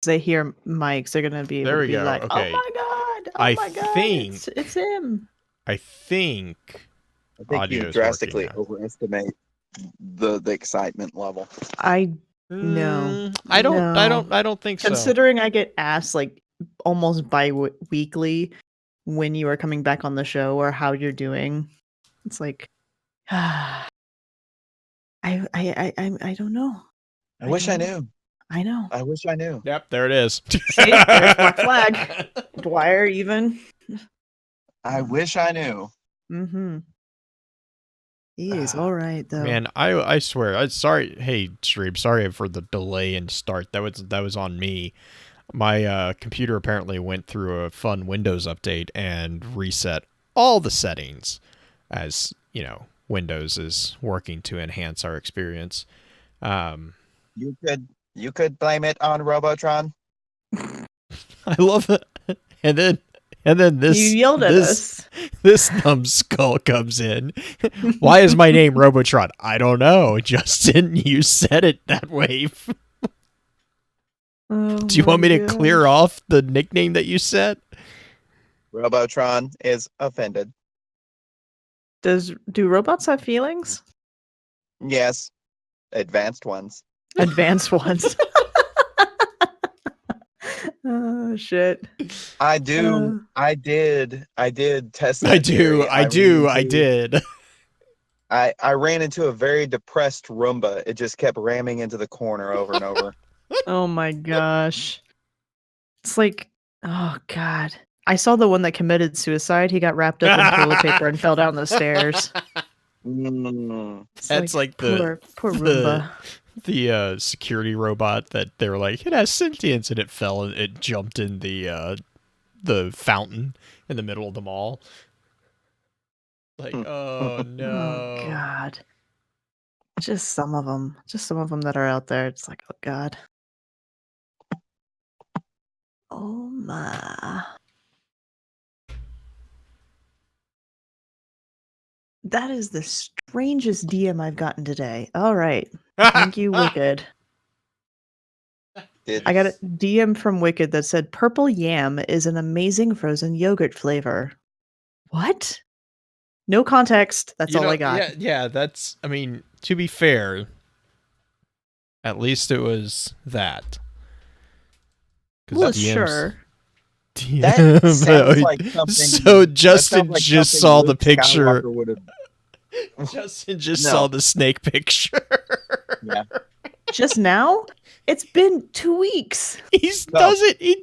they hear mics, they're gonna be able There to we be go. like, "Oh Okay. my god! Oh I my god! think It's him!" I think I think you audio is working drastically now. overestimate the excitement level. I no. I No. don't think so. Considering I get asked like almost weekly when you are coming back on the show or how you're doing, it's like I don't know. I wish I don't know. knew. I know. I wish I knew. Yep, there it is. See, there's Black Flag. Dwyer even. I wish I knew. Mm-hmm. He is all right though. Man, I swear, I sorry. Hey, stream, sorry for the delay in start. That was on me. My computer apparently went through a fun Windows update and reset all the settings, as you know, Windows is working to enhance our experience. You could blame it on Robotron. I love it, and then this You yelled at us. this numbskull comes in. Why is my name Robotron? I don't know, Justin. You said it that way. Oh Do you want me to my clear gosh. off the nickname that you set? Robotron is offended. Do robots have feelings? Yes, advanced ones. Advanced ones. Oh shit. I do. I did test that I do. theory. I do. I did. I ran into a very depressed Roomba. It just kept ramming into the corner over and over. Oh my gosh. It's like, oh god. I saw the one that committed suicide. He got wrapped up in toilet paper and fell down the stairs. It's That's like poor Roomba. the security robot that they were like, it has sentience, and it fell and it jumped in the fountain in the middle of the mall. Like, oh no. Oh god. Just some of them that are out there. It's like, oh god. Oh my. That is the strangest DM I've gotten today. All right. Thank you, Wicked. I got a DM from Wicked that said purple yam is an amazing frozen yogurt flavor. What? No context. That's all I got. Yeah, that's, I mean, to be fair, at least it was that. Well, sure. That sounds like something. So Justin just saw the picture. Have... Justin just saw the snake picture. Yeah. Just now? It's been 2 weeks. He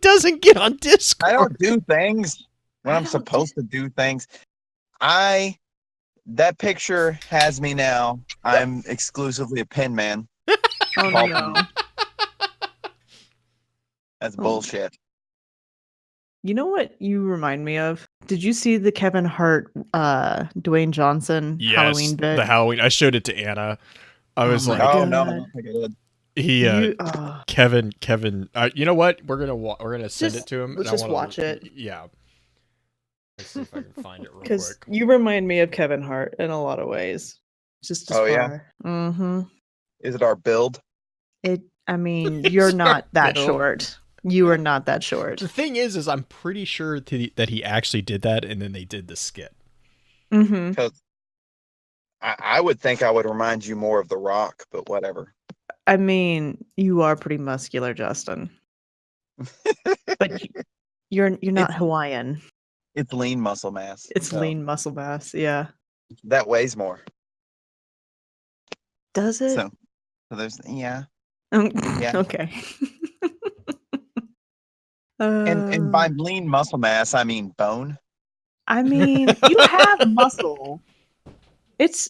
doesn't get on Discord. I don't do things when I'm supposed to do things. That picture has me now. I'm exclusively a pin man. Oh no. That's bullshit. You know what you remind me of? Did you see the Kevin Hart, Dwayne Johnson Halloween bit? The Halloween. I showed it to Anna. I was like, "Oh no, I don't think I did." Kevin. You know what? We're gonna send it to him. Let's just watch it. Yeah. Let's see if I can find it real quick. Because you remind me of Kevin Hart in a lot of ways. Just as far. Yeah. Mm-hmm. Is it our build? I mean, you're not that short. You are not that short. The thing is I'm pretty sure that he actually did that, and then they did the skit. Mm-hmm. Because I would think I would remind you more of The Rock, but whatever. I mean, you are pretty muscular, Justin. But you're not Hawaiian. It's lean muscle mass. It's lean muscle mass, yeah. That weighs more. Does it? So there's yeah. Okay. And by lean muscle mass, I mean bone. I mean, you have muscle.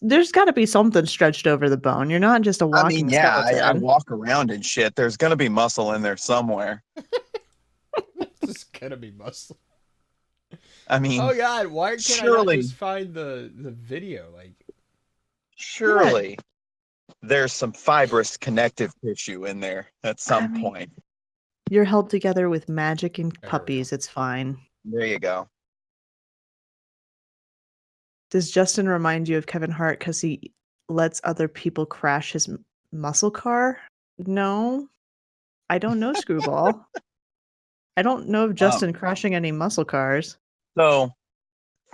There's got to be something stretched over the bone. You're not just a walking skeleton. I walk around and shit. There's gonna be muscle in there somewhere. There's gonna be muscle. I mean, oh god, why can't I not just find the video? Like, surely there's some fibrous connective tissue in there at some point. You're held together with magic and puppies. It's fine. There you go. Does Justin remind you of Kevin Hart because he lets other people crash his muscle car? No. I don't know Screwball. I don't know of Justin crashing any muscle cars. So,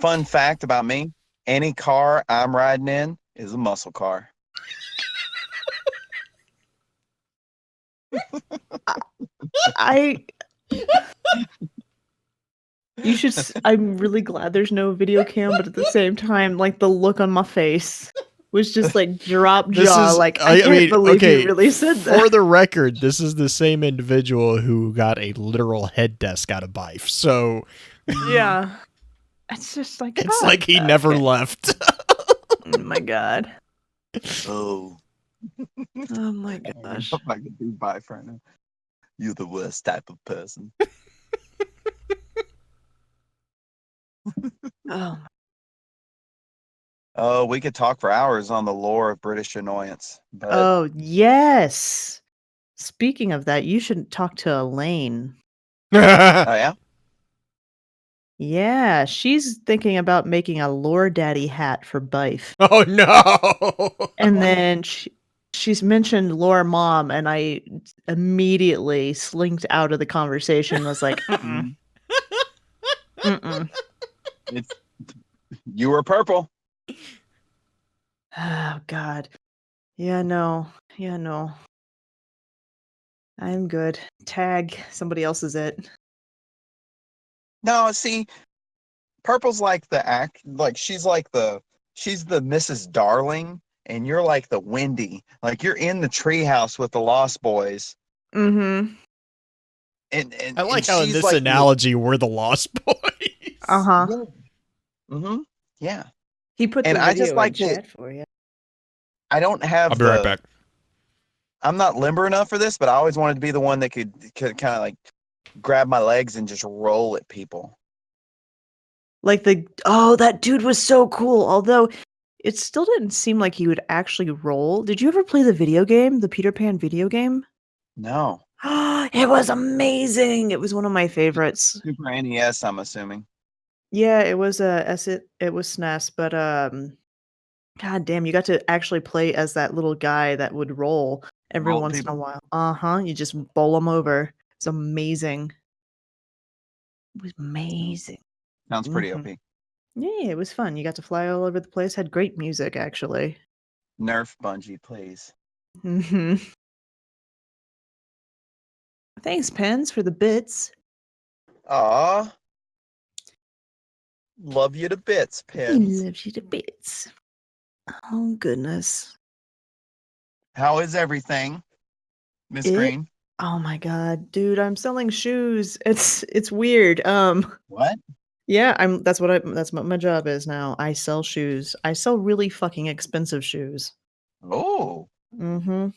fun fact about me: any car I'm riding in is a muscle car. I You should. I'm really glad there's no video cam, but at the same time, like the look on my face was just like drop jaw. Like I can't believe you really said that. For the record, this is the same individual who got a literal head desk out of Bife. So yeah, it's just like it's like he never left. Oh my god. Oh. Oh my gosh. I'm not gonna do Bife right now. You're the worst type of person. Oh. Oh, we could talk for hours on the lore of British annoyance. But Oh yes. Speaking of that, you should talk to Elaine. oh yeah? Yeah, she's thinking about making a Lore Daddy hat for Bife. Oh no. And then she's mentioned Lore Mom, and I immediately slinked out of the conversation and was like, mm-mm. Mm-mm. You were purple. Oh god. Yeah, no. Yeah, no. I'm good. Tag. Somebody else is it. No, see, purple's like the act, like she's the Mrs. Darling, and you're like the Wendy. Like you're in the treehouse with the Lost Boys. Mm-hmm. And I like how in she's this like analogy we're the Lost Boys. Uh-huh. Yeah. Mm-hmm. Yeah. He put And the I video just like in chat for you. I don't have I'll be right back. I'm not limber enough for this, but I always wanted to be the one that could kind of like grab my legs and just roll at people. Like that dude was so cool. Although it still didn't seem like he would actually roll. Did you ever play the video game, the Peter Pan video game? No. It was amazing. It was one of my favorites. Super NES, I'm assuming. Yeah, it was it was SNES, but god damn, you got to actually play as that little guy that would roll every Roll once people? in a while. Uh-huh. You just bowl them over. It's amazing. It was amazing. Sounds pretty Mhm. OP. Yeah, it was fun. You got to fly all over the place. Had great music, actually. Nerf Bungie, please. Hmm. Thanks, Pens, for the bits. Aw. Love you to bits, He Pins. loves you to bits. Oh goodness. How is everything, Miss It. Green? Oh my god, dude! I'm selling shoes. It's weird. What? Yeah, that's what my job is now. I sell shoes. I sell really fucking expensive shoes. Oh. Mm-hmm.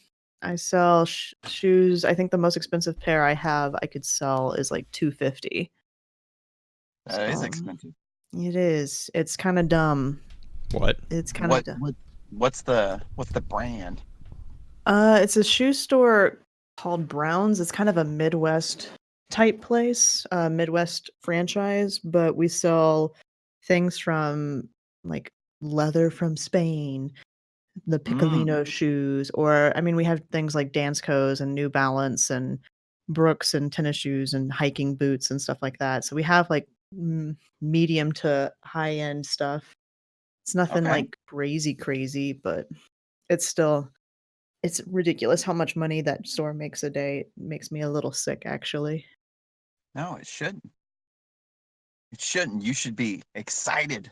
I sell shoes. I think the most expensive pair I have I could sell is like $250. That is expensive. It is. It's kind of dumb. What? It's kind of dumb. What's the brand? It's a shoe store called Browns. It's kind of a Midwest type place, Midwest franchise, but we sell things from like leather from Spain, the Piccolino shoes, or I mean, we have things like Dansko's and New Balance and Brooks and tennis shoes and hiking boots and stuff like that. So we have like medium to high end stuff. It's nothing Okay. like crazy, but it's ridiculous how much money that store makes a day. It makes me a little sick, actually. No, it shouldn't. It shouldn't. You should be excited.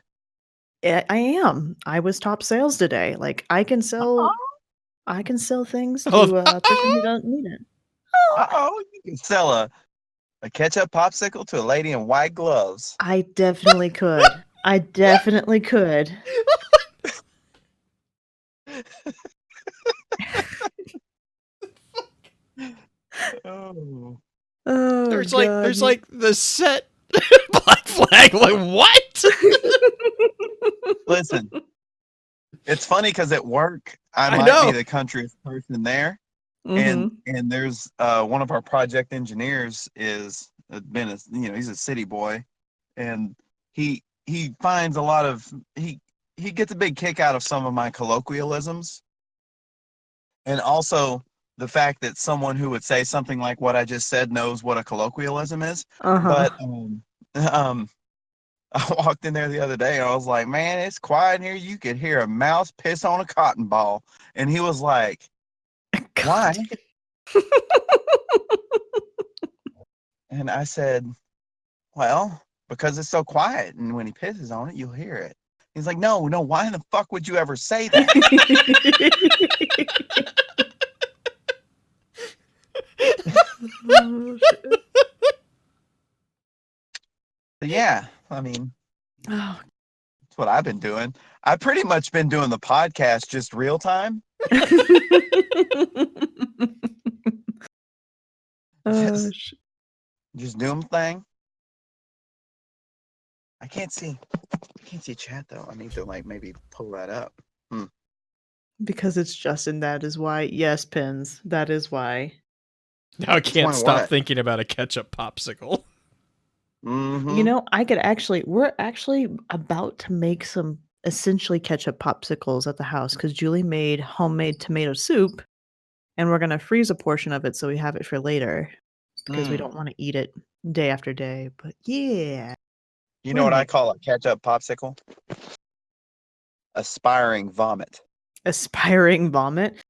I am. I was top sales today. Like I can sell things to a person who doesn't need it. Uh-oh. You can sell a ketchup popsicle to a lady in white gloves. I definitely could. I definitely could. Oh. Oh, There's God. like the set Black Flag. Like what? Listen, it's funny because at work I I might know. be the countryest person there, and there's one of our project engineers he's a city boy, and he finds a lot of he gets a big kick out of some of my colloquialisms, and also the fact that someone who would say something like what I just said knows what a colloquialism is. Uh-huh. But I walked in there the other day and I was like, man, it's quiet in here. You could hear a mouse piss on a cotton ball. And he was like, why? And I said, well, because it's so quiet. And when he pisses on it, you'll hear it. He's like, no, why in the fuck would you ever say that? Oh, shit. But yeah, I mean, Oh. that's what I've been doing. I've pretty much been doing the podcast just real time. Oh, Just doing the thing. I can't see chat though. I need to like maybe pull that up. because it's Justin, that is why. Yes, Pins, that is why. Now I can't one stop what? thinking about a ketchup popsicle. Mm-hmm. You know, we're actually about to make some essentially ketchup popsicles at the house because Julie made homemade tomato soup and we're going to freeze a portion of it so we have it for later because we don't want to eat it day after day. But yeah, You know what I call a ketchup popsicle? Aspiring vomit. aspiring vomit.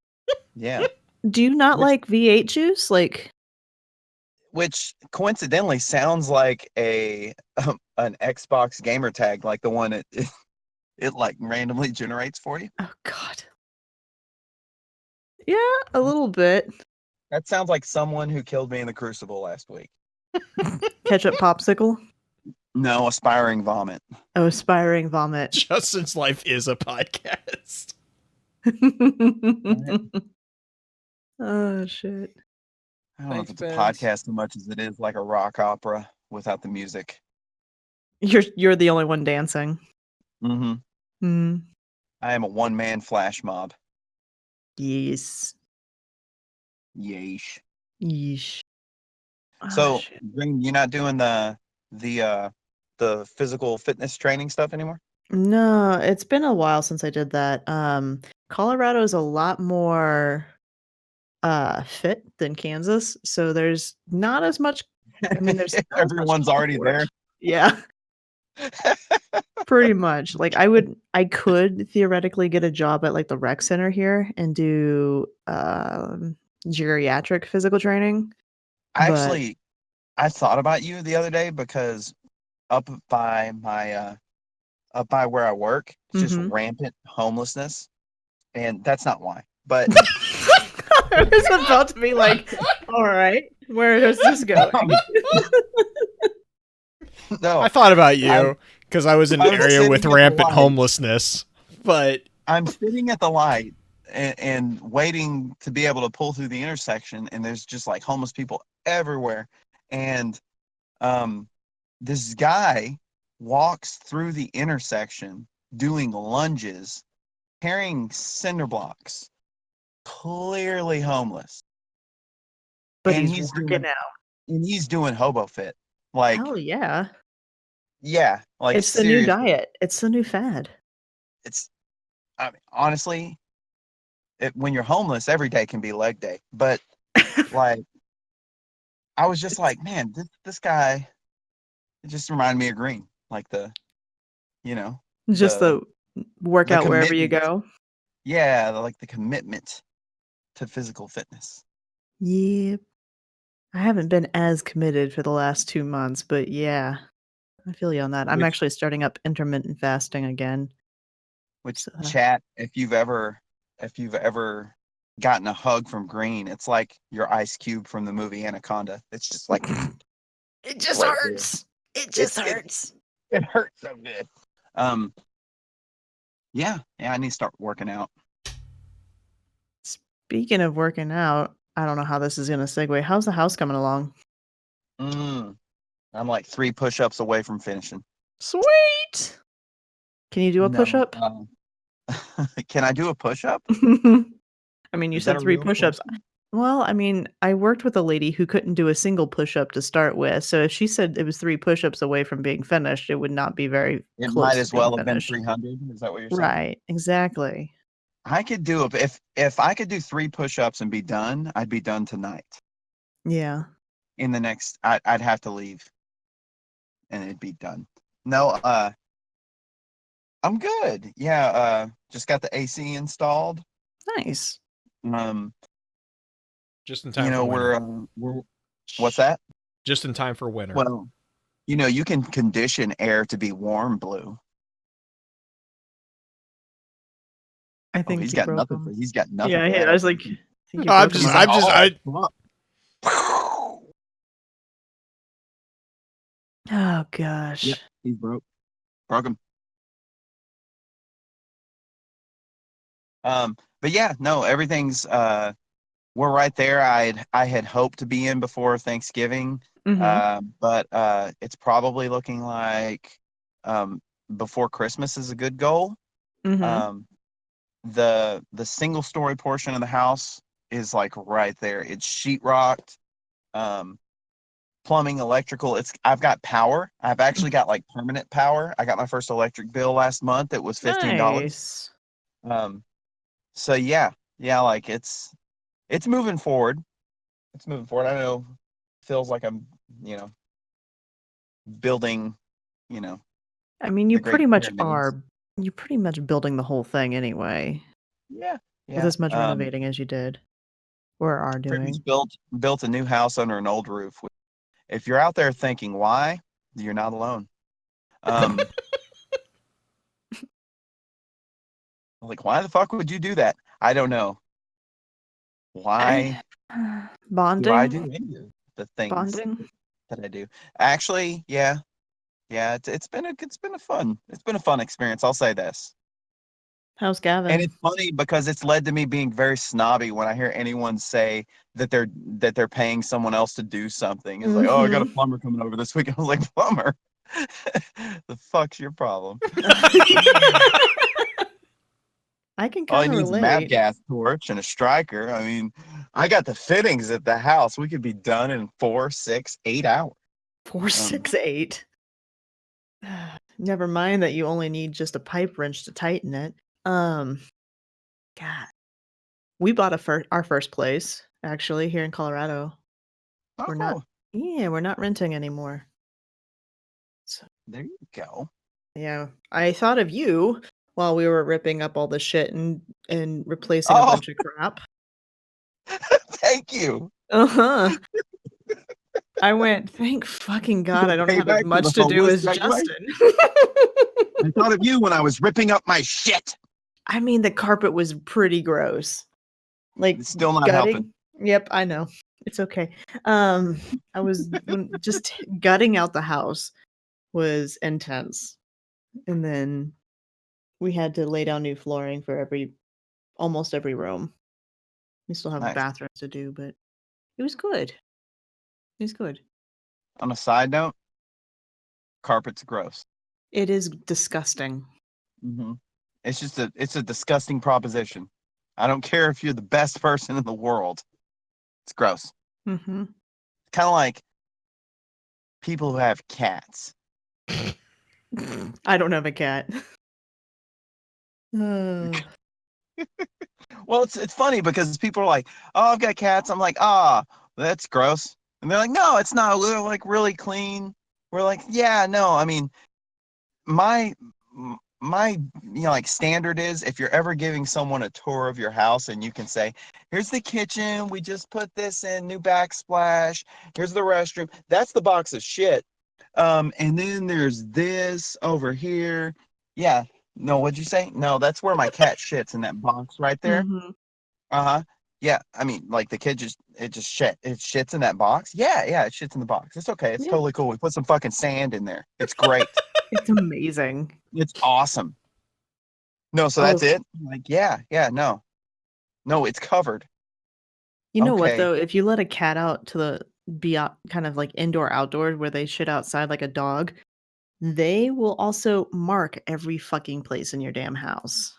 Yeah. Do you not Which- like V8 juice? Like, Which coincidentally sounds like an Xbox gamer tag, like the one it like randomly generates for you. oh God. Yeah, a little bit. That sounds like someone who killed me in the Crucible last week. Ketchup popsicle. No, aspiring vomit. Oh, aspiring vomit. Justin's life is a podcast. Oh shit. I don't know Thanks, if it's a Benz. podcast so much as it is like a rock opera without the music. You're the only one dancing. Mm-hmm. Hmm. I am a one-man flash mob. Yes. Yeesh. Yeesh. Oh, So, shit. Green, you're not doing the physical fitness training stuff anymore? No, it's been a while since I did that. Colorado is a lot more fit than Kansas, so there's not as much. I mean, there's not as much Everyone's already support. there. Yeah, pretty much. Like I could theoretically get a job at like the rec center here and do geriatric physical training. But Actually, I thought about you the other day because up by where I work, it's just Mhm. rampant homelessness, and that's not why. But I was about to be like, all right, where is this going? no, I thought about you because I was in I an was area sitting with at the rampant light. homelessness. But I'm sitting at the light and waiting to be able to pull through the intersection, and there's just like homeless people everywhere. And this guy walks through the intersection doing lunges, carrying cinder blocks, clearly homeless. But And he's working out. And he's doing hobo fit. Like, Hell yeah. yeah, like It's the new seriously. diet. It's the new fad. I mean, honestly, when you're homeless, every day can be leg day. But like, I was just like, man, this guy, it just reminded me of Green, like Just the workout wherever you commitment. go. Yeah, like the commitment to physical fitness. Yep. I haven't been as committed for the last 2 months, but yeah, I feel you on that. I'm Which- actually starting up intermittent fasting again. Which So- chat, if you've ever gotten a hug from Green, it's like your Ice Cube from the movie Anaconda. It's just like It just Right there. hurts. It just hurts. it hurts so good. Yeah, I need to start working out. Speaking of working out, I don't know how this is going to segue. How's the house coming along? I'm like 3 push-ups away from finishing. Sweet. Can you do a No, push-up? Can I do a push-up? I mean, you Is that said a 3 real push-ups. question? Well, I mean, I worked with a lady who couldn't do a single push-up to start with. So if she said it was 3 push-ups away from being finished, it would not be very It close might to as being well have been finished. 300. Is that what you're saying? Right, exactly. I could do it if I could do 3 push-ups and be done, I'd be done tonight. Yeah. In the next, I'd have to leave, and it'd be done. No, I'm good. Yeah, just got the AC installed. Nice. Um, Just in time for winter. we're what's that? Just in time for winter. Well, you can condition air to be warm, Blue. I Oh, think he's he got broke nothing him. he's got nothing Yeah, for I that. was like, I think he No, I'm broke him just, off. I'm just, I. Oh gosh. Yep, he's broke him. But yeah, no, everything's we're right there. I had hoped to be in before Thanksgiving, Mm-hmm. but it's probably looking like before Christmas is a good goal. Mm-hmm. Um, the single story portion of the house is like right there. It's sheetrocked, plumbing, electrical. I've got power. I've actually got like permanent power. I got my first electric bill last month. It was $15. Nice. So yeah, like it's moving forward. It's moving forward. I know feels like I'm, you know, building, you know, I mean, you the Great pretty much Pyramids. are. You're pretty much building the whole thing anyway, Yeah, with yeah. as much renovating as you did or are Pretty much doing. built a new house under an old roof. If you're out there thinking why, you're not alone. Um, like why the fuck would you do that? I don't know. Why do I do Bonding. any of the things Bonding. that I do? Actually, yeah, yeah. It's been a fun experience. I'll say this. How's And Gavin? it's funny because it's led to me being very snobby when I hear anyone say that they're paying someone else to do something. It's like, oh, I got a Mm-hmm. plumber coming over this week. I was like, plumber? The fuck's your problem? I can All he kind of needs is a mad relate. gas torch and a striker. I mean, I got the fittings at the house. We could be done in 4, 6, 8 hours. 468. Never mind that you only need just a pipe wrench to tighten it. God, we bought our first place actually here in Colorado. We're not, Oh, yeah, we're not renting anymore. So there you go. yeah, I thought of you while we were ripping up all the shit and replacing a Oh, bunch of crap. thank you. Uh-huh. I went, thank fucking God I don't have as Payback for the much to do homeless as graduate. Justin. I thought of you when I was ripping up my shit. I mean, the carpet was pretty gross. Like It's still not helping. gutting. Yep, I know. It's okay. I was just gutting out the house was intense. And then we had to lay down new flooring for almost every room. We still have Nice. bathrooms to do, but it was good. It was good. On a side note, carpet's gross. It is disgusting. Mm-hmm. It's a disgusting proposition. I don't care if you're the best person in the world. It's gross. Mm-hmm. Kind of like people who have cats. I don't have a cat. Uh, Well, it's funny because people are like, "Oh, I've got cats." I'm like, "Ah, that's gross," and they're like, "No, it's not. We're like really clean." We're like, "Yeah, no. I mean, my my like standard is if you're ever giving someone a tour of your house and you can say, here's the kitchen, we just put this in, new backsplash, here's the restroom, that's the box of shit. And then there's this over here. Yeah, no, what'd you say? No, that's where my cat shits, in that box right there. mm-hmm. Uh-huh. Yeah, I mean, like the kid it shits in that box. Yeah, it shits in the box. It's okay. It's Yeah, totally cool. We put some fucking sand in there. It's great. it's amazing. It's awesome. No, so Oh, that's it? Like, yeah, no. No, it's covered. you know what Okay. though? If you let a cat out to be out kind of like indoor outdoor where they shit outside like a dog, they will also mark every fucking place in your damn house.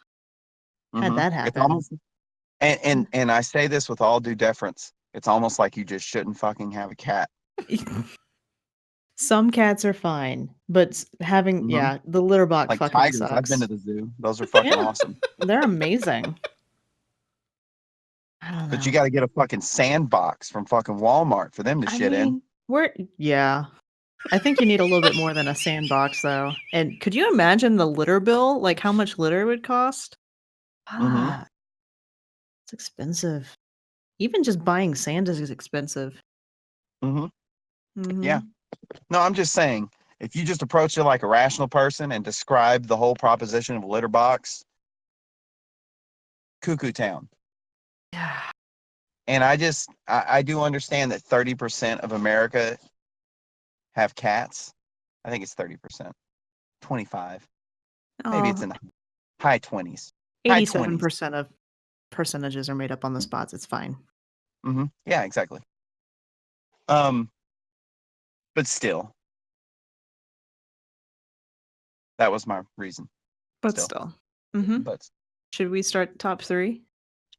Had Mm-hmm. that It's happen. almost and I say this with all due deference. It's almost like you just shouldn't fucking have a cat. Some cats are fine, but having Mm-hmm. yeah, the litter box Like fucking tigers. I've been sucks. to the zoo. Those are fucking Yeah, awesome. they're amazing. I don't know. But you got to get a fucking sandbox from fucking Walmart for them to shit in. Yeah. I think you need a little bit more than a sandbox, though. And could you imagine the litter bill? Like how much litter would cost? Mhm. Ah, it's expensive. Even just buying sand is expensive. Mhm. Mhm. Yeah. No, I'm just saying, if you just approach it like a rational person and describe the whole proposition of a litter box, cuckoo town. Yeah. And I do understand that 30% of America have cats. I think it's 30%, 25. Maybe it's Oh, in the high 20s. High 20s. 87% of percentages are made up on the spots. It's fine. Yeah, exactly. But still, that was my reason. But Still. still. Hmm. But Should we start top 3?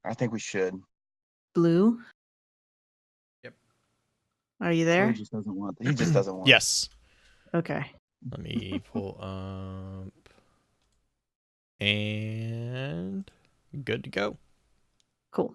I think we should. Blue? Yep. Are you Blue there? just doesn't want. He just doesn't want. Yes. Okay. Let me pull up. And good to go. Cool.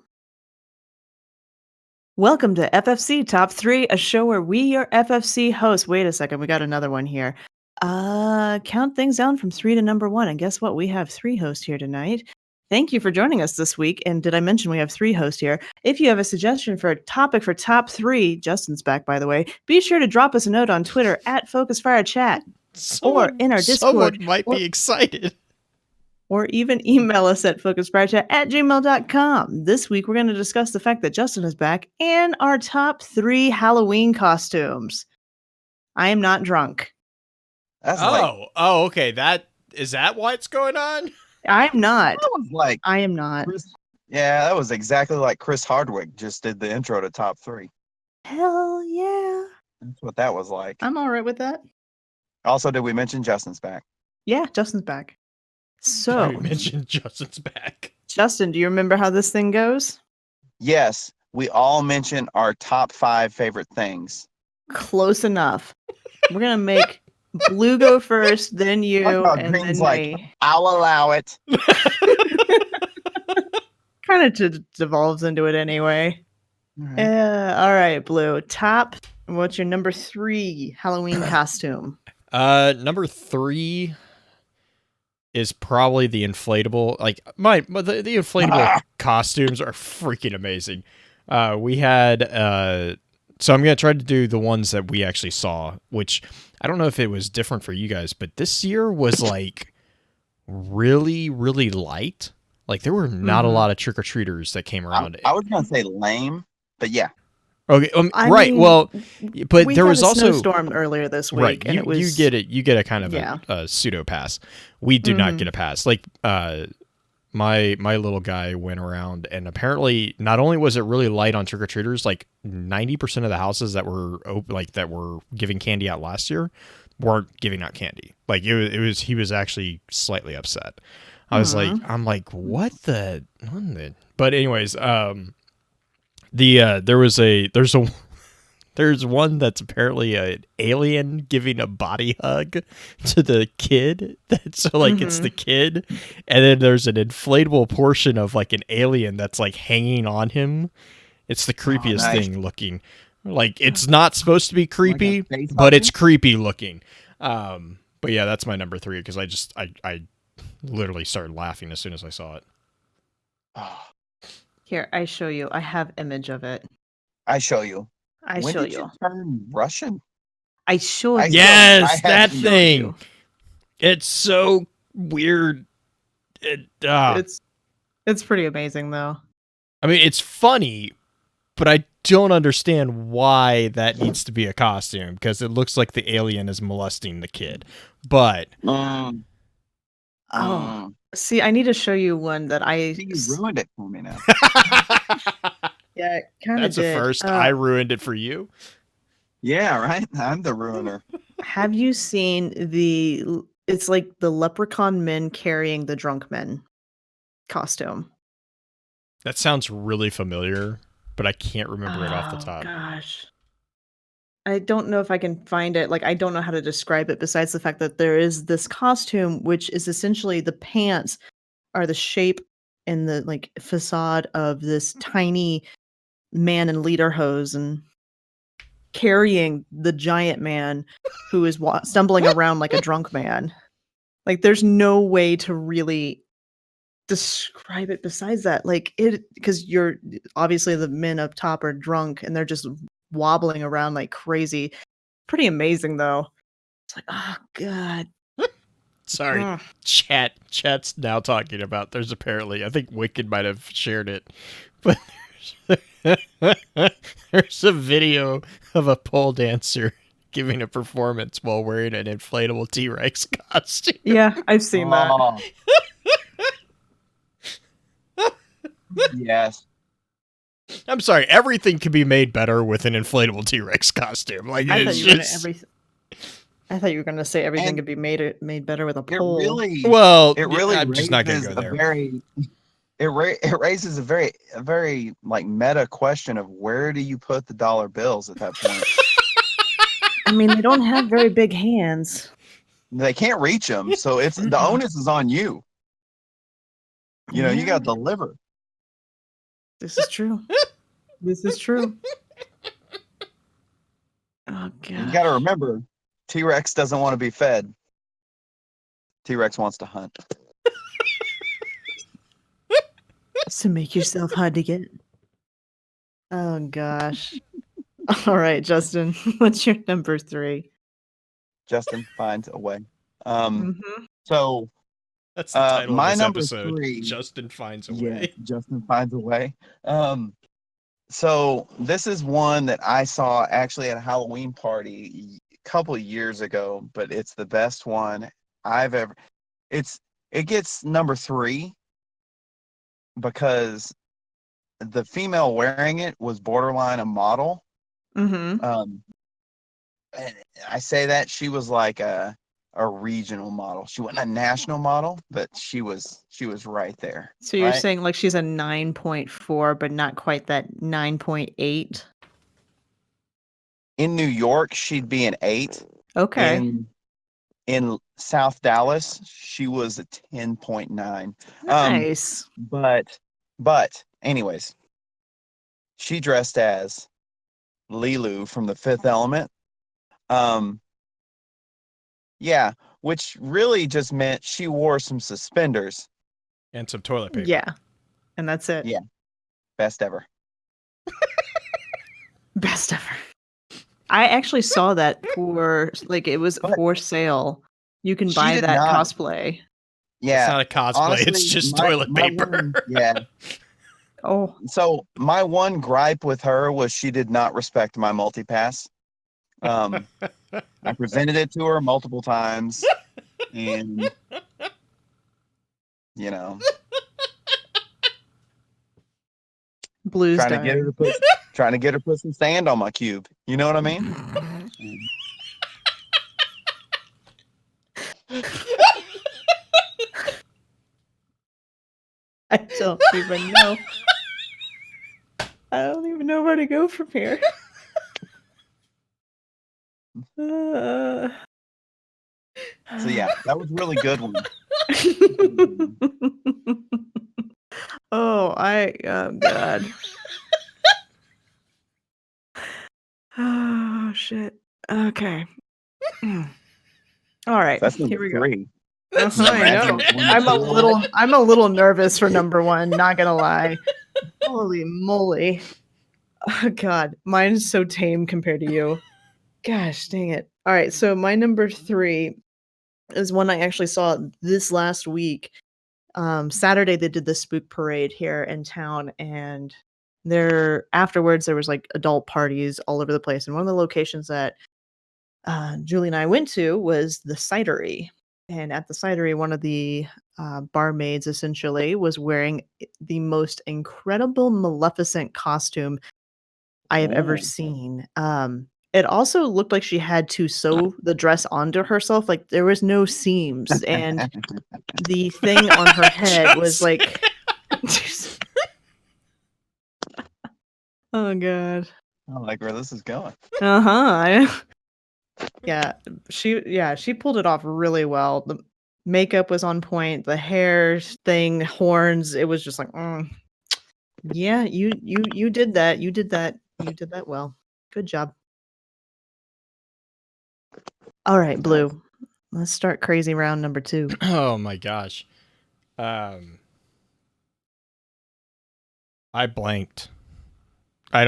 Welcome to FFC Top 3, a show where we, your FFC hosts. Wait a second, we got another one here. Count things down from 3 to number 1. And guess what? We have 3 hosts here tonight. Thank you for joining us this week. And did I mention we have 3 hosts here? If you have a suggestion for a topic for top 3, Justin's back, by the way, be sure to drop us a note on Twitter at FocusFireChat or in our Discord. Someone might be excited. Or even email us at focusfrirechat@gmail.com. This week, we're going to discuss the fact that Justin is back and our top 3 Halloween costumes. I am not drunk. That's like. Oh, okay. That is that what's going on? I'm not. That was like. I am not. Yeah, that was exactly like Chris Hardwick just did the intro to top 3. Hell yeah. That's what that was like. I'm all right with that. Also, did we mention Justin's back? Yeah, Justin's back. I So, mentioned Justin's back. Justin, do you remember how this thing goes? Yes, we all mentioned our top 5 favorite things. Close enough. We're going to make Blue go first, then you, How and Green's then like, me. I'll allow it. Kind of devolves into it anyway. All right. All right, Blue. Top. What's your number 3 Halloween costume? Number 3 is probably the inflatable. Like the inflatable costumes are freaking amazing. We had so I'm gonna try to do the ones that we actually saw, which I don't know if it was different for you guys, but this year was like really, really light. Like there were not a lot of trick or treaters that came around. I was gonna say lame, but yeah. Okay, I right. mean, Well, but we there had was a also snowstorm earlier this week, right. and it was you get it. You get a kind of Yeah. a pseudo pass. We did not get a pass. Like my little guy went around, and apparently not only was it really light on trick or treaters, like 90% of the houses that were open, like that were giving candy out last year, weren't giving out candy. Like it was he was actually slightly upset. I was like, I'm like, what the? But anyways, there's one that's apparently an alien giving a body hug to the kid. So like it's the kid, and then there's an inflatable portion of like an alien that's like hanging on him. It's the creepiest thing looking. Like it's not supposed to be creepy, but it's creepy looking. But yeah, that's my number 3 because I literally started laughing as soon as I saw it. Here, I show you. I have image of it. I show you. When did did you turn Russian? I show you. Yes, I that have to thing. you. It's so weird. It's pretty amazing though. I mean, it's funny, but I don't understand why that needs to be a costume because it looks like the alien is molesting the kid. But See, I need to show you one that you ruined it for me now. Yeah, kind of that's a first. I ruined it for you. Yeah, right. I'm the ruiner. Have you seen it's like the leprechaun men carrying the drunk men costume? That sounds really familiar, but I can't remember it off the top. Gosh. I don't know if I can find it. Like, I don't know how to describe it besides the fact that there is this costume, which is essentially the pants are the shape in the like facade of this tiny man in lederhosen carrying the giant man who is stumbling around like a drunk man. Like, there's no way to really describe it besides that. Like, it because you're obviously the men up top are drunk and they're just wobbling around like crazy. Pretty amazing though. It's like, oh god. Sorry, Ugh. chat's now talking about. There's apparently, I think Wicked might have shared it, but there's a video of a pole dancer giving a performance while wearing an inflatable T-Rex costume. Yeah, I've seen that. Oh. Yes. I'm sorry, everything can be made better with an inflatable T-Rex costume. Like, I it's thought you were gonna say everything And could be made better with a It pole. really, well, it really I'm just not gonna raises go a there. very, it raises a very like meta question of where do you put the dollar bills at that point? I mean, they don't have very big hands. They can't reach them, so it's the onus is on you. You know, you got to deliver. This is true. This is true. Oh You god. got to remember, T-Rex doesn't want to be fed. T-Rex wants to hunt. So make yourself hard to get. Oh gosh. All right, Justin. What's your number 3? Justin finds a way. Mm-hmm. So That's the title of my this number episode. 3. Justin finds a Yeah, way. Justin finds a way. So this is one that I saw actually at a Halloween party a couple of years ago, but it's the best one I've ever. It gets number 3 because the female wearing it was borderline a model. Mm-hmm. And I say that she was like a regional model. She wasn't a national model, but she was right there. So you're right? saying like she's a 9.4, but not quite that 9.8. In New York, she'd be an 8. Okay. In South Dallas, she was a 10.9. Nice. But anyways, she dressed as Lilu from The Fifth Element. Yeah, which really just meant she wore some suspenders. And some toilet paper. Yeah. And that's it. Yeah. Best ever. Best ever. I actually saw that for like it was But for sale. You can she buy did that not- cosplay. Yeah. It's not a cosplay, it's honestly, just my- toilet my paper. one- yeah. Oh, So my one gripe with her was she did not respect my multipass. I presented it to her multiple times, and you know, blues trying to get her to put some sand on my cube. You know what I mean? I don't even know. I don't even know where to go from here. So yeah, that was a really good one. Oh god. Oh shit. Okay. All right. That's Here number we go. 3. I know. Imagine I'm a little nervous for number 1, not gonna lie. Holy moly. Oh god, mine's so tame compared to you. Gosh, dang it. All right, so my number 3 is one I actually saw this last week. Saturday they did the spook parade here in town, and afterwards there was like adult parties all over the place. And one of the locations that Julie and I went to was the cidery. And at the cidery, one of the barmaids essentially was wearing the most incredible Maleficent costume I have ever seen. It also looked like she had to sew the dress onto herself. Like there was no seams, and the thing on her head was like. Oh god. I like where this is going. Uh-huh. Yeah, she pulled it off really well. Makeup was on point. The hair thing, horns. It was just like, yeah, you did that. You did that. You did that well. Good job. All right, Blue. Let's start crazy round number 2. Oh my gosh. I blanked. I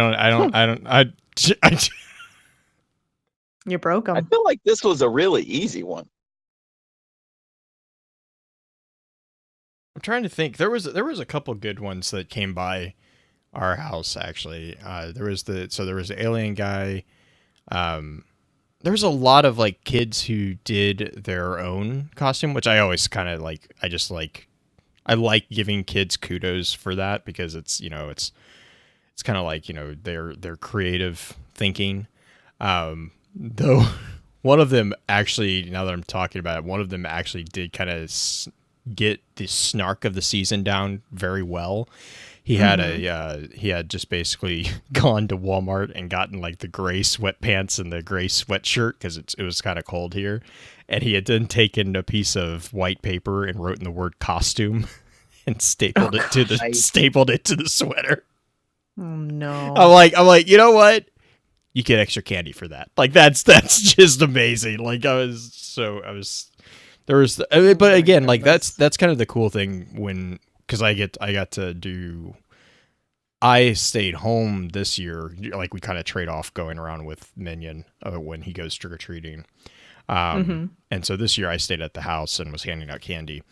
You broke I them. feel like this was a really easy one. I'm trying to think. There was a couple good ones that came by our house actually. There was the alien guy. There was a lot of like kids who did their own costume, which I always kind of like. I like giving kids kudos for that because it's kind of like their creative thinking. Though one of them actually, now that I'm talking about it, one of them actually did kind of get the snark of the season down very well. He had he had just basically gone to Walmart and gotten like the gray sweatpants and the gray sweatshirt because it was kind of cold here, and he had then taken a piece of white paper and wrote in the word costume and stapled it to the sweater. Oh no. I'm like, you know what? You get extra candy for that. Like that's just amazing. Like but again, like that's kind of the cool thing because I stayed home this year. Like we kind of trade off going around with Minion when he goes trick or treating. And so this year I stayed at the house and was handing out candy.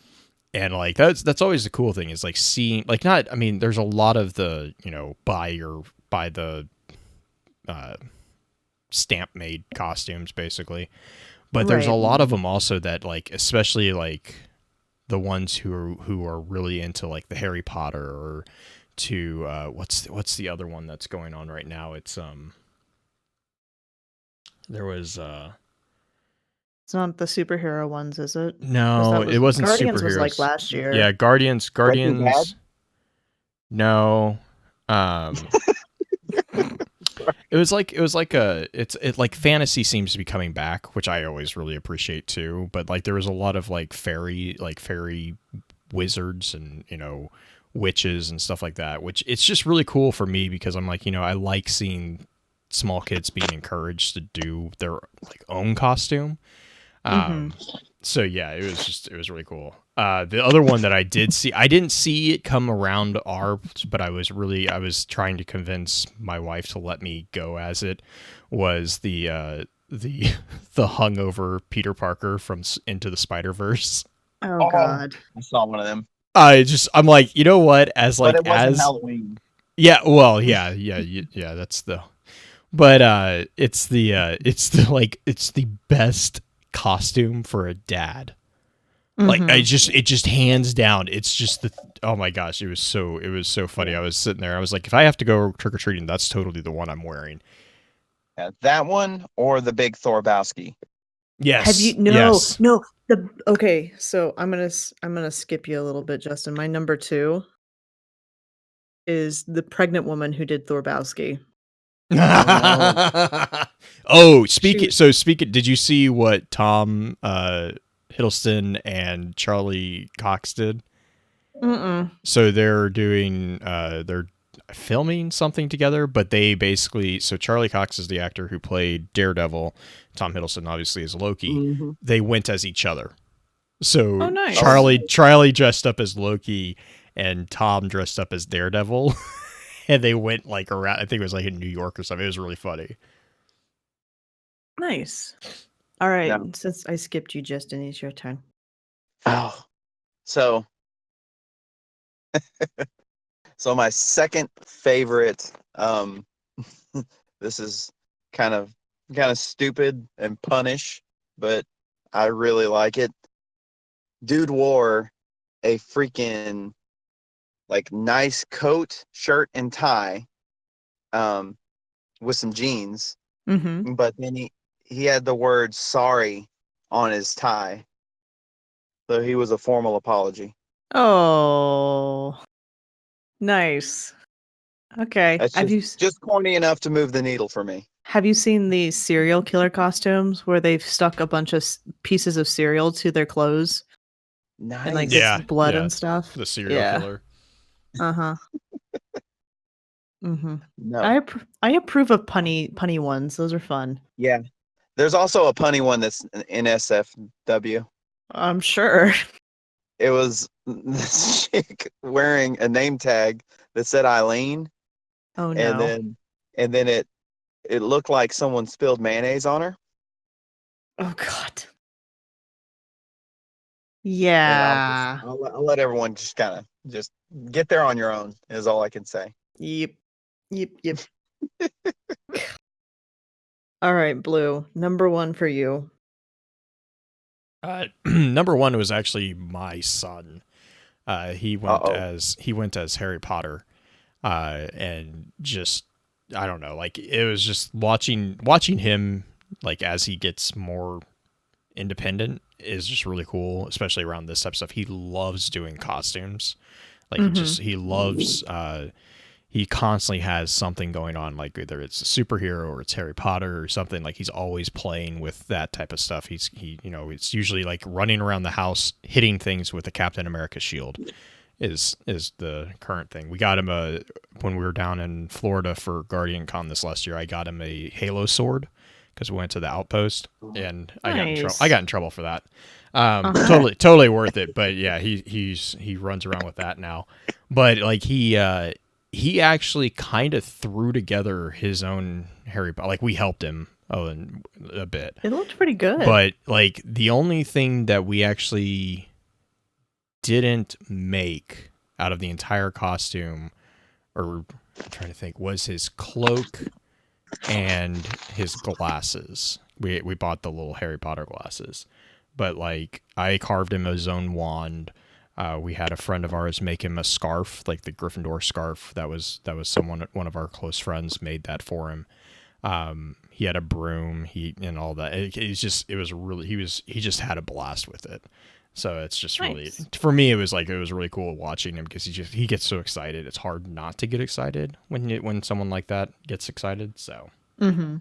And like that's always the cool thing is like seeing like there's a lot of the buy the stamp made costumes basically, but there's a lot of them also that like especially like the ones who are really into like the Harry Potter or to what's the other one that's going on right now? It's there was It's not the superhero ones, is it? No, it wasn't Guardians superheroes. was like last year. Yeah, Guardians. No, it was like like fantasy seems to be coming back, which I always really appreciate too. But like there was a lot of like fairy wizards and witches and stuff like that, which it's just really cool for me because I'm like I like seeing small kids being encouraged to do their like own costume. So yeah, it was really cool. The other one that I did see, I didn't see it come around but I was trying to convince my wife to let me go as it was the hungover Peter Parker from Into the Spider-Verse. Oh God. I saw one of them. I'm like, you know what? But it wasn't Halloween. Yeah, well, yeah, that's the. But it's the best costume for a dad. Like it just hands down. It's just oh my gosh, it was so funny. I was sitting there. I was like, if I have to go trick or treating, that's totally the one I'm wearing. Yeah, that one or the big Thorbowski. Yes. Have you Yes. no okay, so I'm gonna skip you a little bit, Justin. My number 2 is the pregnant woman who did Thorbowski. Oh, speaking. Did you see what Tom Hiddleston and Charlie Cox did? So they're doing they're filming something together, but they basically Charlie Cox is the actor who played Daredevil. Tom Hiddleston obviously is Loki. They went as each other. So nice. Charlie dressed up as Loki and Tom dressed up as Daredevil. And they went like around, I think it was like in New York or something. It was really funny. Nice. All right. Yeah. Since I skipped you, Justin, it's your turn. Oh, so my second favorite. This is kind of stupid and punish, but I really like it. Dude wore a freaking like nice coat, shirt, and tie, with some jeans. But then he had the word "sorry" on his tie, so he was a formal apology. Oh, nice. Okay. That's just corny enough to move the needle for me. Have you seen these serial killer costumes where they've stuck a bunch of pieces of cereal to their clothes Nice. and like gets Yeah, blood yeah. and stuff. The serial Yeah. killer. Uh-huh. Mm-hmm. No. I approve of punny ones. Those are fun. Yeah. There's also a punny one that's in SFW. I'm sure. It was this chick wearing a name tag that said Eileen, Oh and no. then it looked like someone spilled mayonnaise on her. Oh god. And Yeah. I'll let everyone just kind of just get there on your own is all I can say. Yep. Yep. All right, Blue. Number 1 for you. Number one was actually my son. He went Uh-oh. as Harry Potter, and just I don't know, like it was just watching him like as he gets more independent is just really cool, especially around this type of stuff. He loves doing costumes, like he loves. He constantly has something going on, like either it's a superhero or it's Harry Potter or something. Like he's always playing with that type of stuff. It's usually like running around the house hitting things with a Captain America shield is the current thing. We got him when we were down in Florida for Guardian Con this last year. I got him a Halo sword because we went to the outpost and Nice. I got in trouble for that. Uh-huh. Totally worth it. But yeah, he runs around with that now. But like he actually kind of threw together his own Harry Potter. Like we helped him a bit, It looked pretty good. but like the only thing that we actually didn't make out of the entire costume, or I'm trying to think, was his cloak and his glasses. We bought the little Harry Potter glasses, but like I carved him his own wand. We had a friend of ours make him a scarf, like the Gryffindor scarf. That was one of our close friends made that for him. He had a broom, and all that. He just had a blast with it. So it's just really, Nice. for me, it was really cool watching him because he gets so excited. It's hard not to get excited when someone like that gets excited. So Mm-hmm.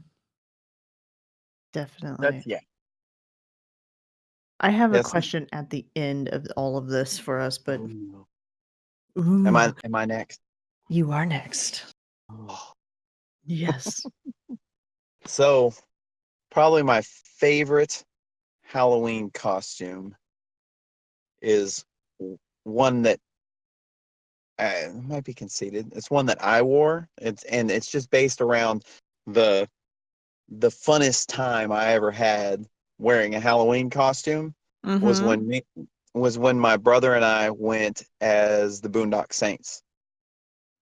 Definitely. Yeah. I have a Yes. question at the end of all of this for us, but Ooh. ooh, Am I next? you are next. Oh. Yes. So, probably my favorite Halloween costume is one that might be conceited. It's one that I wore. It's just based around the funnest time I ever had wearing a Halloween costume was Mm-hmm. when my brother and I went as the Boondock Saints.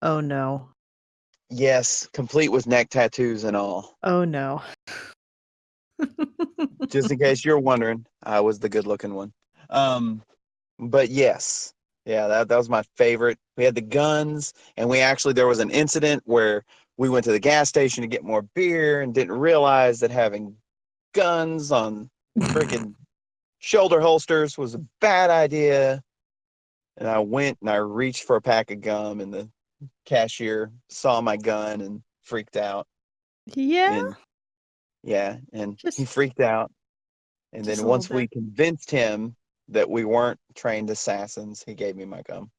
Oh no. Yes, complete with neck tattoos and all. Oh no. Just in case you're wondering, I was the good-looking one. But yes, yeah, that was my favorite. We had the guns, and there was an incident where we went to the gas station to get more beer and didn't realize that having guns on freaking shoulder holsters was a bad idea. And I went and I reached for a pack of gum, and the cashier saw my gun and freaked out. Yeah. And yeah, and he Just freaked out. And just then a little once we bit. convinced him that we weren't trained assassins, he gave me my gum.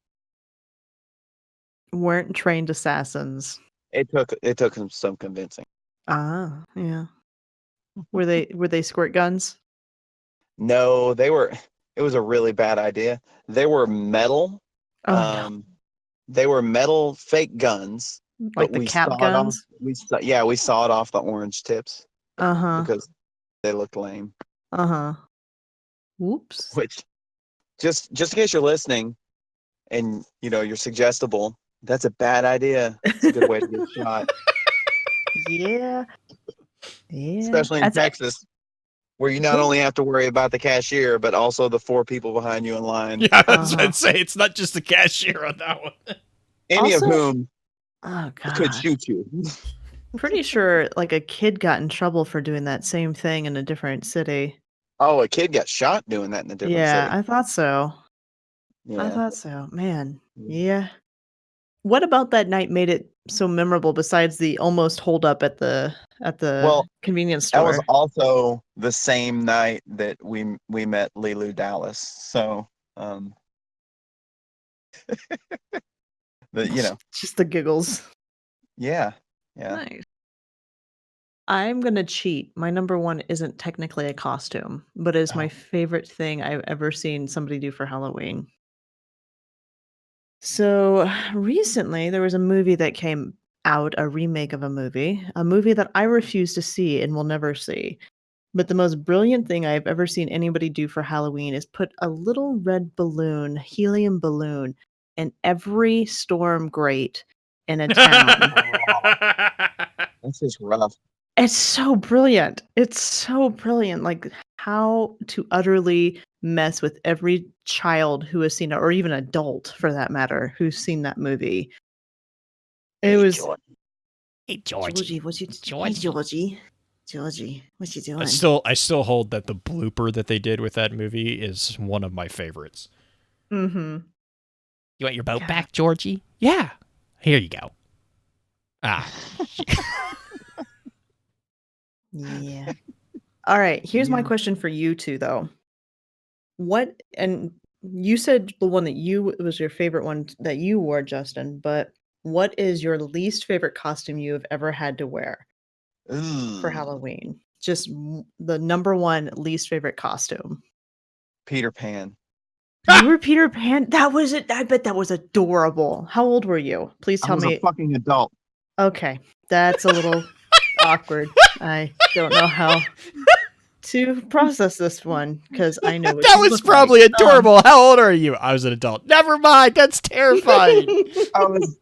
Weren't trained assassins. It took him some convincing. Ah, yeah. Were they squirt guns? No, it was a really bad idea. They were metal. Oh no. Um, they were metal fake guns, but Like the cap guns? we sawed off the orange tips Uh-huh. because they looked lame. Uh-huh. Whoops. Which just in case you're listening and you're suggestible, that's a bad idea. It's a good way to get shot, Yeah. Yeah. especially in Texas, where you not only have to worry about the cashier, but also the 4 people behind you in line, yeah, Uh-huh. I'd say it's not just the cashier on that one. any of Also- whom Oh could god. shoot you. Pretty sure like a kid got in trouble for doing that same thing in a different city. Oh, a kid got shot doing that in a different Yeah, city. I thought so. I Yeah. thought so. Man. Mm. Yeah. What about that night made it so memorable besides the almost hold up at the Well, convenience that was store? also the same night that we met Lilu Dallas. So Um, but you know, Just the giggles. yeah, yeah. Nice. I'm gonna cheat. My number one isn't technically a costume, but is my Oh. favorite thing I've ever seen somebody do for Halloween. So recently, there was a movie that came out, a remake of a movie that I refuse to see and will never see. But the most brilliant thing I've ever seen anybody do for Halloween is put a little red balloon, helium balloon, in every storm grate in a town. That's just rough. It's so brilliant. It's so brilliant. Like how to utterly mess with every child who has seen it, or even adult for that matter, who's seen that movie. It was Hey, Georgie. Georgie, what you Georgie. Hey, Georgie, what you doing? I still hold that the blooper that they did with that movie is one of my favorites. Mm-hmm. You want your boat God. back, Georgie? Yeah. Here you go. Ah. Yeah. All right. Here's my Yeah. question for you two, though. What, and you said the one that you was your favorite one that you wore, Justin, but what is your least favorite costume you have ever had to wear for Ooh, Halloween? Just the number one least favorite costume. Peter Pan. You were Peter Pan. That was it. I bet that was adorable. How old were you? Please I tell was a me. fucking adult. Okay, that's a little awkward. I don't know how to process this one because I know what That you was look probably like. adorable. How old are you? I was an adult. Never mind. That's terrifying. I was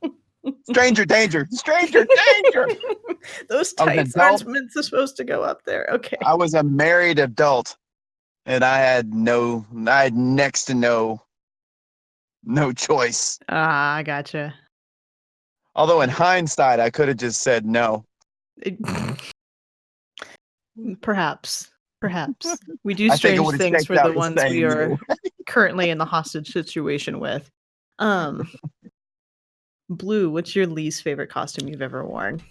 stranger danger. Stranger danger. Those I was tights adult. aren't meant to supposed to go up there. Okay. I was a married adult, and I had next to no choice. Ah, I gotcha. Although in hindsight, I could have just said no. Perhaps. We do I think it strange would have things shaked for out the the ones we same. are currently in the hostage situation with. Blue, what's your least favorite costume you've ever worn?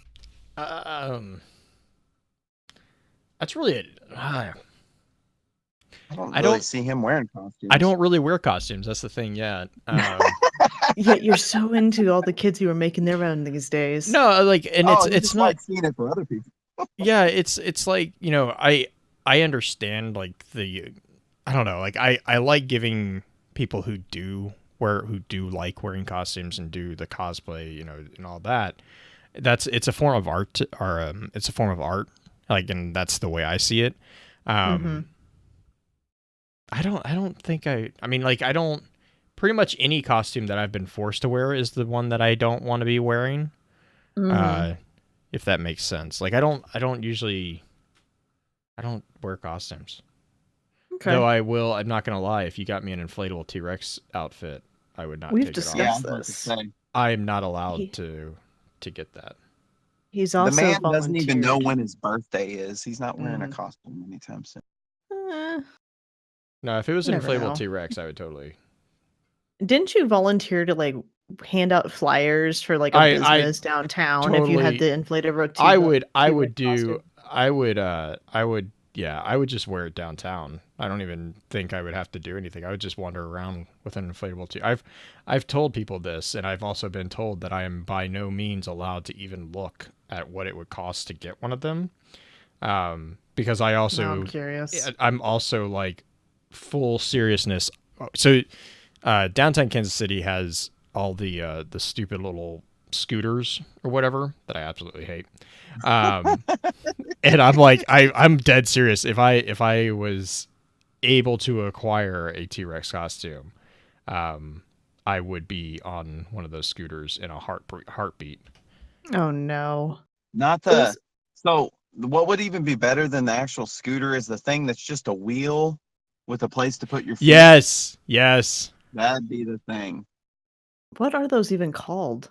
That's really it. I don't I really don't- see him wearing costumes. I don't really wear costumes. That's the thing. Yeah. Yet you're so into all the kids who are making their own these days. No, like, and Oh, it's not. like seeing it for other people. Yeah, it's like, you know, I understand, like, I don't know, like, I like giving people who do like wearing costumes and do the cosplay, you know, and all that. It's a form of art, or it's a form of art, like, and that's the way I see it. Mhm. I don't think I mean, like, I don't, pretty much any costume that I've been forced to wear is the one that I don't want to be wearing. Mhm. If that makes sense. Like, I don't wear costumes. Okay. Though I'm not gonna lie, if you got me an inflatable T-Rex outfit, I would not We've take discussed it Yeah, off. I was about to this. say. I am not allowed He- to get that. He's The also man doesn't even know volunteered. when his birthday is. He's not wearing a Mhm. costume anytime soon. No, if it was an Never inflatable know. T-Rex, I would totally. Didn't you volunteer to like hand out flyers for like a I business downtown if you had the inflated I would T-Rex do costume? I would just wear it downtown. I don't even think I would have to do anything. I would just wander around with an inflatable T. I've told people this, and I've also been told that I am by no means allowed to even look at what it would cost to get one of them. Because I Now also I'm curious. I'm also, like, full seriousness. So downtown Kansas City has all the stupid little scooters or whatever that I absolutely hate. And I'm like, I'm dead serious. If I was able to acquire a T-Rex costume, I would be on one of those scooters in a heartbeat. Oh no. Not the. Those- So, what would even be better than the actual scooter is the thing that's just a wheel with a place to put your feet. Yes. That'd be the thing. What are those even called?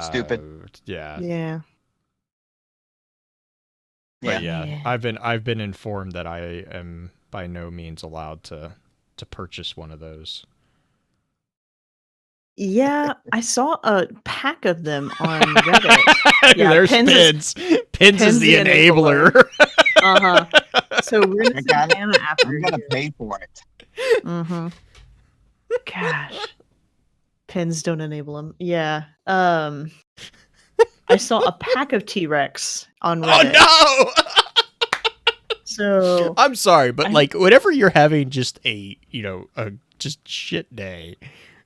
Stupid. Yeah. Yeah. But Yeah. yeah, I've been informed that I am by no means allowed to purchase one of those. Yeah, I saw a pack of them on Reddit. Yeah, There's Pins Pins. is- Pins is Pins the the enabler. Uh-huh. So we're I gonna got see it. Anna after I'm gonna you. pay for it. Mm-hmm. Gosh. Pins don't enable them. Yeah. I saw a pack of T-Rex on Reddit. Oh no! So I'm sorry, but I- like whenever you're having just a just shit day,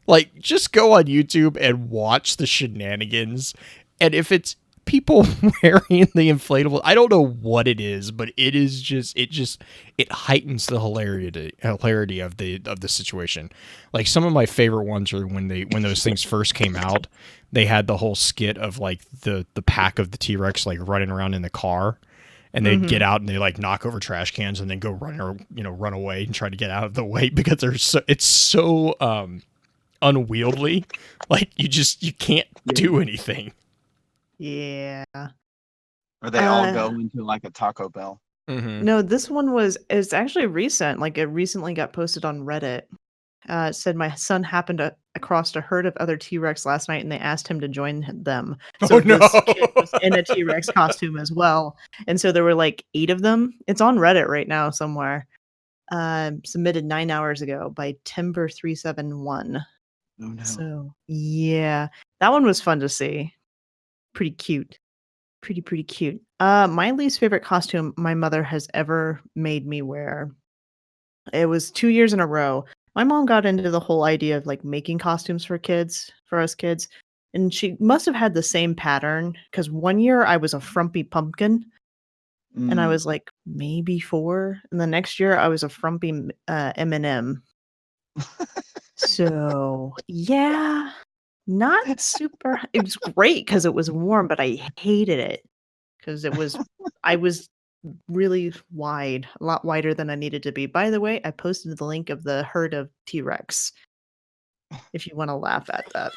like just go on YouTube and watch the shenanigans. And if it's people wearing the inflatable, I don't know what it is, but it is it heightens the hilarity of the situation. Like some of my favorite ones are when those things first came out, they had the whole skit of like the pack of the T-Rex like running around in the car. And they'd get out and they like knock over trash cans and then go run away and try to get out of the way because it's so unwieldy. Like you can't do anything. yeah. Or they all go into like a Taco Bell. Mm-hmm. No, this one it's actually recent. Like it recently got posted on Reddit. It said my son happened across a herd of other T-Rex last night and they asked him to join them. So Oh, no. this kid was in a T-Rex costume as well. And so there were like 8 of them. It's on Reddit right now somewhere. Submitted 9 hours ago by Timber371. Oh no. So yeah, that one was fun to see. Pretty cute. Pretty cute. My least favorite costume my mother has ever made me wear. It was 2 years in a row. My mom got into the whole idea of like making costumes for us kids, and she must have had the same pattern because one year I was a frumpy pumpkin and I Mm. was like maybe 4, and the next year I was a frumpy M&M. So yeah, not super. It was great because it was warm, but I hated it because I was really wide, a lot wider than I needed to be. By the way, I posted the link of the herd of T-Rex if you want to laugh at that.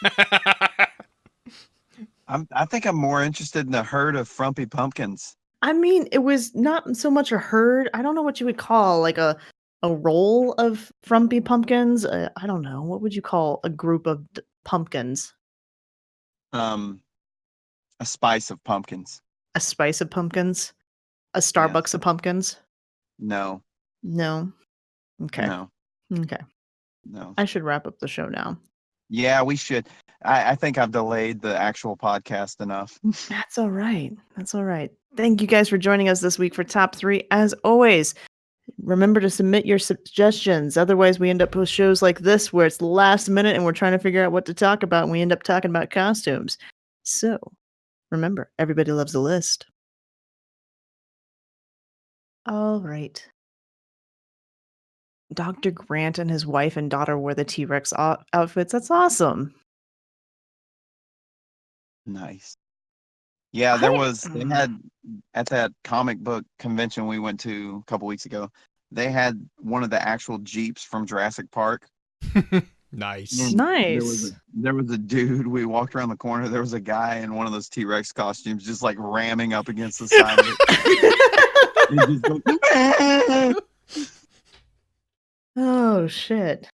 I think I'm more interested in the herd of frumpy pumpkins. I mean, it was not so much a herd. I don't know what you would call like a roll of frumpy pumpkins. I don't know. What would you call a group of pumpkins? A spice of pumpkins. A spice of pumpkins? A Starbucks of pumpkins? No. No. Okay. No. Okay. No. I should wrap up the show now. Yeah, we should. I think I've delayed the actual podcast enough. That's all right. That's all right. Thank you guys for joining us this week for Top 3. As always, remember to submit your suggestions. Otherwise, we end up with shows like this where it's last minute and we're trying to figure out what to talk about and we end up talking about costumes. So, remember, everybody loves a list. All right. Dr. Grant and his wife and daughter wore the T-Rex outfits. That's awesome. Nice. Yeah, they had at that comic book convention we went to a couple weeks ago, they had one of the actual Jeeps from Jurassic Park. Nice. And Nice. There was a dude, we walked around the corner, there was a guy in one of those T-Rex costumes just like ramming up against the side of it. And just going, Oh, shit.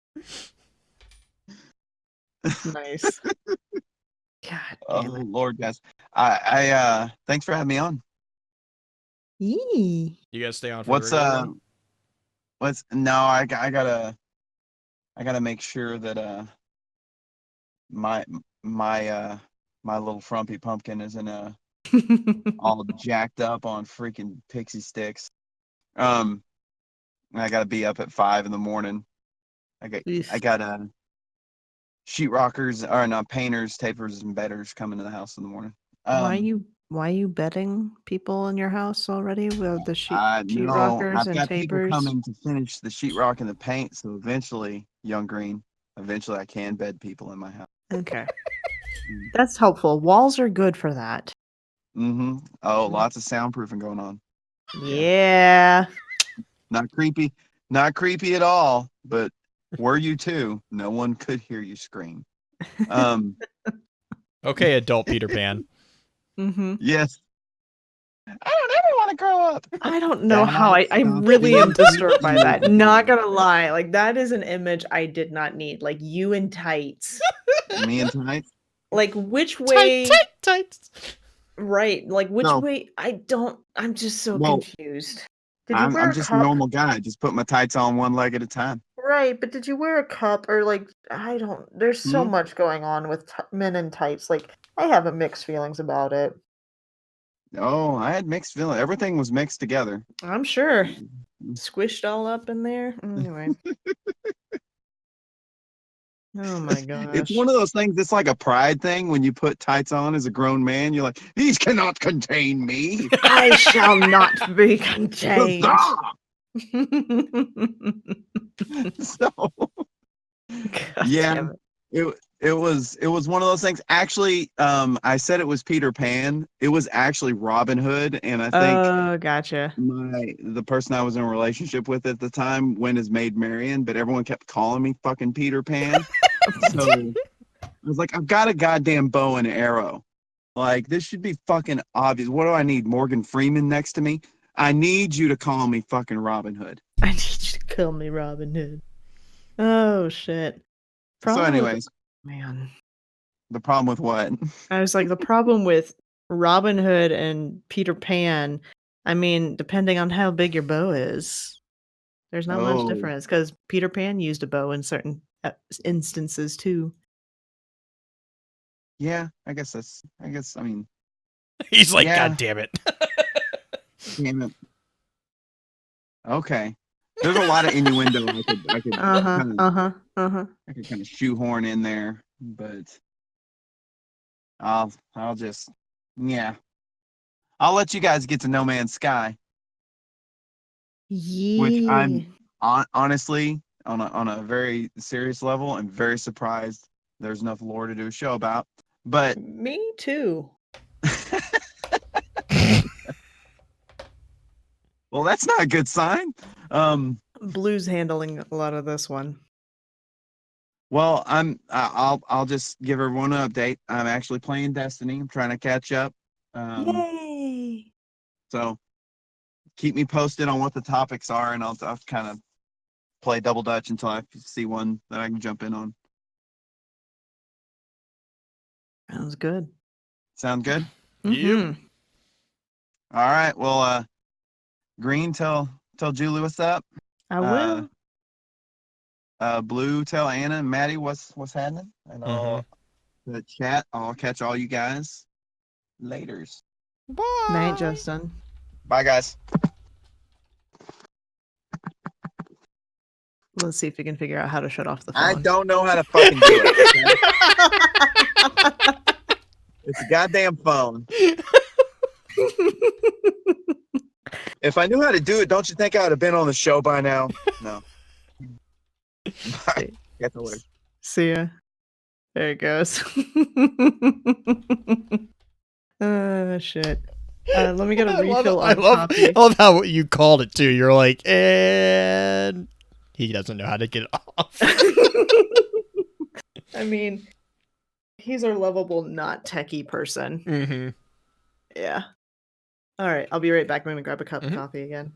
Nice. God oh damn it. Lord, guys. I thanks for having me on. Yee. You guys stay on for What's the regular run? I gotta make sure that my little frumpy pumpkin isn't all jacked up on freaking pixie sticks. I gotta be up at 5 in the morning. I got sheetrockers or no painters, tapers, and bedders coming to the house in the morning. Why you betting people in your house already with the No, sheetrockers I've and got people tapers? coming to finish the sheetrock and the paint, so eventually, Young Green, I can bed people in my house. Okay. That's helpful. Walls are good for that. Mm-hmm. Oh, lots of soundproofing going on. Yeah. Not creepy at all, but were you too, no one could hear you scream. Okay, adult Peter Pan. Mm-hmm. Yes. I don't ever want to grow up. I don't know how I really am disturbed by that. Not gonna lie. Like that is an image I did not need. Like you in tights. Me and tights. Like which way Tight. Right. Like which No. way I'm just so Well, confused. Did you wear I'm a just a cup? normal guy. Just put my tights on one leg at a time. Right, but did you wear a cup or like I don't there's so Hmm? much going on with men in tights. Like I have a mixed feelings about it. Oh, I had mixed feelings. Everything was mixed together. I'm sure. Squished all up in there. Anyway. Oh my It's gosh. one of those things. It's like a pride thing when you put tights on as a grown man. You're like, these cannot contain me. I shall not be contained. Huzzah! So God yeah, damn it. it was one of those things. Actually, I said it was Peter Pan. It was actually Robin Hood, and I think Oh, gotcha. the person I was in a relationship with at the time went as Maid Marian, but everyone kept calling me fucking Peter Pan. So I was like, I've got a goddamn bow and arrow. Like, this should be fucking obvious. What do I need? Morgan Freeman next to me? I need you to call me fucking Robin Hood. I need you to call me Robin Hood. Oh shit. So, Problem with anyways, man. the problem with what? I was like, the problem with Robin Hood and Peter Pan, I mean, depending on how big your bow is, there's not much Oh, difference because Peter Pan used a bow in certain instances too. yeah, I mean, He's like, yeah, God damn it. damn it. Okay. There's a lot of innuendo Uh-huh, kind of uh-huh, uh-huh. I could kind of shoehorn in there, but I'll just yeah. I'll let you guys get to No Man's Sky, which Yeah. I'm honestly on a very serious level, I'm very surprised there's enough lore to do a show about. But Me too. well, that's not a good sign. Blue's handling a lot of this one. Well, I'll just give everyone an update. I'm actually playing Destiny. I'm trying to catch up. Yay! So keep me posted on what the topics are, and I'll kind of play double dutch until I see one that I can jump in on. Sounds good. Sound good? Mm-hmm. All right. Well, Green, tell Julie what's up. I Uh, will. Blue, tell Anna and Maddie what's happening, and Mhm. the chat. I'll catch all you guys later's. Bye. Night, Justin. Bye, guys. Let's see if we can figure out how to shut off the I phone. don't know how to fucking do it. Okay? It's a goddamn phone. If I knew how to do it, don't you think I would have been on the show by now? No. Bye. Get the word. See ya. There it goes. Shit. Let me get a refill on coffee. I love how you called it too. You're like, and he doesn't know how to get it off. I mean, he's our lovable, not techie person. Mm-hmm. Yeah. All right, I'll be right back. I'm gonna grab a cup of Mhm. coffee again.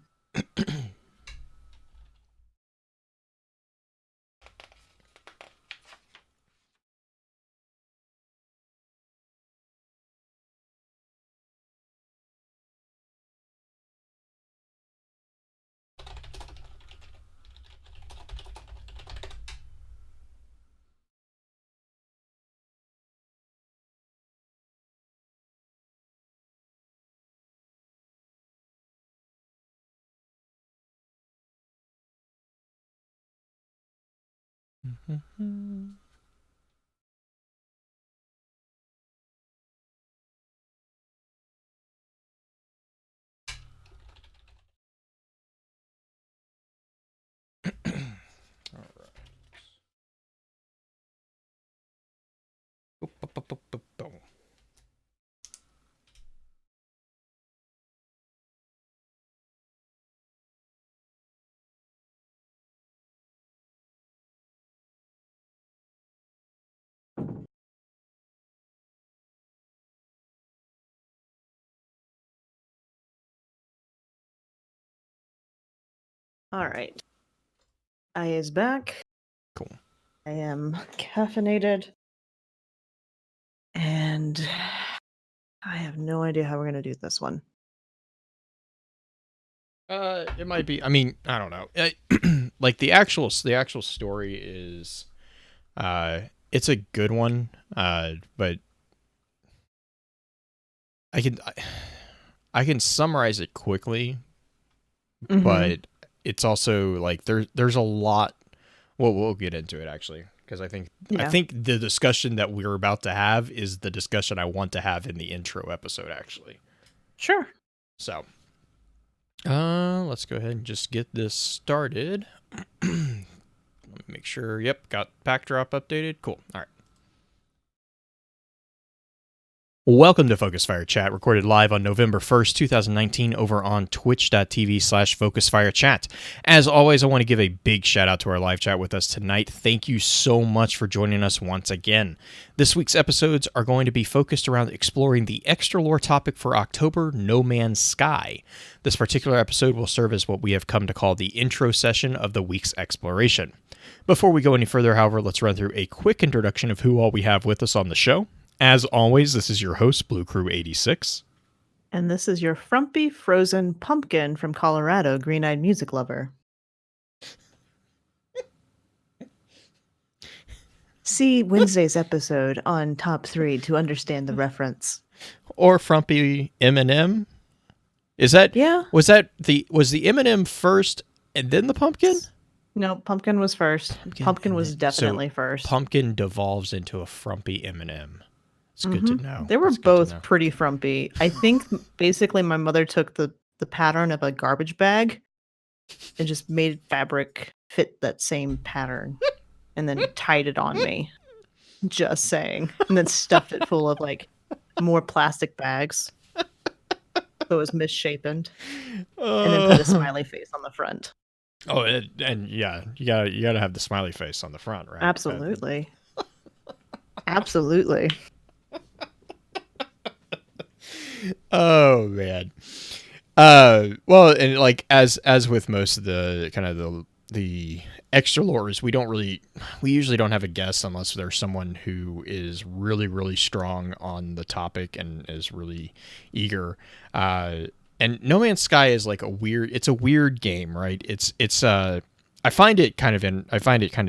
All right. I is back. Cool. I am caffeinated. And I have no idea how we're gonna do this one. It might be. I mean, I don't know. like the actual story is it's a good one, but I can summarize it quickly, Mhm. but it's also like there's a lot. Well, we'll get into it actually, because I think Yeah. the discussion that we're about to have is the discussion I want to have in the intro episode actually. Sure. So, let's go ahead and just get this started. Let me make sure. Yep, got backdrop updated. Cool. All right. Welcome to Focus Fire Chat, recorded live on November 1st, 2019, over on twitch.tv/FocusFireChat. As always, I want to give a big shout out to our live chat with us tonight. Thank you so much for joining us once again. This week's episodes are going to be focused around exploring the extra lore topic for October, No Man's Sky. This particular episode will serve as what we have come to call the intro session of the week's exploration. Before we go any further, however, let's run through a quick introduction of who all we have with us on the show. As always, this is your host, Blue Crew 86. And this is your frumpy frozen pumpkin from Colorado, green-eyed music lover. See Wednesday's episode on Top 3 to understand the reference. Or frumpy Eminem. Is that Yeah. was the Eminem first and then the pumpkin? No, pumpkin was first. Pumpkin was definitely first. Pumpkin devolves into a frumpy Eminem. It's good to know. They were It's good to both know. pretty frumpy. I think basically my mother took the pattern of a garbage bag and just made fabric fit that same pattern and then tied it on me. Just saying. And then stuffed it full of like more plastic bags. So it was misshapen. And then put a smiley face on the front. Oh, and yeah, you gotta have the smiley face on the front, right? Absolutely. Absolutely. Oh man. Well, and like as with most of the kind of the extra lores, we usually don't have a guest unless there's someone who is really, really strong on the topic and is really eager. And No Man's Sky is like a weird game, right? I find it kind of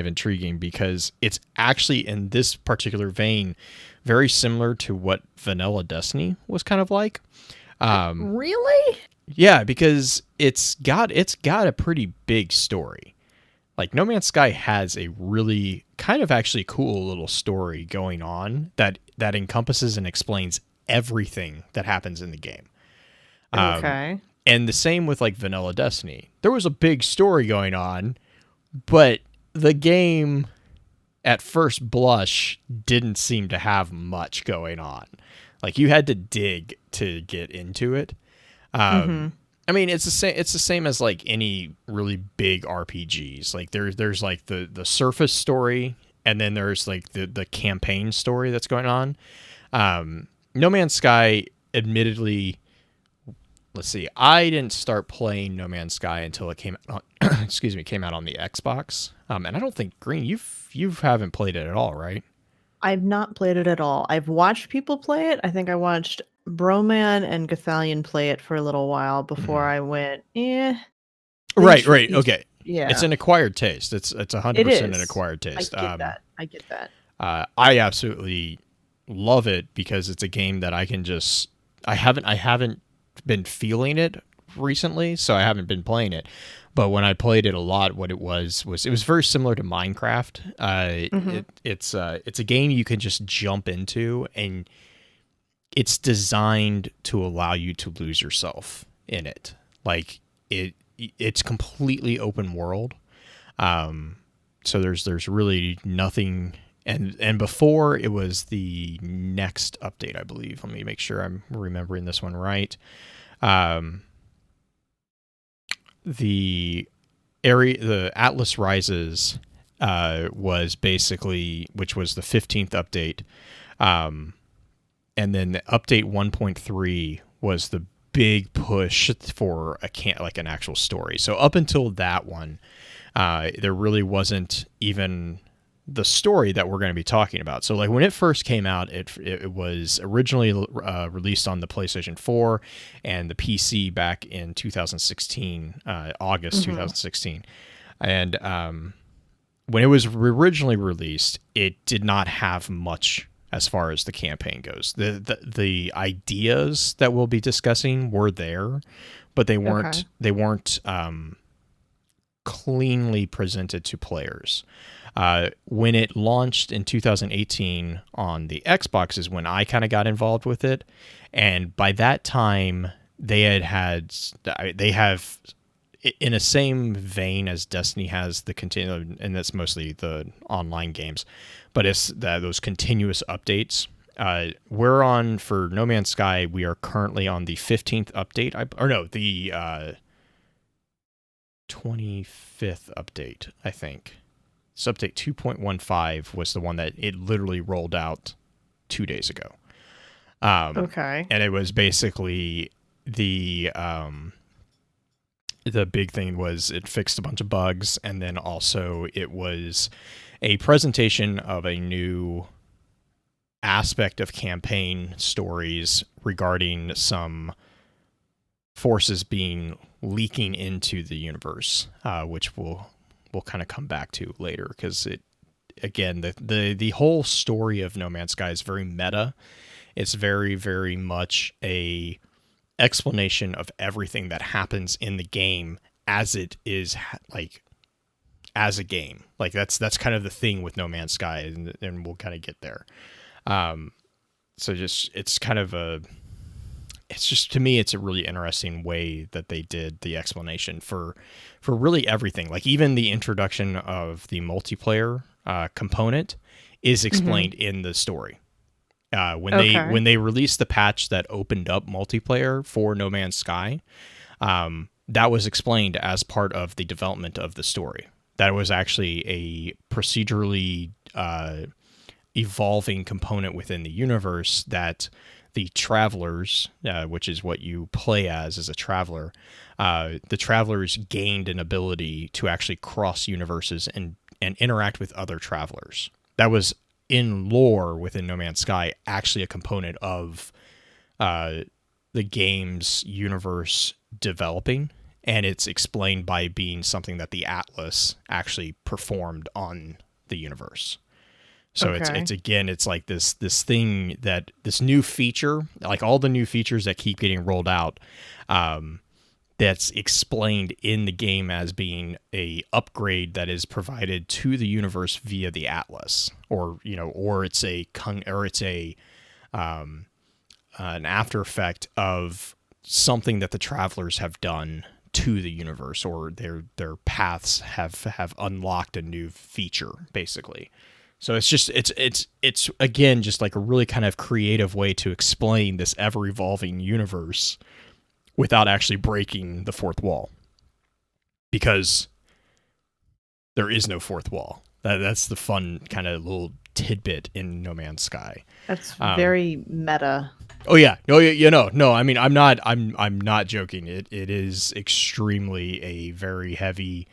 intriguing because it's actually in this particular vein very similar to what Vanilla Destiny was kind of like. Really? Yeah, because it's got a pretty big story. Like No Man's Sky has a really kind of actually cool little story going on that encompasses and explains everything that happens in the game. Okay. And the same with like Vanilla Destiny. There was a big story going on, but the game at first blush didn't seem to have much going on. Like you had to dig to get into it. I mean, it's the same as like any really big RPGs. Like there's like the surface story, and then there's like the campaign story that's going on. No Man's Sky, admittedly, let's see, I didn't start playing No Man's Sky until it came out. Came out on the Xbox. And I don't think Green, you haven't played it at all, right? I've not played it at all. I've watched people play it. I think I watched Broman and Gathalion play it for a little while before I went, Right. Okay. Yeah. It's an acquired taste. It's 100% an acquired taste. I get that. I absolutely love it because it's a game that I haven't been feeling it recently, so I haven't been playing it. But when I played it a lot, what it was very similar to Minecraft. It's a game you can just jump into, and it's designed to allow you to lose yourself in it. Like it's completely open world. So there's really nothing. And before it was the next update, I believe. Let me make sure I'm remembering this one right. The Atlas Rises was basically, which was the 15th update, and then the update 1.3 was the big push for an actual story. So up until that one, there really wasn't even the story that we're going to be talking about. So like when it first came out, it was originally released on the PlayStation 4 and the PC back in 2016, August 2016. And when it was originally released, it did not have much as far as the campaign goes. The ideas that we'll be discussing were there, but they weren't cleanly presented to players. When it launched in 2018 on the Xbox is when I kind of got involved with it, and by that time they have in a same vein as Destiny has the continue, and that's mostly the online games, but it's those continuous updates. We're on for No Man's Sky. We are currently on the 15th update, the 25th update, I think. So update 2.15 was the one that it literally rolled out 2 days ago. Okay. And it was basically the big thing was it fixed a bunch of bugs, and then also it was a presentation of a new aspect of campaign stories regarding some forces leaking into the universe, which we'll kind of come back to later, because the whole story of No Man's Sky is very meta. It's very, very much a explanation of everything that happens in the game as it is, like, as a game. Like that's kind of the thing with No Man's Sky, and we'll kind of get there. So to me, it's a really interesting way that they did the explanation for really everything. Like even the introduction of the multiplayer component is explained in the story. When they released the patch that opened up multiplayer for No Man's Sky, that was explained as part of the development of the story. That was actually a procedurally evolving component within the universe that the travelers, which is what you play as a traveler, the travelers gained an ability to actually cross universes and interact with other travelers. That was in lore within No Man's Sky actually a component of the game's universe developing, and it's explained by being something that the Atlas actually performed on the universe. So it's like this thing that this new feature, like all the new features that keep getting rolled out, that's explained in the game as being a upgrade that is provided to the universe via the Atlas, or it's an after effect of something that the travelers have done to the universe, or their paths have unlocked a new feature, basically. So it's again just like a really kind of creative way to explain this ever evolving universe without actually breaking the fourth wall, because there is no fourth wall. That's the fun kind of little tidbit in No Man's Sky. That's very meta. Oh yeah, no. I mean, I'm not joking. It is extremely a very heavy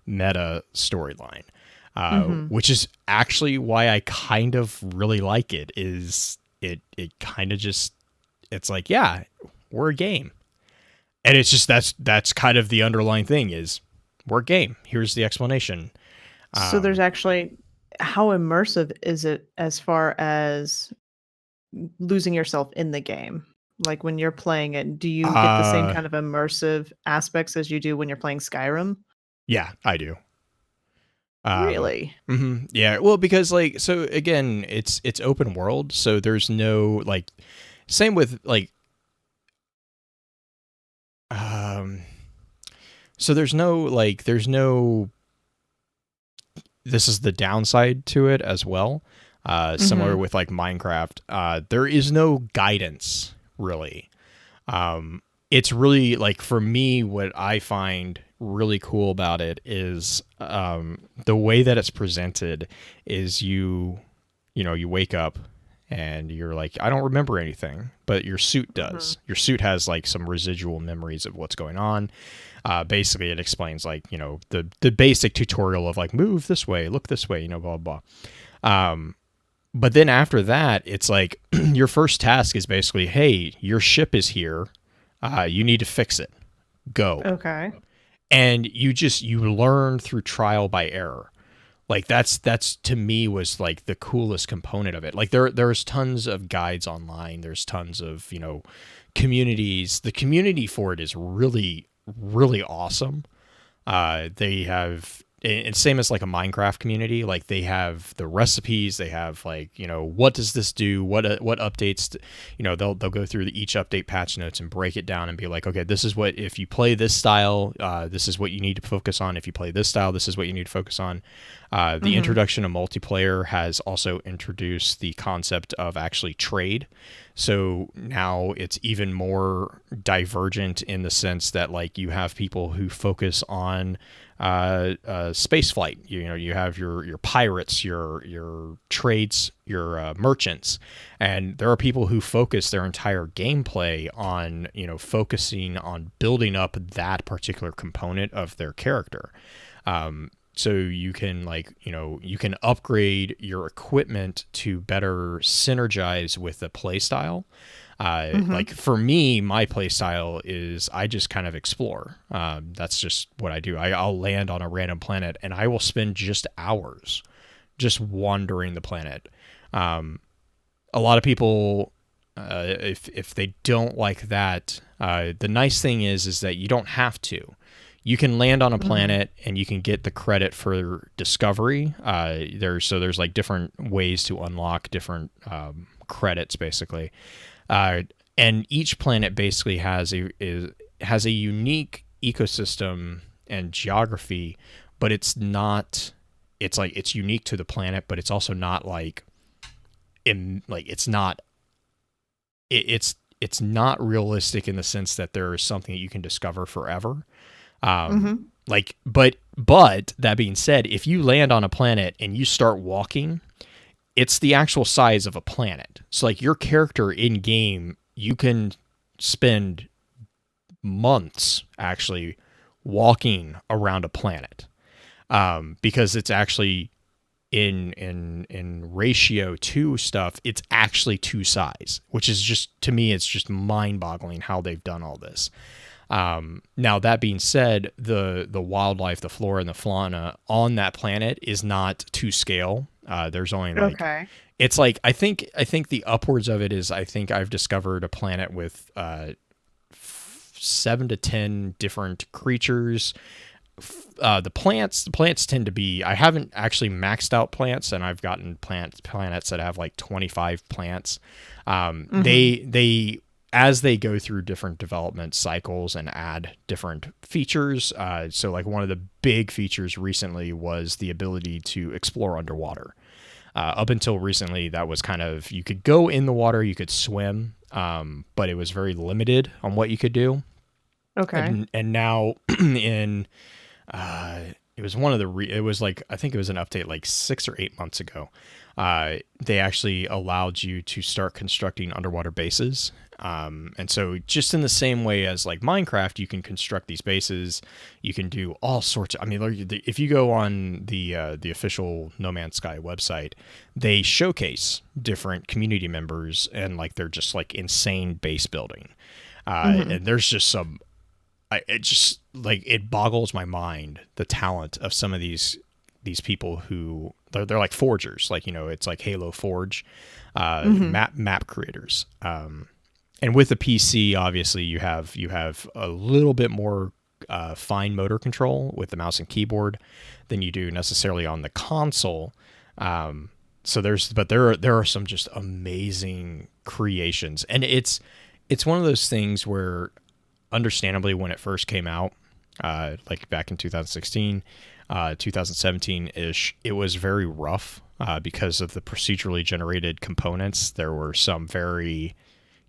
meta storyline. Which is actually why I kind of really like it. Is it kind of just, it's like, yeah, we're a game, and it's just that's kind of the underlying thing is we're a game. Here's the explanation. So there's actually, how immersive is it as far as losing yourself in the game? Like when you're playing it, do you get the same kind of immersive aspects as you do when you're playing Skyrim? Yeah, I do. Really? Mm-hmm, yeah. Well, because like, so again, it's open world, so there's no like, same with like, so there's no. This is the downside to it as well. Similar with like Minecraft, there is no guidance really. It's really like, for me, what I find really cool about it is the way that it's presented is you wake up and you're like, I don't remember anything, but your suit does. Your suit has like some residual memories of what's going on. Basically it explains like, the basic tutorial of like, move this way, look this way, blah, blah. But then after that, it's like your first task is basically, hey, your ship is here. You need to fix it. Go. Okay. and you learn through trial by error. Like that's to me was like the coolest component of it. Like there's tons of guides online. There's tons of, communities. The community for it is really, really awesome. They have, and same as like a Minecraft community, like they have the recipes, they have like, what does this do? What updates, they'll go through each update patch notes and break it down and be like, okay, this is what, if you play this style, this is what you need to focus on. If you play this style, this is what you need to focus on. The introduction of multiplayer has also introduced the concept of actually trade. So now it's even more divergent in the sense that like you have people who focus on space flight. You have your pirates, your trades, your merchants, and there are people who focus their entire gameplay on focusing on building up that particular component of their character. So you can you can upgrade your equipment to better synergize with the play style. Like for me, my play style is I just kind of explore. That's just what I do. I'll land on a random planet and I will spend just hours just wandering the planet. A lot of people, if they don't like that, the nice thing is that you don't have to. You can land on a planet and you can get the credit for discovery. There's like different ways to unlock different credits, basically. And each planet basically has a unique ecosystem and geography, but it's unique to the planet, but it's also not it's not realistic in the sense that there is something that you can discover forever. But that being said, if you land on a planet and you start walking, it's the actual size of a planet. So like your character in game, you can spend months actually walking around a planet, because it's actually in ratio to stuff. It's actually to size, which is just, to me, it's just mind boggling how they've done all this. Now that being said, the wildlife, the flora and the fauna on that planet is not to scale. There's only it's like, I think the upwards of it is, I think I've discovered a planet with 7 to 10 different creatures. The plants tend to be, I haven't actually maxed out plants, and I've gotten planets that have like 25 plants. They as they go through different development cycles and add different features. So like one of the big features recently was the ability to explore underwater. Up until recently, that was kind of, you could go in the water, you could swim, but it was very limited on what you could do. Okay. And now it was it was like, I think it was an update like 6 or 8 months ago. They actually allowed you to start constructing underwater bases. And so just in the same way as like Minecraft, you can construct these bases, you can do all sorts of, I mean, if you go on the official No Man's Sky website, they showcase different community members and like, they're just like insane base building. And there's just it just like, it boggles my mind, the talent of some of these people who they're like forgers, like, it's like Halo Forge, map creators. And with the PC, obviously you have a little bit more fine motor control with the mouse and keyboard than you do necessarily on the console. So there are some just amazing creations, and it's one of those things where, understandably, when it first came out, like back in 2016, 2017-ish, it was very rough because of the procedurally generated components. There were some very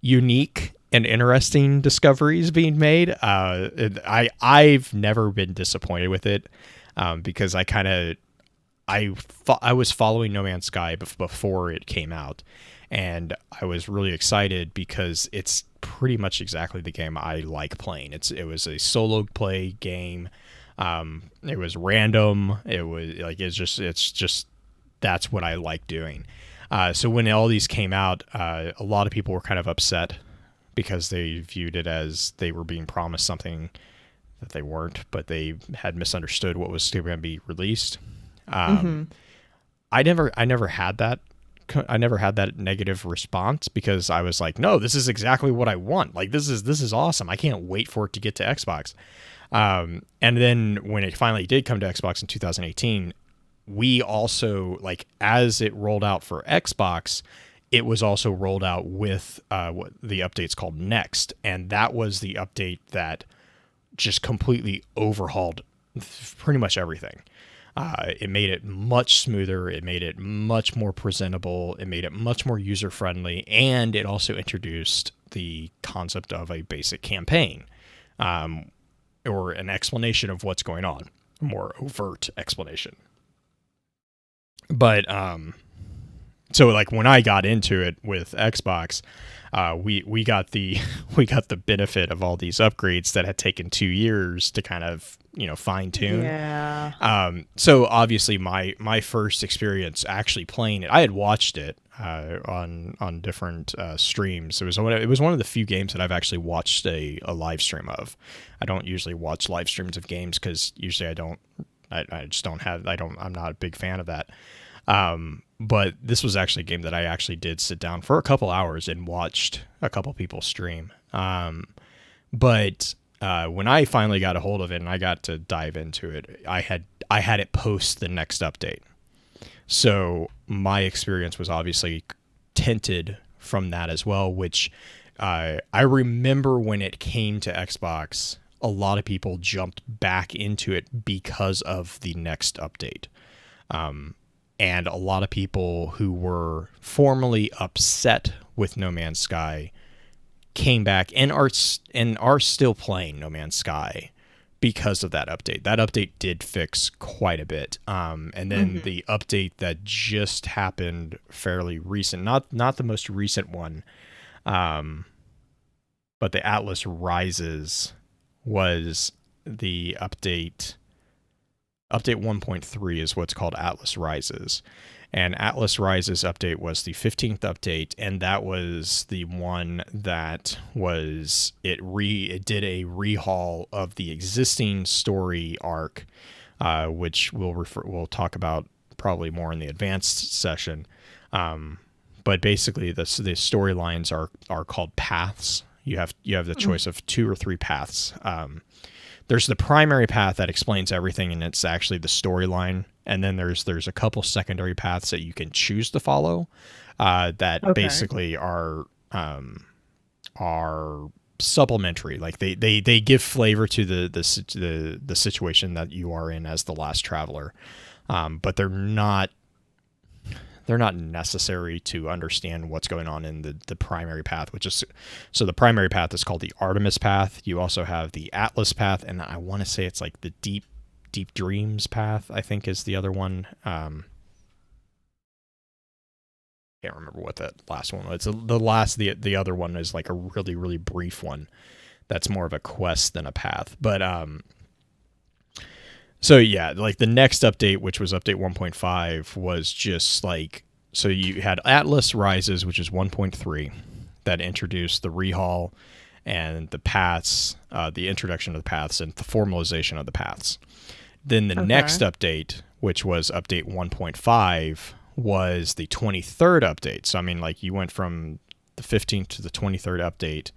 unique and interesting discoveries being made. I've never been disappointed with it, because I was following No Man's Sky before it came out, and I was really excited because it's pretty much exactly the game I like playing. It was a solo play game. It was random. It was like, it's just that's what I like doing. So when all these came out, a lot of people were kind of upset because they viewed it as they were being promised something that they weren't, but they had misunderstood what was still going to be released. Mm-hmm. I never had that. I never had that negative response because I was like, no, this is exactly what I want. Like, this is awesome. I can't wait for it to get to Xbox. And then when it finally did come to Xbox in 2018, we also, like, as it rolled out for Xbox, it was also rolled out with what the update's called Next. And that was the update that just completely overhauled pretty much everything. It made it much smoother. It made it much more presentable. It made it much more user friendly, and it also introduced the concept of a basic campaign, or an explanation of what's going on, a more overt explanation. But so like when I got into it with Xbox, we got the benefit of all these upgrades that had taken 2 years to kind of, fine tune. Yeah. So obviously my first experience actually playing it, I had watched it on different streams. It was one of the few games that I've actually watched a live stream of. I don't usually watch live streams of games because usually I just don't have, I'm not a big fan of that. But this was actually a game that I actually did sit down for a couple hours and watched a couple people stream. But when I finally got a hold of it and I got to dive into it, I had it post the next update. So my experience was obviously tinted from that as well, which I remember when it came to Xbox, a lot of people jumped back into it because of the next update. And a lot of people who were formerly upset with No Man's Sky came back and are still playing No Man's Sky because of that update. That update did fix quite a bit. And then the update that just happened fairly recent, not the most recent one, but the Atlas Rises was the update. Update 1.3 is what's called Atlas Rises. And Atlas Rises update was the 15th update, and that was the one that was it did a rehaul of the existing story arc, which we'll talk about probably more in the advanced session. But basically the storylines are called paths. You have the choice of 2 or 3 paths. There's the primary path that explains everything, and it's actually the storyline. And then there's a couple secondary paths that you can choose to follow, that basically are supplementary. Like they give flavor to the situation that you are in as the last traveler, but they're not necessary to understand what's going on in the primary path, so the primary path is called the Artemis path. You also have the Atlas path, and I want to say it's like the Deep Dreams path, I think is the other one. Can't remember what that last one was. The other one is like a really, really brief one that's more of a quest than a path. But so yeah, like the next update, which was update 1.5, was just like, so you had Atlas Rises, which is 1.3, that introduced the rehaul and the paths, the introduction of the paths and the formalization of the paths. Then the next update, which was update 1.5, was the 23rd update. So I mean, like, you went from the 15th to the 23rd update,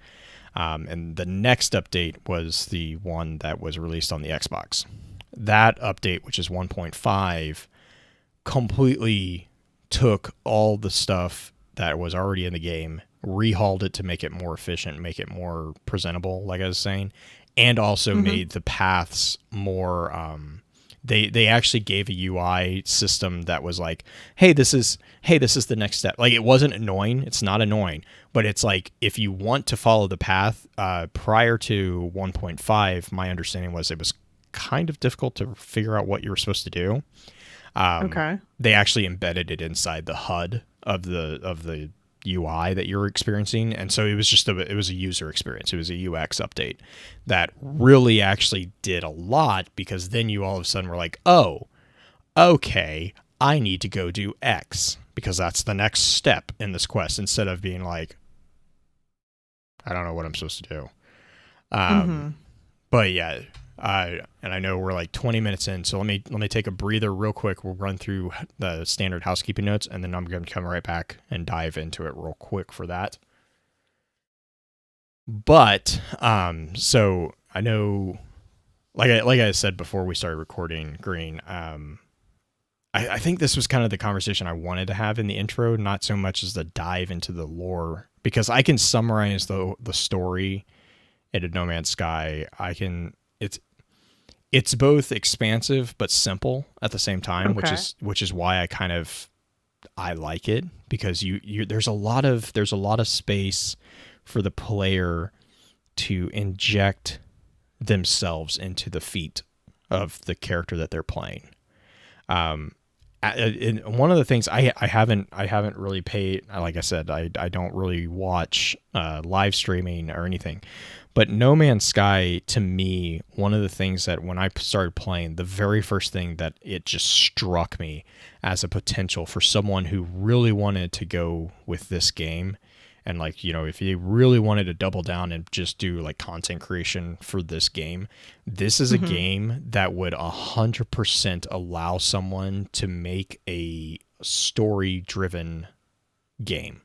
and the next update was the one that was released on the Xbox. That update, which is 1.5, completely took all the stuff that was already in the game, rehauled it to make it more efficient, make it more presentable, like I was saying, and also made the paths more they actually gave a UI system that was like, hey, this is the next step. Like, it wasn't annoying. It's not annoying, but it's like, if you want to follow the path, prior to 1.5, my understanding was it was kind of difficult to figure out what you were supposed to do. They actually embedded it inside the HUD of the UI that you're experiencing, and so it was a user experience. It was a UX update that really actually did a lot, because then you all of a sudden were like, oh, okay, I need to go do X because that's the next step in this quest, instead of being like, I don't know what I'm supposed to do. But yeah, And I know we're like 20 minutes in, so let me take a breather real quick. We'll run through the standard housekeeping notes, and then I'm going to come right back and dive into it real quick for that. But so I know, like I said before we started recording, Green. I think this was kind of the conversation I wanted to have in the intro, not so much as the dive into the lore, because I can summarize the story in No Man's Sky. It's both expansive but simple at the same time, Okay. which is why I like it, because there's a lot of space for the player to inject themselves into the feet of the character that they're playing. And one of the things I haven't really paid, like I said, I don't really watch live streaming or anything, but No Man's Sky, to me, one of the things that when I started playing, the very first thing that it just struck me as a potential for someone who really wanted to go with this game, and like, you know, if you really wanted to double down and just do like content creation for this game, this is a game that would 100% allow someone to make a story-driven game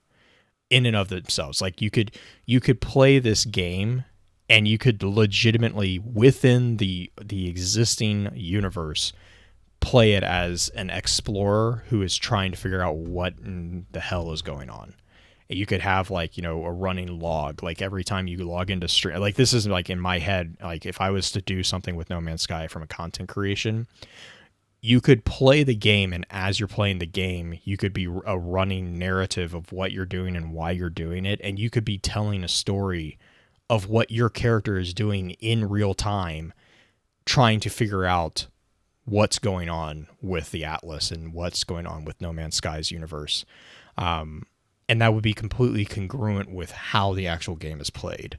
in and of themselves. Like you could play this game and you could legitimately, within the existing universe, play it as an explorer who is trying to figure out what in the hell is going on. You could have like, you know, a running log, like every time you log into stream. Like this is like in my head, like if I was to do something with No Man's Sky from a content creation, you could play the game, and as you're playing the game, you could be a running narrative of what you're doing and why you're doing it, and you could be telling a story of what your character is doing in real time, trying to figure out what's going on with the Atlas and what's going on with No Man's Sky's universe. And that would be completely congruent with how the actual game is played.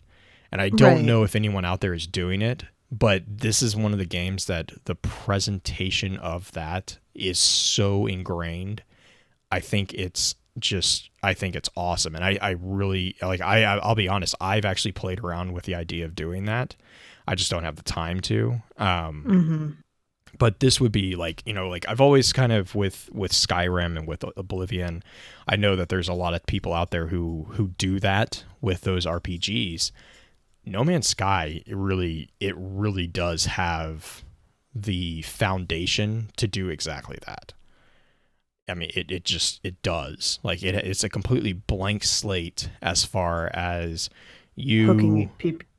And I don't know if anyone out there is doing it, but this is one of the games that the presentation of that is so ingrained. I think it's awesome. And I really, like, I'll be honest, I've actually played around with the idea of doing that. I just don't have the time to. But this would be like, you know, like I've always kind of with Skyrim and with Oblivion, I know that there's a lot of people out there who do that with those RPGs. No Man's Sky, it really does have the foundation to do exactly that. I mean, it does. Like it's a completely blank slate as far as you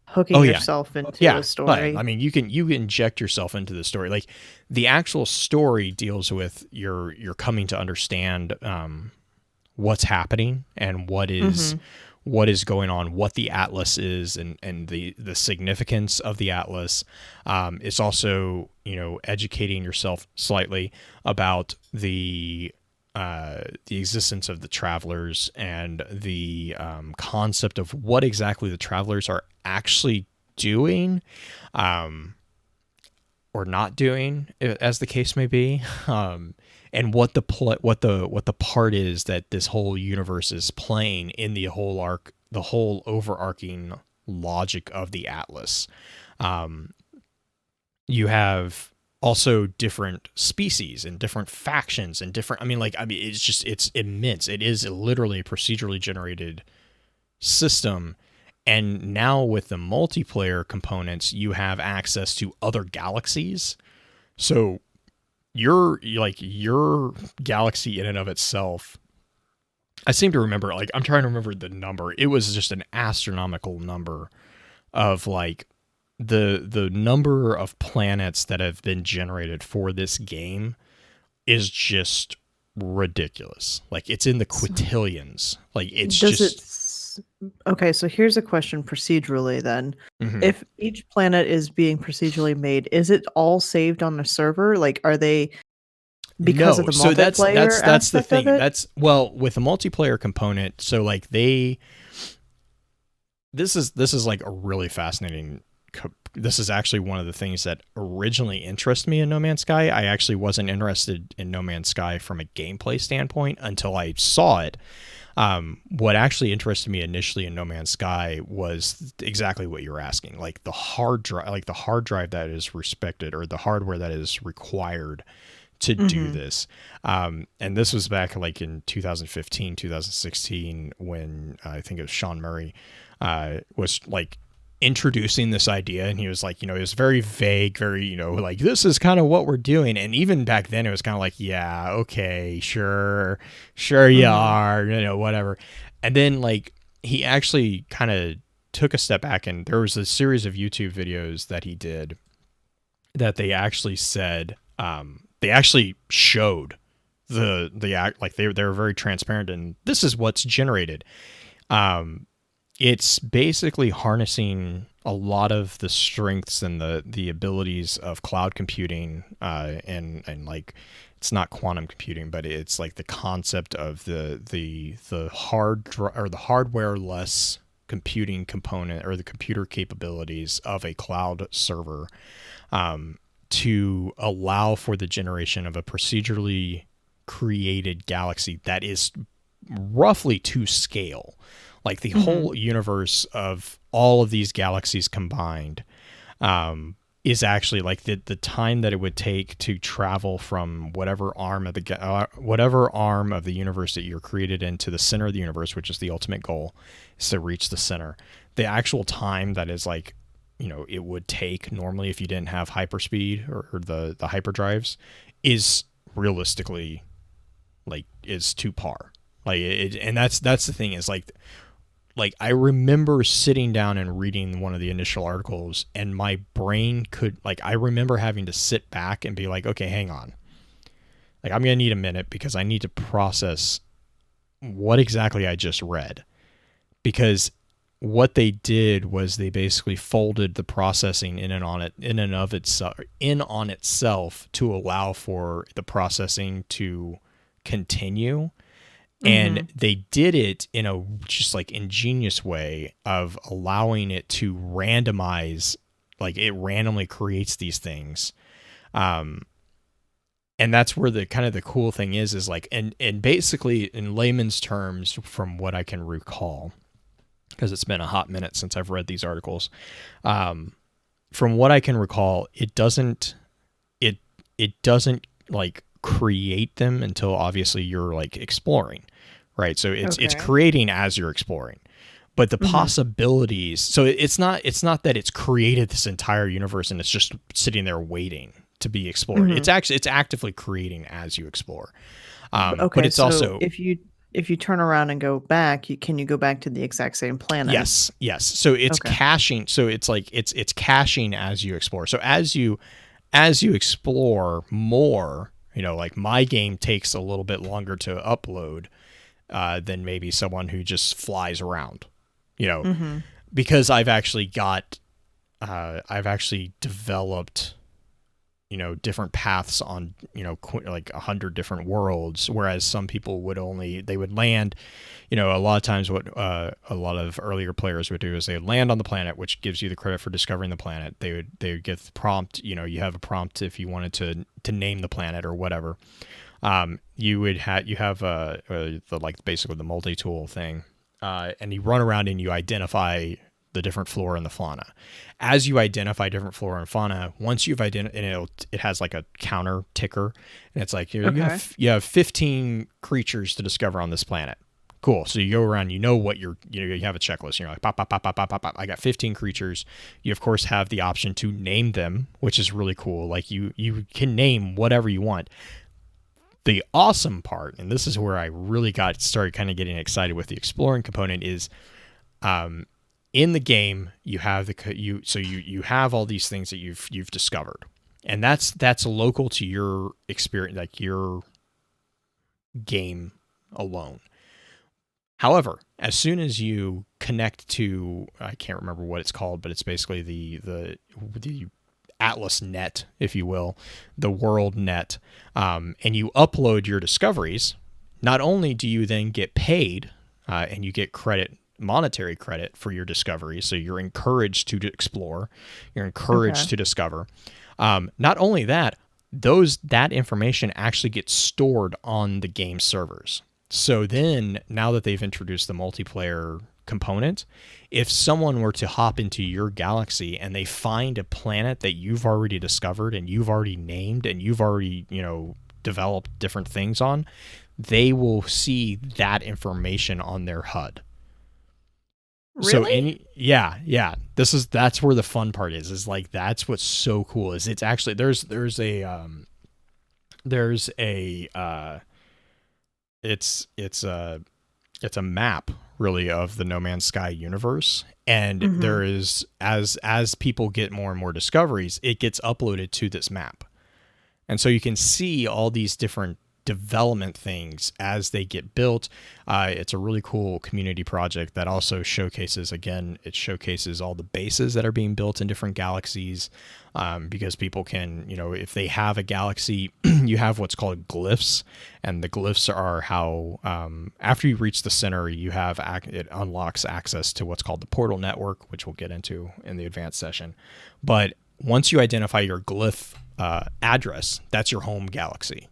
hooking yourself into a story. Right. I mean, you can inject yourself into the story. Like the actual story deals with your coming to understand what's happening and what is going on, what the Atlas is, and the significance of the Atlas. It's also, you know, educating yourself slightly about the existence of the Travelers and the concept of what exactly the Travelers are actually doing, or not doing, as the case may be, and what the part is that this whole universe is playing in the whole overarching logic of the Atlas. You have also different species and different factions and different, it's immense. It is literally a procedurally generated system. And now with the multiplayer components, you have access to other galaxies. So your galaxy in and of itself, I seem to remember, like, I'm trying to remember the number. It was just an astronomical number of like the number of planets that have been generated for this game is just ridiculous. Like it's in the quintillions. Like it's okay, so here's a question procedurally then. Mhm. If each planet is being procedurally made, is it all saved on a server? Like are they, because of the multiplayer? So that's the thing. That's with the multiplayer component, so like this is like a really fascinating this is actually one of the things that originally interested me in No Man's Sky. I actually wasn't interested in No Man's Sky from a gameplay standpoint until I saw it. What actually interested me initially in No Man's Sky was exactly what you were asking, like the hard drive that is respected, or the hardware that is required to do this. And this was back like in 2015, 2016, when I think it was Sean Murray was like introducing this idea, and he was like, it was very vague, very, like, this is kind of what we're doing. And even back then it was kind of like, yeah, okay, sure you are, whatever. And then like he actually kind of took a step back, and there was a series of YouTube videos that he did that they actually said, they actually showed the act, like they were very transparent, and this is what's generated. It's basically harnessing a lot of the strengths and the abilities of cloud computing, and like, it's not quantum computing, but it's like the concept of the hardware-less computing component, or the computer capabilities of a cloud server, to allow for the generation of a procedurally created galaxy that is roughly to scale. Like the whole universe of all of these galaxies combined is actually like the time that it would take to travel from whatever arm of the universe that you're created in to the center of the universe, which is the ultimate goal, is to reach the center. The actual time that is like, it would take normally if you didn't have hyperspeed or the hyperdrives, is realistically like is to par. Like and that's the thing, is like I remember sitting down and reading one of the initial articles, and my brain could, like, I remember having to sit back and be like, okay, hang on. Like, I'm going to need a minute because I need to process what exactly I just read. Because what they did was they basically folded the processing in and on itself to allow for the processing to continue. And they did it in a just like ingenious way of allowing it to randomize, like it randomly creates these things. And that's where the kind of the cool thing is like, and basically in layman's terms, from what I can recall, because it's been a hot minute since I've read these articles, from what I can recall, it doesn't like create them until obviously you're like exploring, right? So it's creating as you're exploring, but the possibilities, so it's not that it's created this entire universe and it's just sitting there waiting to be explored. It's actively creating as you explore. But it's so also, if you turn around and go back, can you go back to the exact same planet? Yes. So it's caching. So it's like it's caching as you explore. So as you explore more, like my game takes a little bit longer to upload than maybe someone who just flies around, because I've actually developed, different paths on, like 100 different worlds, whereas some people would land, a lot of times what a lot of earlier players would do is they would land on the planet, which gives you the credit for discovering the planet. They would get the prompt, you have a prompt if you wanted to name the planet or whatever. You have like basically the multi-tool thing, and you run around and you identify the different flora and the fauna. As you identify different flora and fauna, once you've identified, and it has like a counter ticker, and it's like you have 15 creatures to discover on this planet. Cool. So you go around, you have a checklist. And you're like, pop, pop, pop, pop, pop, pop, pop. I got 15 creatures. You of course have the option to name them, which is really cool. Like you can name whatever you want. The awesome part, and this is where I really started kind of getting excited with the exploring component, is in the game you have you have all these things that you've discovered, and that's local to your experience, like your game alone. However, as soon as you connect to, I can't remember what it's called, but it's basically the Atlas net, if you will, the world net, and you upload your discoveries, not only do you then get paid, and you get credit monetary credit for your discovery. So you're encouraged to explore, you're encouraged to discover. Not only that, that information actually gets stored on the game servers. So then, now that they've introduced the multiplayer component, if someone were to hop into your galaxy and they find a planet that you've already discovered and you've already named and you've already, developed different things on, they will see that information on their HUD. Really? So that's where the fun part is like, that's what's so cool is it's actually there's a map really of the No Man's Sky universe, and there is, as people get more and more discoveries, it gets uploaded to this map, and so you can see all these different development things as they get built. It's a really cool community project that also showcases all the bases that are being built in different galaxies, because people can, if they have a galaxy, you have what's called glyphs, and the glyphs are how, after you reach the center, it unlocks access to what's called the portal network, which we'll get into in the advanced session. But once you identify your glyph address, that's your home galaxy.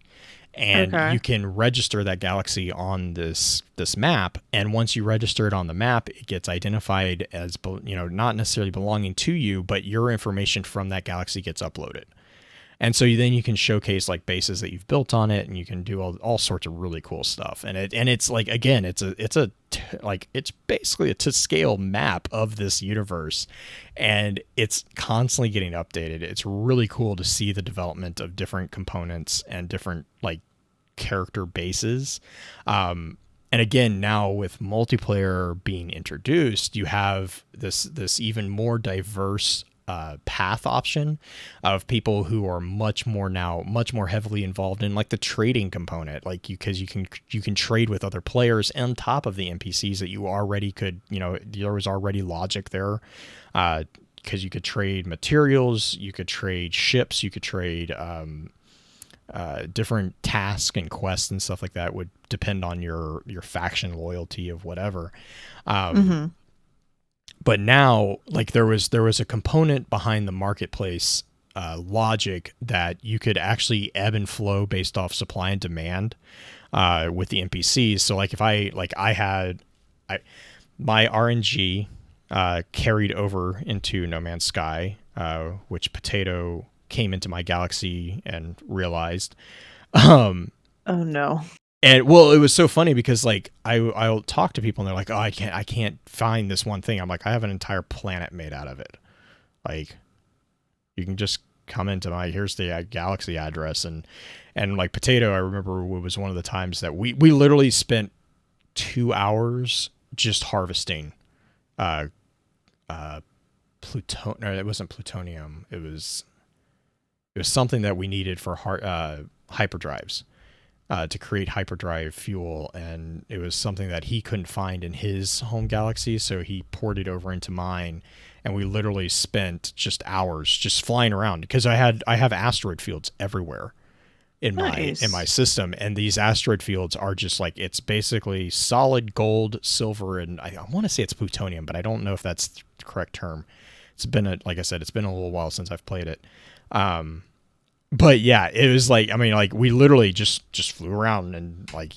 And you can register that galaxy on this map. And once you register it on the map, it gets identified as, not necessarily belonging to you, but your information from that galaxy gets uploaded. And so then you can showcase like bases that you've built on it, and you can do all sorts of really cool stuff. And it's like, again, it's basically a to scale map of this universe, and it's constantly getting updated. It's really cool to see the development of different components and different like character bases. And again, now with multiplayer being introduced, you have this even more diverse path option of people who are much more heavily involved in like the trading component, like because you can trade with other players on top of the NPCs that you already could, there was already logic there, because you could trade materials, you could trade ships, you could trade different tasks and quests and stuff like that. Would depend on your faction loyalty of whatever. But now, like there was a component behind the marketplace logic that you could actually ebb and flow based off supply and demand with the NPCs. So like if my RNG carried over into No Man's Sky, which Potato came into my galaxy and realized. Oh no. And well, it was so funny because like I'll talk to people and they're like, oh, I can't find this one thing. I'm like, I have an entire planet made out of it. Like, you can just come into here's the galaxy address, and like Potato, I remember it was one of the times that we literally spent 2 hours just harvesting plutonium. No, it wasn't plutonium. It was something that we needed for hyperdrives. To create hyperdrive fuel, and it was something that he couldn't find in his home galaxy, so he poured it over into mine, and we literally spent just hours just flying around, because I have asteroid fields everywhere in my system, and these asteroid fields are just like, it's basically solid gold, silver, and I want to say it's plutonium, but I don't know if that's the correct term. Like I said, it's been a little while since I've played it. But yeah, it was like, I mean, like we literally just flew around, and like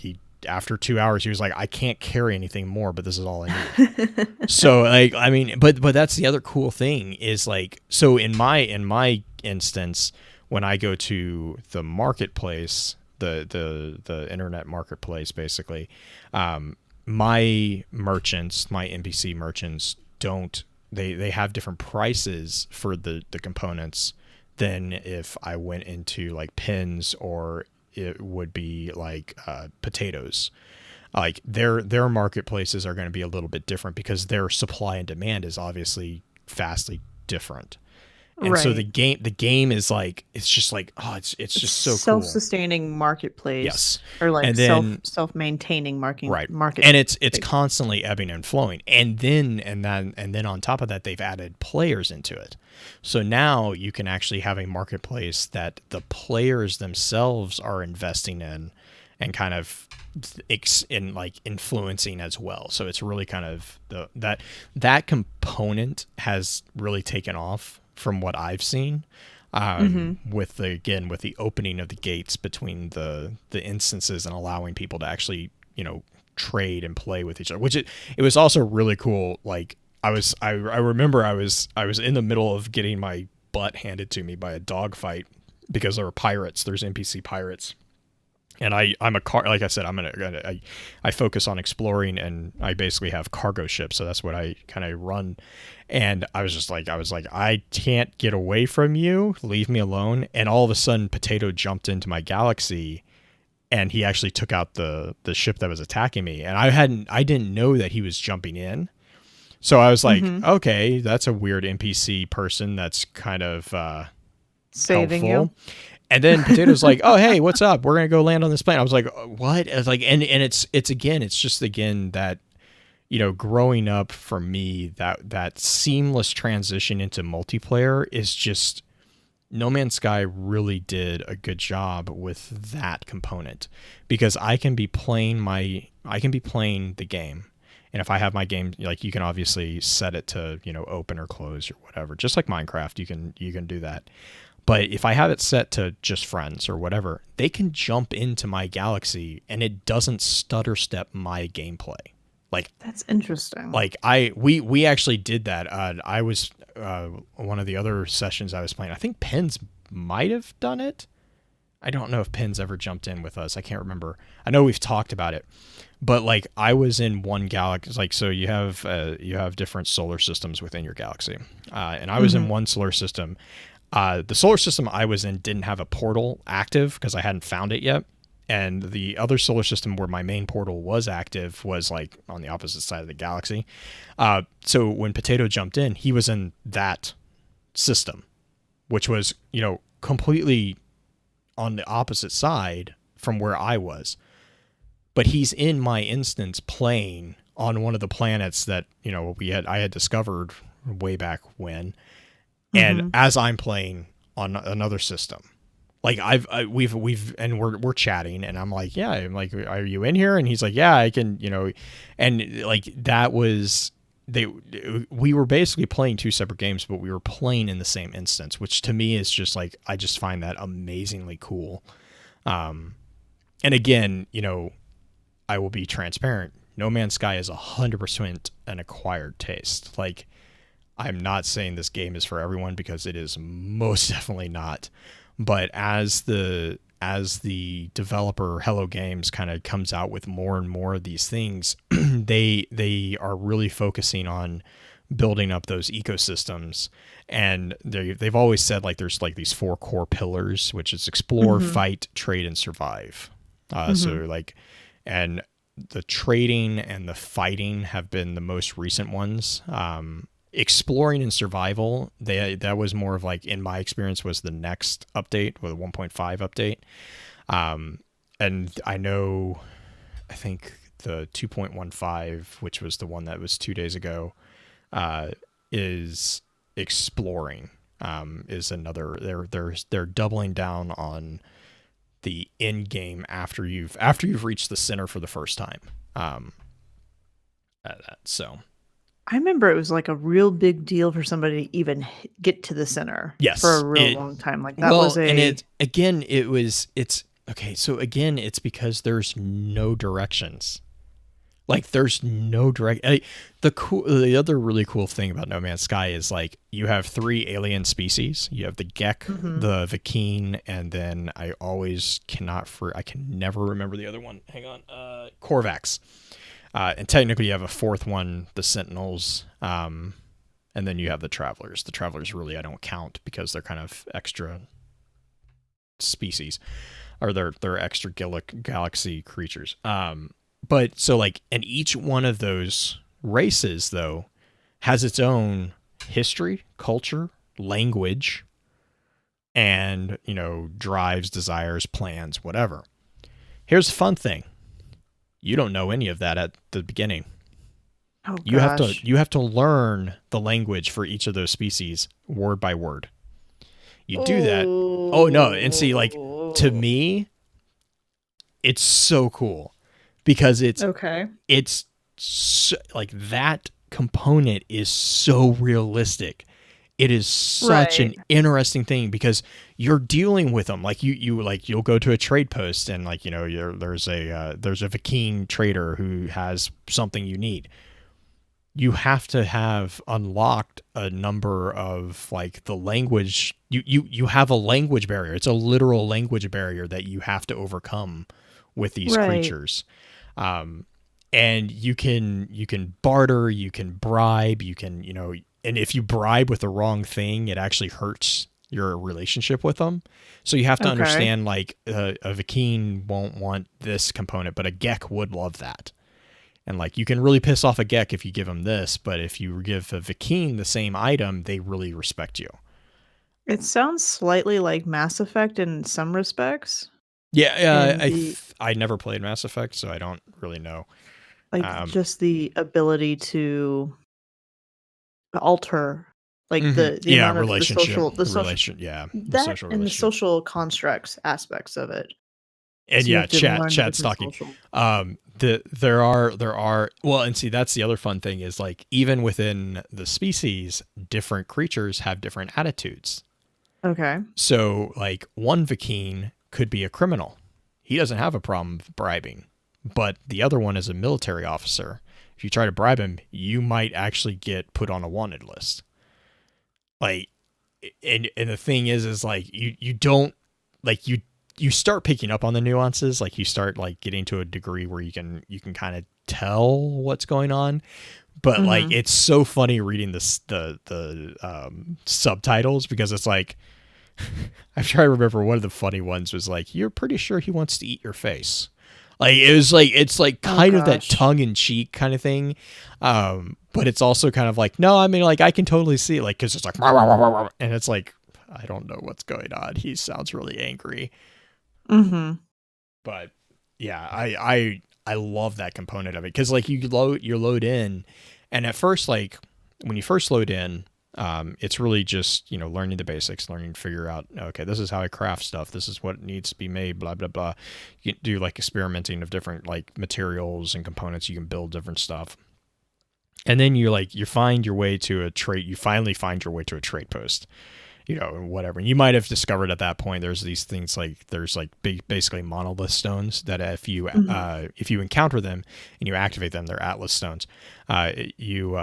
after 2 hours, he was like, I can't carry anything more, but this is all I need. So like, I mean, but that's the other cool thing is like, so in my instance, when I go to the marketplace, the internet marketplace, basically, my merchants, my NPC merchants they have different prices for the components than if I went into like pins, or it would be like potatoes. Like their marketplaces are going to be a little bit different because their supply and demand is obviously vastly different. And so the game is like, it's just like, oh, it's just so cool. Self-sustaining marketplace. Yes. Or like and then, self-maintaining market. And it's constantly ebbing and flowing. And then on top of that, they've added players into it. So now you can actually have a marketplace that the players themselves are investing in, and kind of in like influencing as well. So it's really kind of that component has really taken off from what I've seen. With the opening of the gates between the instances and allowing people to actually, you know, trade and play with each other, which it was also really cool. Like I remember I was in the middle of getting my butt handed to me by a dogfight because there were pirates. There's NPC pirates. And I'm like I said, I focus on exploring, and I basically have cargo ships, so that's what I kind of run. And I was like, I can't get away from you, leave me alone. And all of a sudden, Potato jumped into my galaxy, and he actually took out the ship that was attacking me. And I didn't know that he was jumping in, so I was like, okay, that's a weird NPC person that's kind of saving helpful. you. And then Potato's like, "Oh, hey, what's up? We're gonna go land on this plane." I was like, "What?" I was like, and it's just that, you know, growing up for me, that seamless transition into multiplayer is just, No Man's Sky really did a good job with that component, because I can be playing the game, and if I have my game, like, you can obviously set it to, you know, open or close or whatever, just like Minecraft, you can do that. But if I have it set to just friends or whatever, they can jump into my galaxy and it doesn't stutter step my gameplay. Like, that's interesting. Like we actually did that. I was one of the other sessions I was playing, I think Pens might have done it. I don't know if Pens ever jumped in with us. I can't remember. I know we've talked about it. But like, I was in one galaxy, like, so you have different solar systems within your galaxy, and I was in one solar system. The solar system I was in didn't have a portal active because I hadn't found it yet. And the other solar system where my main portal was active was like on the opposite side of the galaxy. So when Potato jumped in, he was in that system, which was, you know, completely on the opposite side from where I was. But he's in my instance playing on one of the planets that, you know, I had discovered way back when. And as I'm playing on another system, like we're chatting, and I'm like, yeah, I'm like, are you in here? And he's like, yeah, I can, you know, and like, that was, we were basically playing two separate games, but we were playing in the same instance, which to me is just like, I just find that amazingly cool. And again, you know, I will be transparent. No Man's Sky is 100% an acquired taste. Like, I'm not saying this game is for everyone, because it is most definitely not. But as the developer Hello Games kind of comes out with more and more of these things, they are really focusing on building up those ecosystems. And they've always said, like, there's like these 4 core pillars, which is explore, fight, trade, and survive. So like, and the trading and the fighting have been the most recent ones. Exploring and survival, that was more of like, in my experience, was the next update, or the 1.5 update. And I think the 2.15, which was the one that was 2 days ago, is exploring. Is another, they're doubling down on the end game after you've reached the center for the first time. So I remember it was like a real big deal for somebody to even get to the center. Yes, for a real long time. Like, that was and it's okay. So again, it's because there's no directions. Like, there's no direct. The other really cool thing about No Man's Sky is, like, you have 3 alien species. You have the Gek, the Vy'keen, and then I can never remember the other one. Hang on, Korvax. And technically, you have a 4th one, the Sentinels, and then you have the Travelers. The Travelers, really, I don't count, because they're kind of extra species, or they're extra galaxy creatures. But so, like, and each one of those races, though, has its own history, culture, language, and, you know, drives, desires, plans, whatever. Here's the fun thing. You don't know any of that at the beginning. Oh, you have to learn the language for each of those species word by word. You do that. Oh no, and see, like, to me, it's so cool because Okay. it's so, like that component is so realistic. It is such an Right. interesting thing because you're dealing with them. Like you'll go to a trade post and like, there's a Vakeen trader who has something you need. You have to have unlocked a number of like the language. You have a language barrier. It's a literal language barrier that you have to overcome with these Right. creatures. And you can barter, you can bribe, and if you bribe with the wrong thing, it actually hurts your relationship with them. So you have to Okay. understand like a Vakeen won't want this component, but a Gek would love that. And like you can really piss off a Gek if you give them this, but if you give a Vakeen the same item, they really respect you. It sounds slightly like Mass Effect in some respects. Yeah, In the I never played Mass Effect, so I don't really know. like just the ability to alter like the Yeah, amount of the relation, yeah, the that social and the relationship. social constructs aspects of it. And So you yeah, have to learn the chat different stalking. social. There are well, and see that's the other fun thing is like even within the species, different creatures have different attitudes. Okay. So like one Vakeen could be a criminal. He doesn't have a problem bribing, but the other one is a military officer. If you try to bribe him, you might actually get put on a wanted list. Like, and the thing is like you don't like you start picking up on the nuances. Like you start like getting to a degree where you can kind of tell what's going on. But like Mhm. it's so funny reading the subtitles because it's like I'm trying to remember one of the funny ones was like, you're pretty sure he wants to eat your face. Like it was like it's like Oh kind of that gosh. tongue in cheek kind of thing. But it's also kind of like, no, I mean like I can totally see it like cuz it's like and it's like I don't know what's going on. He sounds really angry. Mhm. But yeah, I love that component of it cuz like you load in and at first like when you first load in it's really just learning the basics, learning to figure out okay, this is how I craft stuff, this is what needs to be made, blah blah blah. You can do like experimenting of different like materials and components, you can build different stuff, and then you find your way to a trade. You finally find your way to a trade post, whatever. And you might have discovered at that point there's these things like there's like basically monolith stones that Mhm. if you encounter them and you activate them, they're Atlas stones. You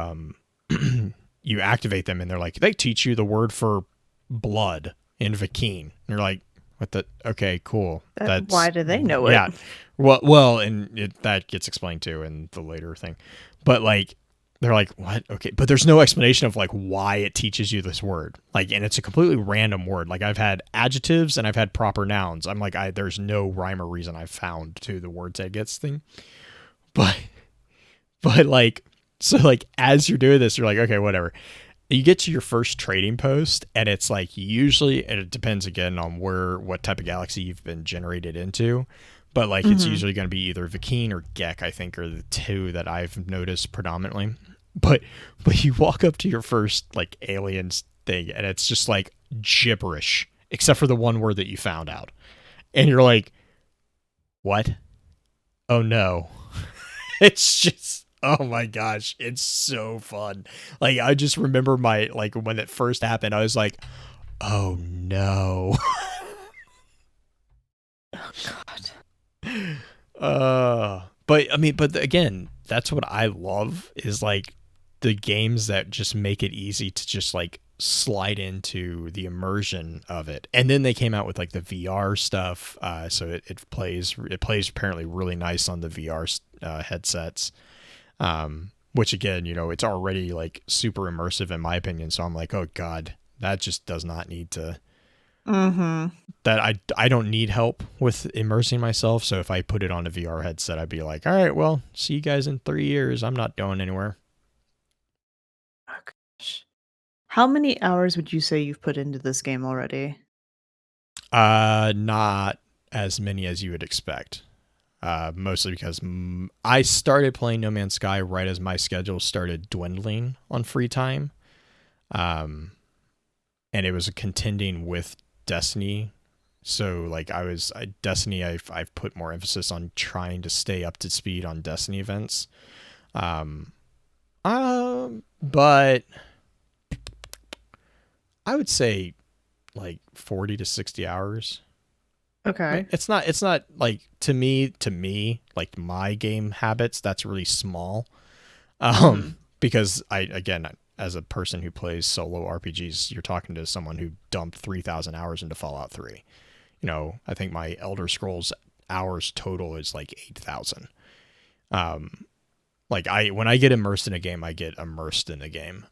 you activate them and they're like they teach you the word for blood in Vakeen. And you're like, what the? Okay, cool. Why That's do they know it? yeah. Well, and that gets explained too in the later thing, but like they're like, what? Okay. But there's no explanation of like why it teaches you this word. Like, and it's a completely random word. Like I've had adjectives and I've had proper nouns. I'm like, there's no rhyme or reason I've found to the words that gets thing. But, but like, so like as you're doing this, you're like, okay, whatever. You get to your first trading post and it's like usually, and it depends again on what type of galaxy you've been generated into. But like it's Mhm. usually going to be either Vakeen or Gek, I think, are the two that I've noticed predominantly. But you walk up to your first like aliens thing and it's just like gibberish, except for the one word that you found out. And you're like, what? Oh no. It's just oh my gosh, it's so fun. Like I just remember my like when it first happened, I was like, oh no. Oh god. But I mean, but again, that's what I love is like the games that just make it easy to just like slide into the immersion of it. And then they came out with like the VR stuff, so it plays apparently really nice on the VR headsets. Which again, it's already like super immersive in my opinion. So I'm like, oh god, that just does not need to Mhm. that I don't need help with immersing myself. So if I put it on a VR headset, I'd be like, all right, well, see you guys in 3 years. I'm not going anywhere. Oh gosh. How many hours would you say you've put into this game already? Not as many as you would expect. Mostly because I started playing No Man's Sky right as my schedule started dwindling on free time. Um, and it was contending with Destiny So like Destiny, I've put more emphasis on trying to stay up to speed on Destiny events. But I would say like 40 to 60 hours. Okay. It's not like to me like my game habits, that's really small. Because again, as a person who plays solo RPGs, you're talking to someone who dumped 3,000 hours into Fallout 3. You know, I think my Elder Scrolls hours total is like 8,000. Like when I get immersed in a game, I get immersed in a game.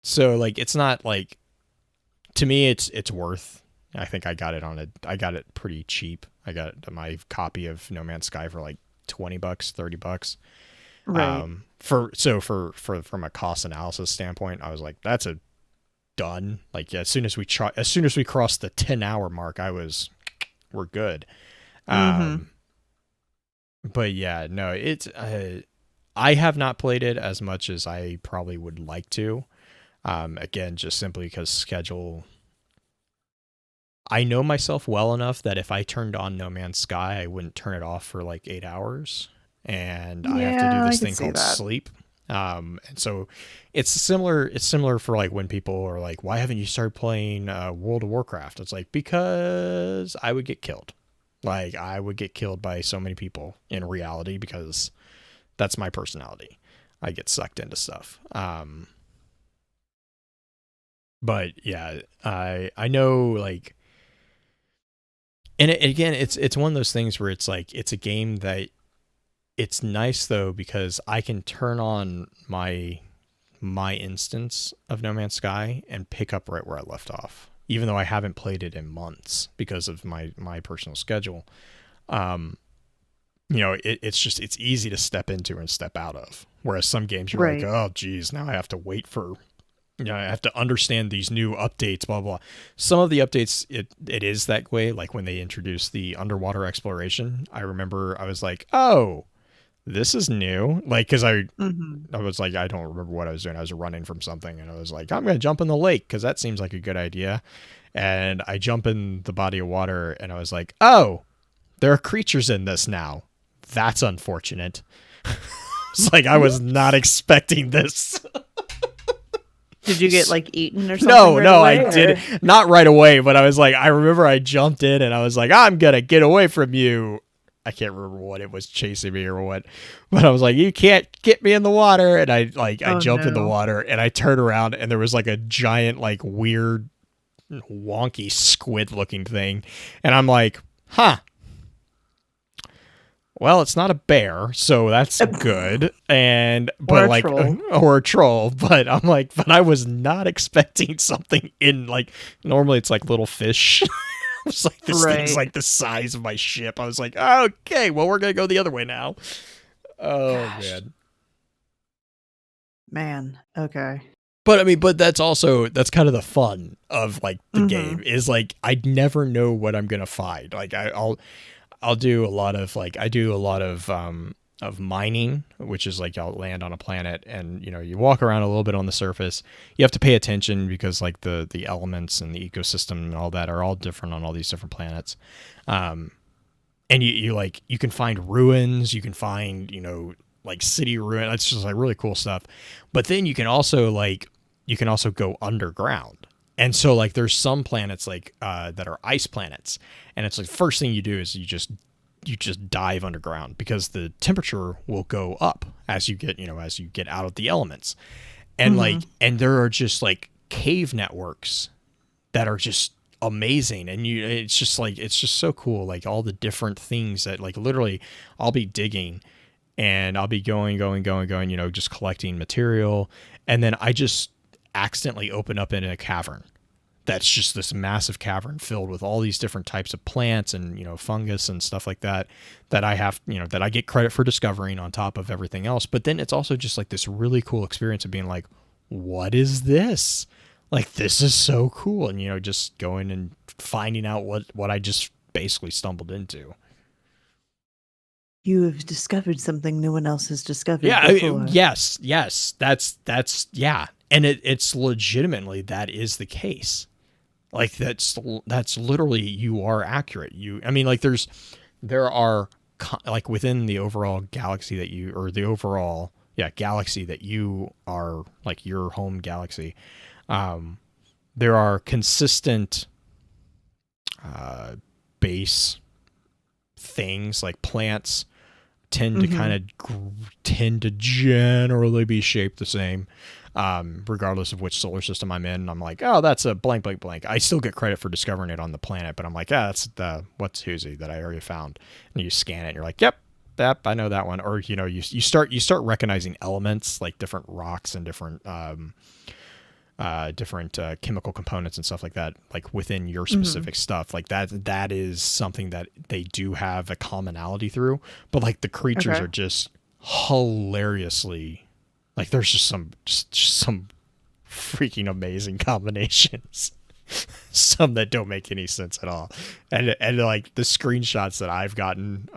So like it's not like, to me it's worth. I think I got it pretty cheap. I got my copy of No Man's Sky for like $20, $30. Right. From a cost analysis standpoint, I was like, that's a done. Like as soon as we crossed the 10-hour mark, we're good. But yeah, no, it's I have not played it as much as I probably would like to. Again, just simply because schedule. I know myself well enough that if I turned on No Man's Sky, I wouldn't turn it off for like 8 hours, and I have to do this thing called sleep. And so it's similar for like when people are like, why haven't you started playing World of Warcraft? It's like, because I would get killed. Like I would get killed by so many people in reality, because that's my personality. I get sucked into stuff. But yeah, I know, like, and again, it's one of those things where it's like, it's a game that it's nice though, because I can turn on my instance of No Man's Sky and pick up right where I left off, even though I haven't played it in months because of my personal schedule. You know, it's easy to step into and step out of. Whereas some games you're like, oh geez, now I have to wait for, you know, I have to understand these new updates, blah, blah. Some of the updates, it is that way. Like when they introduced the underwater exploration, I remember I was like, oh, this is new. Like, cause I was like, I don't remember what I was doing. I was running from something and I was like, I'm going to jump in the lake, cause that seems like a good idea. And I jump in the body of water and I was like, oh, there are creatures in this now. That's unfortunate. It's like, I was not expecting this. Did you get like eaten or something? No, I didn't. Not right away, but I was like, I remember I jumped in and I was like, I'm going to get away from you. I can't remember what it was chasing me or what, but I was like, you can't get me in the water. And I jumped in the water and I turned around and there was like a giant, like weird, wonky squid looking thing. And I'm like, huh. Well, it's not a bear, so that's good. Or a troll, but I'm like, but I was not expecting something in, like, normally it's like little fish. It's like this thing's like the size of my ship. I was like, okay, well, we're gonna go the other way now. Oh, gosh. Man, okay. But I mean, that's kind of the fun of like the game, is like I never know what I'm gonna find. Like I'll do a lot of mining, which is like I'll land on a planet and, you know, you walk around a little bit on the surface. You have to pay attention because like the elements and the ecosystem and all that are all different on all these different planets. And you can find ruins, you can find, you know, like city ruin. It's just like really cool stuff. But then you can also go underground. And so like there's some planets like that are ice planets, and it's like first thing you do is you just dive underground because the temperature will go up as you get out of the elements. And and there are just like cave networks that are just amazing, and it's just so cool, like all the different things that, like, literally I'll be digging and I'll be going, you know, just collecting material, and then I just accidentally open up in a cavern that's just this massive cavern filled with all these different types of plants and, you know, fungus and stuff like that I have, you know, that I get credit for discovering on top of everything else. But then it's also just like this really cool experience of being like, what is this? Like, this is so cool. And, you know, just going and finding out what I just basically stumbled into. You have discovered something no one else has discovered before. Yes. That's yeah. And it's legitimately, that is the case. Like that's literally, you are accurate. I mean, like there are like within the overall galaxy that you, or the overall, yeah, galaxy that you are, like your home galaxy. There are consistent base things, like plants tend to kind of tend to generally be shaped the same, regardless of which solar system I'm in. I'm like, oh, that's a blank, blank, blank. I still get credit for discovering it on the planet, but I'm like, that's the what's Whoosy that I already found. And you scan it, and you're like, yep, I know that one. Or you start recognizing elements, like different rocks and different chemical components and stuff like that, like within your specific stuff. Like that is something that they do have a commonality through, but like the creatures are just hilariously, like there's just some freaking amazing combinations. Some that don't make any sense at all. And like the screenshots that I've gotten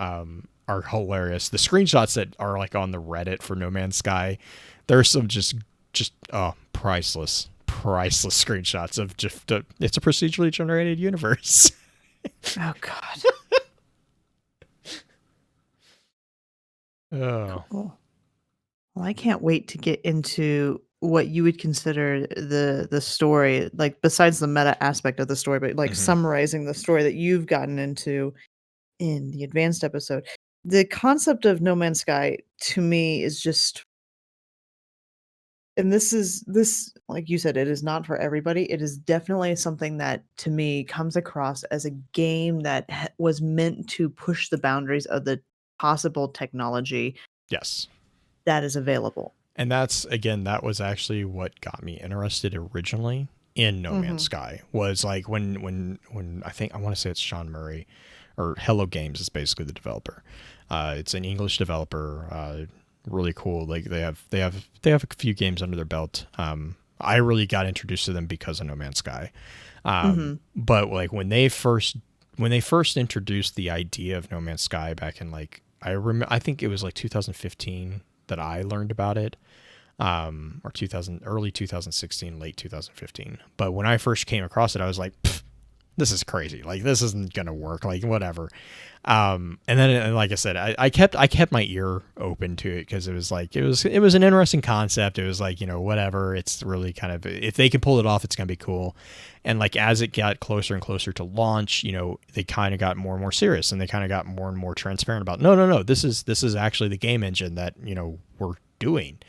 are hilarious. The screenshots that are like on the Reddit for No Man's Sky, there's some just priceless screenshots of just it's a procedurally generated universe. Oh God. Oh. Cool. Well, I can't wait to get into what you would consider the story, like besides the meta aspect of the story, but like summarizing the story that you've gotten into in the advanced episode. The concept of No Man's Sky to me is just, and this, like you said, it is not for everybody. It is definitely something that to me comes across as a game that was meant to push the boundaries of the possible technology Yes. that is available. And that was actually what got me interested originally in No Man's Sky, was like when I think, I want to say it's Sean Murray, or Hello Games is basically the developer. It's an English developer, really cool. Like they have a few games under their belt. I really got introduced to them because of No Man's Sky. But like when they first introduced the idea of No Man's Sky back in, like, I think it was like 2015 that I learned about it, or early 2016, late 2015. But when I first came across it, I was like, this is crazy. Like, this isn't gonna work. Like, whatever. And then, like I said, I kept my ear open to it, because it was like, it was an interesting concept. It was like, whatever. It's really kind of, if they can pull it off, it's gonna be cool. And like as it got closer and closer to launch, they kind of got more and more serious, and they kind of got more and more transparent about, no, this is actually the game engine that we're doing.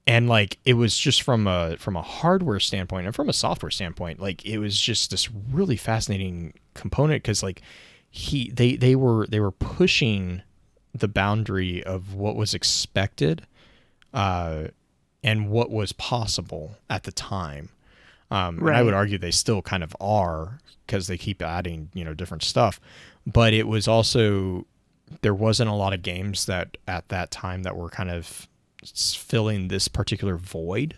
And like it was just from a hardware standpoint and from a software standpoint, like it was just this really fascinating component, because like they were pushing the boundary of what was expected and what was possible at the time. And I would argue they still kind of are, because they keep adding different stuff. But it was also, there wasn't a lot of games that at that time that were kind of filling this particular void.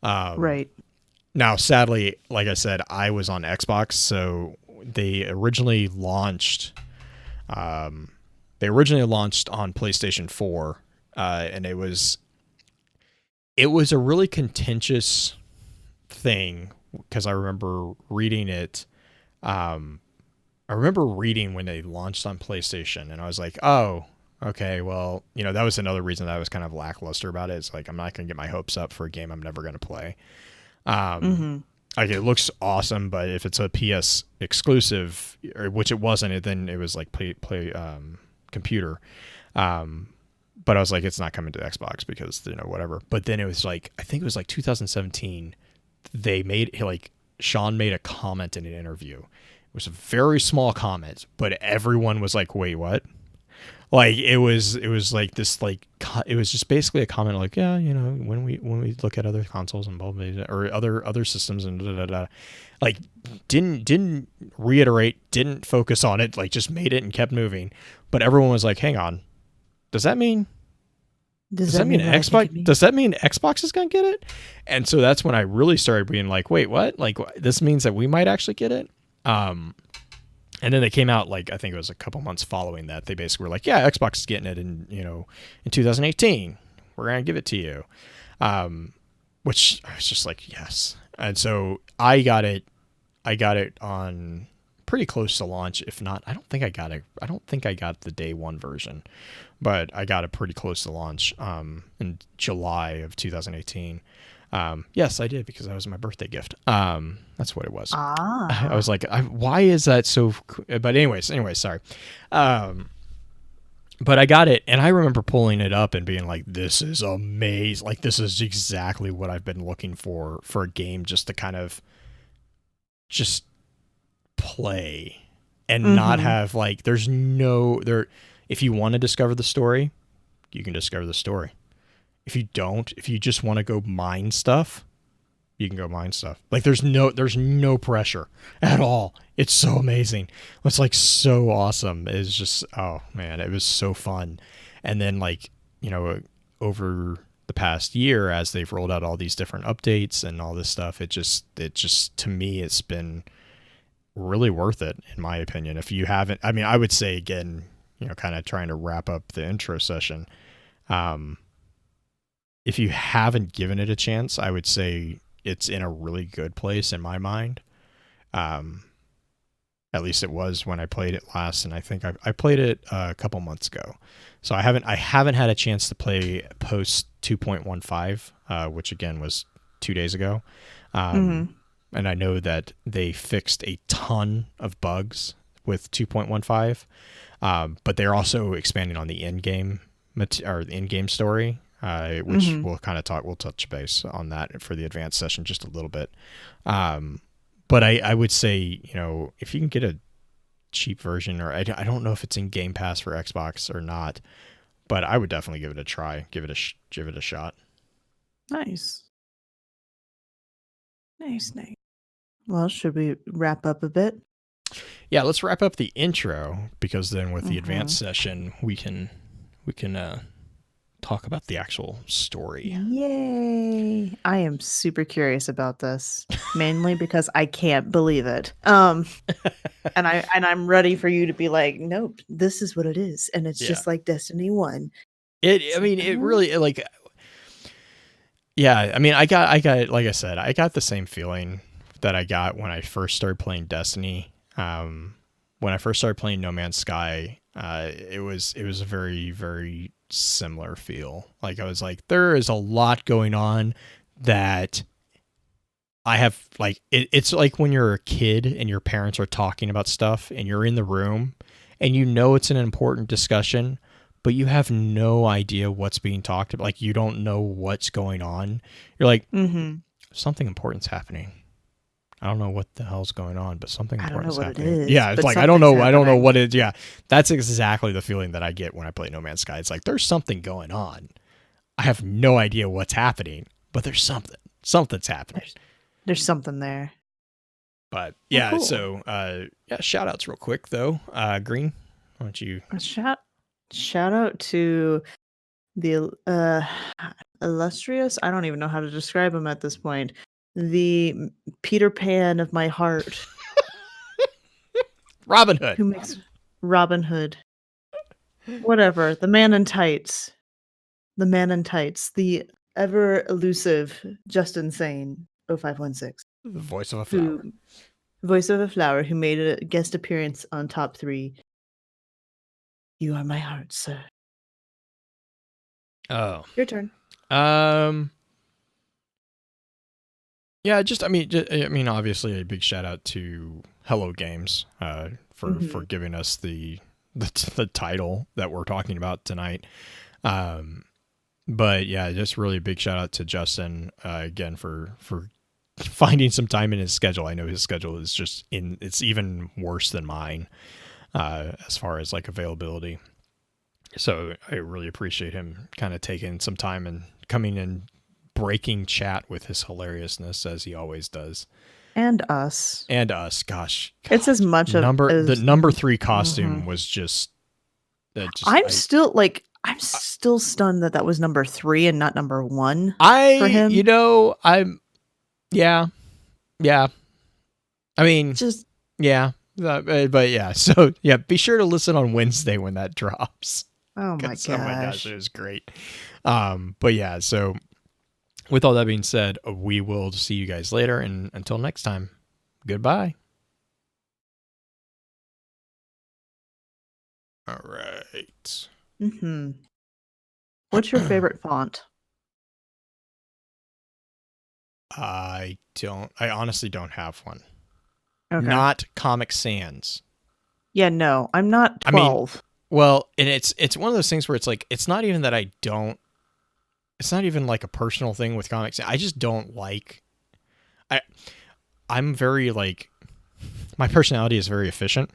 Now, sadly, like I said, I was on Xbox, so they originally launched on PlayStation 4, and it was a really contentious thing, because I remember reading it. I remember reading when they launched on PlayStation, and I was like, oh, okay, well, that was another reason that I was kind of lackluster about it. It's like, I'm not going to get my hopes up for a game I'm never going to play. Like, it looks awesome, but if it's a PS exclusive, which it wasn't, then it was like play computer. But I was like, it's not coming to Xbox because, whatever. But then it was like, I think it was like 2017, they made, like, Sean made a comment in an interview. It was a very small comment, but everyone was like, wait, what? Like, it was like this, like, it was just basically a comment like, yeah, when we look at other consoles and blah, blah, blah, or other systems and da, da, da, like, didn't reiterate, didn't focus on it, like, just made it and kept moving. But everyone was like, hang on, does that mean Xbox? Does that mean Xbox is gonna get it? And so that's when I really started being like, wait, what? Like, this means that we might actually get it. And then they came out, like, I think it was a couple months following that. They basically were like, yeah, Xbox is getting it in 2018. We're going to give it to you. which I was just like, yes. And so I got it on pretty close to launch. If not, I don't think I got the day one version, but I got it pretty close to launch in July of 2018. Yes, I did, because that was my birthday gift. That's what it was. I was like, why is that so? But anyways, sorry. But I got it, and I remember pulling it up and being like, this is amazing. Like, this is exactly what I've been looking for a game, just to kind of just play and not have, like, there's no there. If you want to discover the story, you can discover the story. If you don't, if you just want to go mine stuff, you can go mine stuff. Like, there's no pressure at all. It's so amazing. It's like so awesome. It's just, oh man, it was so fun. And then, like, you know, over the past year, as they've rolled out all these different updates and all this stuff, it just to me, it's been really worth it, in my opinion. If you haven't, I mean, I would say, again, you know, kind of trying to wrap up the intro session, if you haven't given it a chance, I would say it's in a really good place in my mind. At least it was when I played it last, and I think I played it a couple months ago. So I haven't had a chance to play post 2.15, which again was 2 days ago. And I know that they fixed a ton of bugs with 2.15, but they're also expanding on the in-game story. Which we'll touch base on that for the advanced session just a little bit. But I would say, you know, if you can get a cheap version, or I don't know if it's in Game Pass for Xbox or not, but I would definitely give it a try, give it a shot. Nice. Well, should we wrap up a bit? Yeah, let's wrap up the intro, because then with the advanced session, we can talk about the actual story. Yay! I am super curious about this, mainly because I can't believe it. And I'm ready for you to be like, nope, this is what it is, and it's just like Destiny 1. It really, like, yeah. I mean, I got like I said, I got the same feeling that I got when I first started playing Destiny. When I first started playing No Man's Sky, it was a very, very similar feel. Like, I was like, there is a lot going on that I have, like, it's like when you're a kid and your parents are talking about stuff and you're in the room and you know it's an important discussion, but you have no idea what's being talked about. Like, you don't know what's going on. You're like, something important's happening. I don't know what the hell's going on, but something important's happening. Yeah, it's like, I don't know what it is. Yeah, that's exactly the feeling that I get when I play No Man's Sky. It's like, there's something going on. I have no idea what's happening, but there's something. Something's happening. There's something there. But yeah, cool. So shout outs real quick though. Green, why don't you shout out to the illustrious, I don't even know how to describe him at this point, the Peter Pan of my heart. Robin Hood. Who makes Robin Hood. Whatever. The man in tights. The ever elusive Justin Sane 0516. The voice of a flower. Voice of a flower, who made a guest appearance on Top 3. You are my heart, sir. Oh. Your turn. Yeah, I mean, obviously, a big shout out to Hello Games for giving us the title that we're talking about tonight. But yeah, just really a big shout out to Justin again for finding some time in his schedule. I know his schedule is it's even worse than mine as far as like availability. So I really appreciate him kind of taking some time and coming and breaking chat with his hilariousness, as he always does. And us. Gosh. It's as much the as number 3 costume was just I'm still stunned that was number 3 and not number 1 for him. You know, yeah. I mean, just yeah. But yeah, so yeah, be sure to listen on Wednesday when that drops. Oh my gosh. Oh my gosh, it was great. But yeah, so with all that being said, we will see you guys later. And until next time, goodbye. All right. Mm-hmm. What's your favorite font? I honestly don't have one. Okay. Not Comic Sans. Yeah, no, I'm not I mean, 12. Well, and it's one of those things where it's like, it's not even that I don't, it's not even like a personal thing with Comic Sans. I just don't like, I'm very like, my personality is very efficient.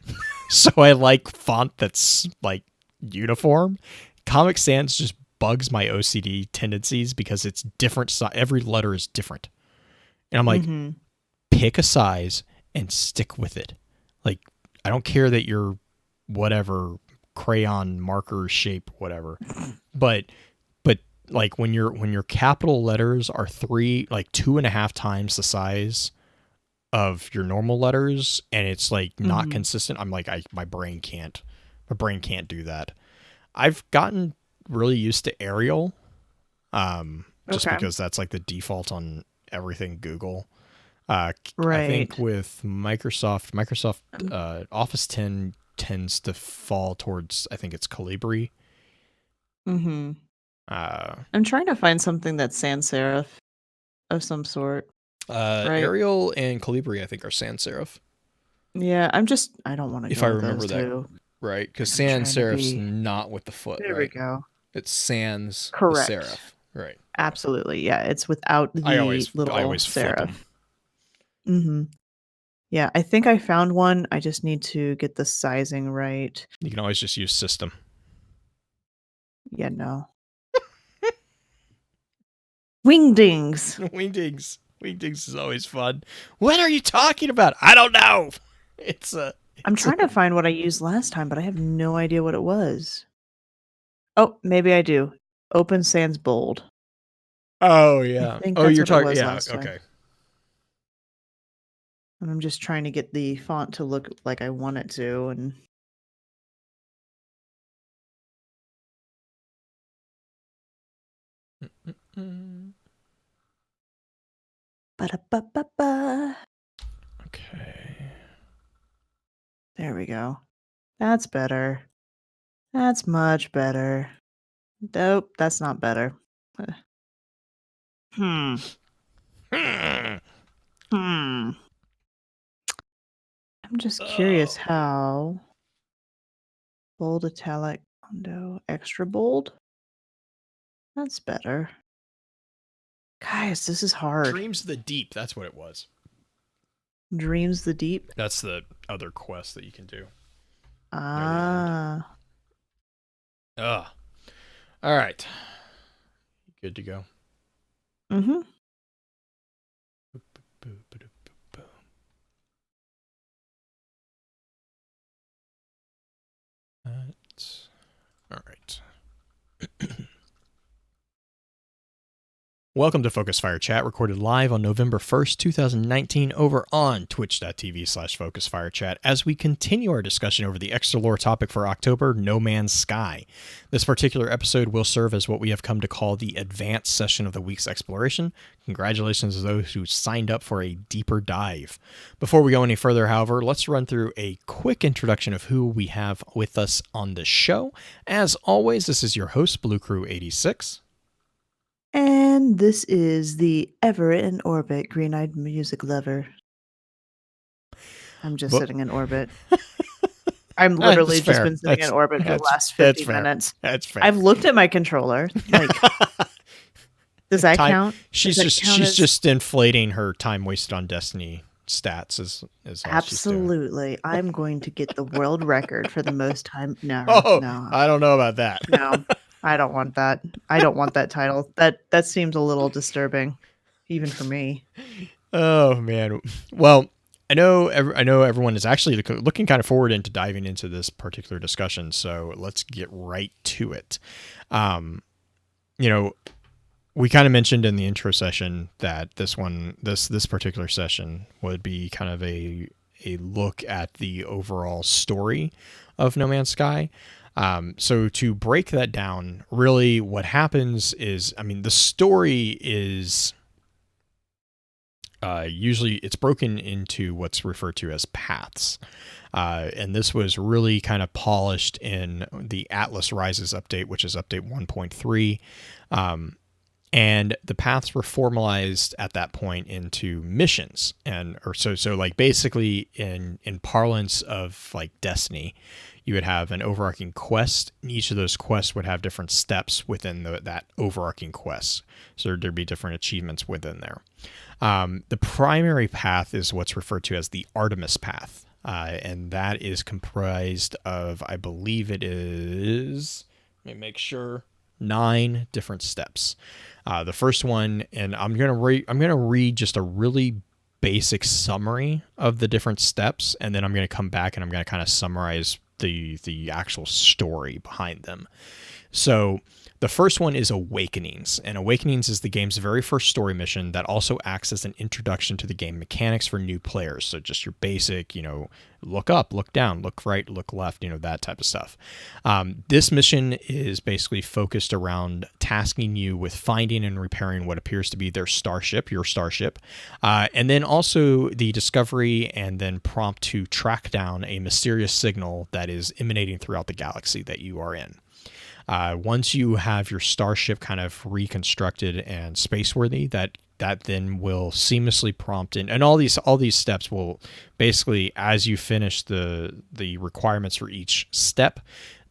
So I like font that's like uniform. Comic Sans just bugs my OCD tendencies because it's different. Every letter is different. And I'm like, Mm-hmm. pick a size and stick with it. Like, I don't care that you're whatever crayon marker shape, whatever. But like when your capital letters are 2.5 times the size of your normal letters, and it's like not Mhm. consistent, I'm like, my brain can't do that. I've gotten really used to Arial, just Okay. because that's like the default on everything Google. I think Right. with Microsoft Office 10 tends to fall towards, I think it's Calibri. Mm-hmm. Uh, I'm trying to find something that's sans serif of some sort. Right. Arial and Calibri, I think, are sans serif. Yeah, I don't want to If go I with remember those that two. right, because I'm sans trying to serif's be. not with the foot, There we right? go. It's sans the Correct. serif, right? Absolutely. Yeah, it's without I the always little flip them. serif. Mm-hmm. Yeah, I think I found one. I just need to get the sizing right. You can always just use system. Yeah, no. Wingdings. Wingdings is always fun. What are you talking about? I don't know. I'm trying to find what I used last time, but I have no idea what it was. Oh, maybe I do. Open Sans Bold. Oh I yeah. think Oh, that's you're what it talking. was Yeah. last time. Okay. And I'm just trying to get the font to look like I want it to, and ba-da-ba-ba-ba. Okay. There we go. That's better. That's much better. Nope, that's not better. Uh, Hmm. Hmm. Hmm. I'm just curious Oh. how bold, italic, condo, extra bold. That's better. Guys, this is hard. Dreams of the Deep. That's what it was. Dreams the Deep. That's the other quest that you can do. Ah. Ugh. All right. Good to go. Mm-hmm. That's all right. Welcome to Focus Fire Chat, recorded live on November 1st, 2019, over on twitch.tv/FocusFireChat, as we continue our discussion over the extra lore topic for October, No Man's Sky. This particular episode will serve as what we have come to call the advanced session of the week's exploration. Congratulations to those who signed up for a deeper dive. Before we go any further, however, let's run through a quick introduction of who we have with us on the show. As always, this is your host, Blue Crew 86. And this is the ever in orbit green-eyed music lover. I'm just sitting in orbit. I'm literally That's just fair. been sitting in orbit for the last That's 50 fair. minutes. That's fair. I've looked at my controller. Like, does that count? She's Does that count she's as- just inflating her time wasted on Destiny stats is all she's doing. Absolutely. I'm going to get the world record for the most time. No, Oh, no, I don't know about that. no. I don't want that. I don't want that title. That seems a little disturbing, even for me. Oh man. Well, I know everyone is actually looking kind of forward into diving into this particular discussion. So let's get right to it. We kind of mentioned in the intro session that this particular session would be kind of a look at the overall story of No Man's Sky. So to break that down, really what happens is, I mean, the story is usually it's broken into what's referred to as paths. And this was really kind of polished in the Atlas Rises update, which is update 1.3. And the paths were formalized at that point into missions, so like basically in parlance of like Destiny, you would have an overarching quest, and each of those quests would have different steps within that overarching quest. So there'd be different achievements within there. The primary path is what's referred to as the Artemis path, and that is comprised of, I believe it is, let me make sure, 9 different steps. The first one, and I'm gonna read just a really basic summary of the different steps, and then I'm gonna come back and I'm gonna kind of summarize the actual story behind them. So the first one is Awakenings, and Awakenings is the game's very first story mission that also acts as an introduction to the game mechanics for new players. So just your basic, look up, look down, look right, look left, that type of stuff. This mission is basically focused around tasking you with finding and repairing what appears to be your starship, and then also the discovery and then prompt to track down a mysterious signal that is emanating throughout the galaxy that you are in. Once you have your starship kind of reconstructed and spaceworthy, that then will seamlessly prompt in, and all these steps will basically, as you finish the requirements for each step,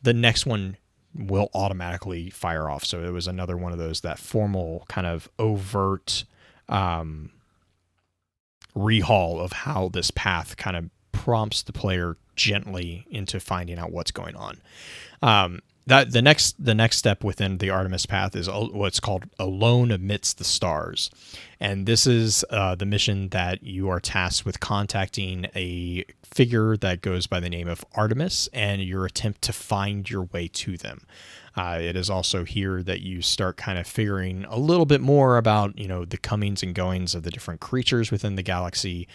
the next one will automatically fire off. So it was another one of those, that formal kind of overt rehaul of how this path kind of prompts the player gently into finding out what's going on. That the next step within the Artemis path is what's called Alone Amidst the Stars, and this is the mission that you are tasked with contacting a figure that goes by the name of Artemis, and your attempt to find your way to them. It is also here that you start kind of figuring a little bit more about, the comings and goings of the different creatures within the galaxy.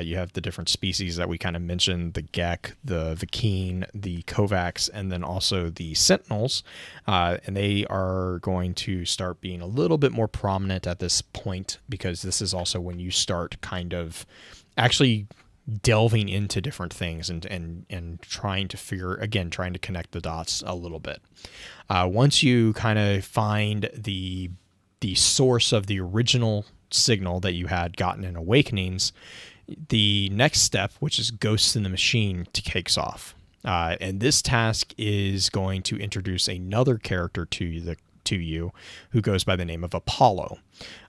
You have the different species that we kind of mentioned, the Gek, the Vy'keen, the Kovacs, and then also the Sentinels. And they are going to start being a little bit more prominent at this point, because this is also when you start kind of actually delving into different things and trying to connect the dots a little bit. Once you kind of find the source of the original signal that you had gotten in Awakenings, the next step, which is Ghosts in the Machine, takes off. And this task is going to introduce another character to you who goes by the name of Apollo.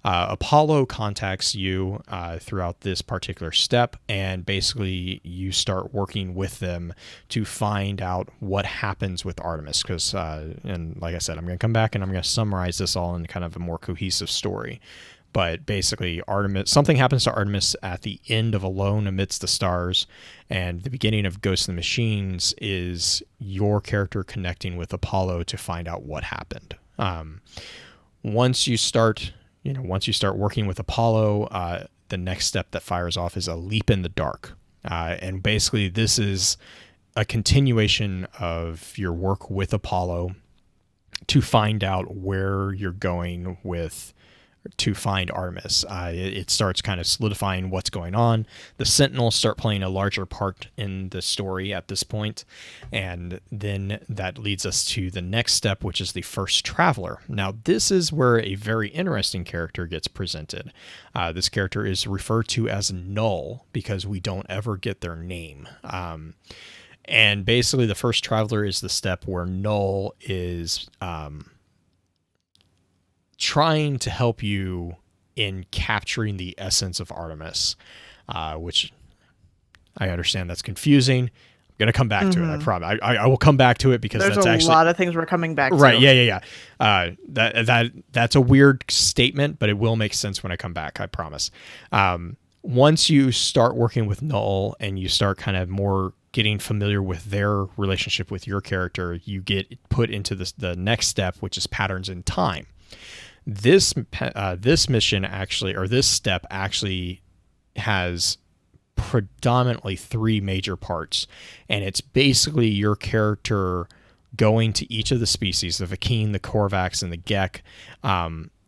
Apollo contacts you throughout this particular step, and basically you start working with them to find out what happens with Artemis, because and like I said, I'm going to come back and I'm going to summarize this all in kind of a more cohesive story. But basically, something happens to Artemis at the end of Alone Amidst the Stars, and the beginning of Ghosts in the Machines is your character connecting with Apollo to find out what happened. Once you start working with Apollo, the next step that fires off is A Leap in the Dark. And basically this is a continuation of your work with Apollo to find out where you're going to find Artemis. It starts kind of solidifying what's going on. The Sentinels start playing a larger part in the story at this point, and then that leads us to the next step, which is the First Traveler. Now, this is where a very interesting character gets presented. This character is referred to as Null because we don't ever get their name. And basically, the First Traveler is the step where Null is trying to help you in capturing the essence of Artemis, which I understand that's confusing. I'm going to come back to it. I promise. I will come back to it because there's that's a lot of things we're coming back to. Right. Yeah. That's a weird statement, but it will make sense when I come back. I promise. Once you start working with Null and you start kind of more getting familiar with their relationship with your character, you get put into the next step, which is Patterns in Time. This mission actually, or this step actually, has predominantly 3 major parts, and it's basically your character going to each of the species, the Vakeen, the Korvax, and the Gek,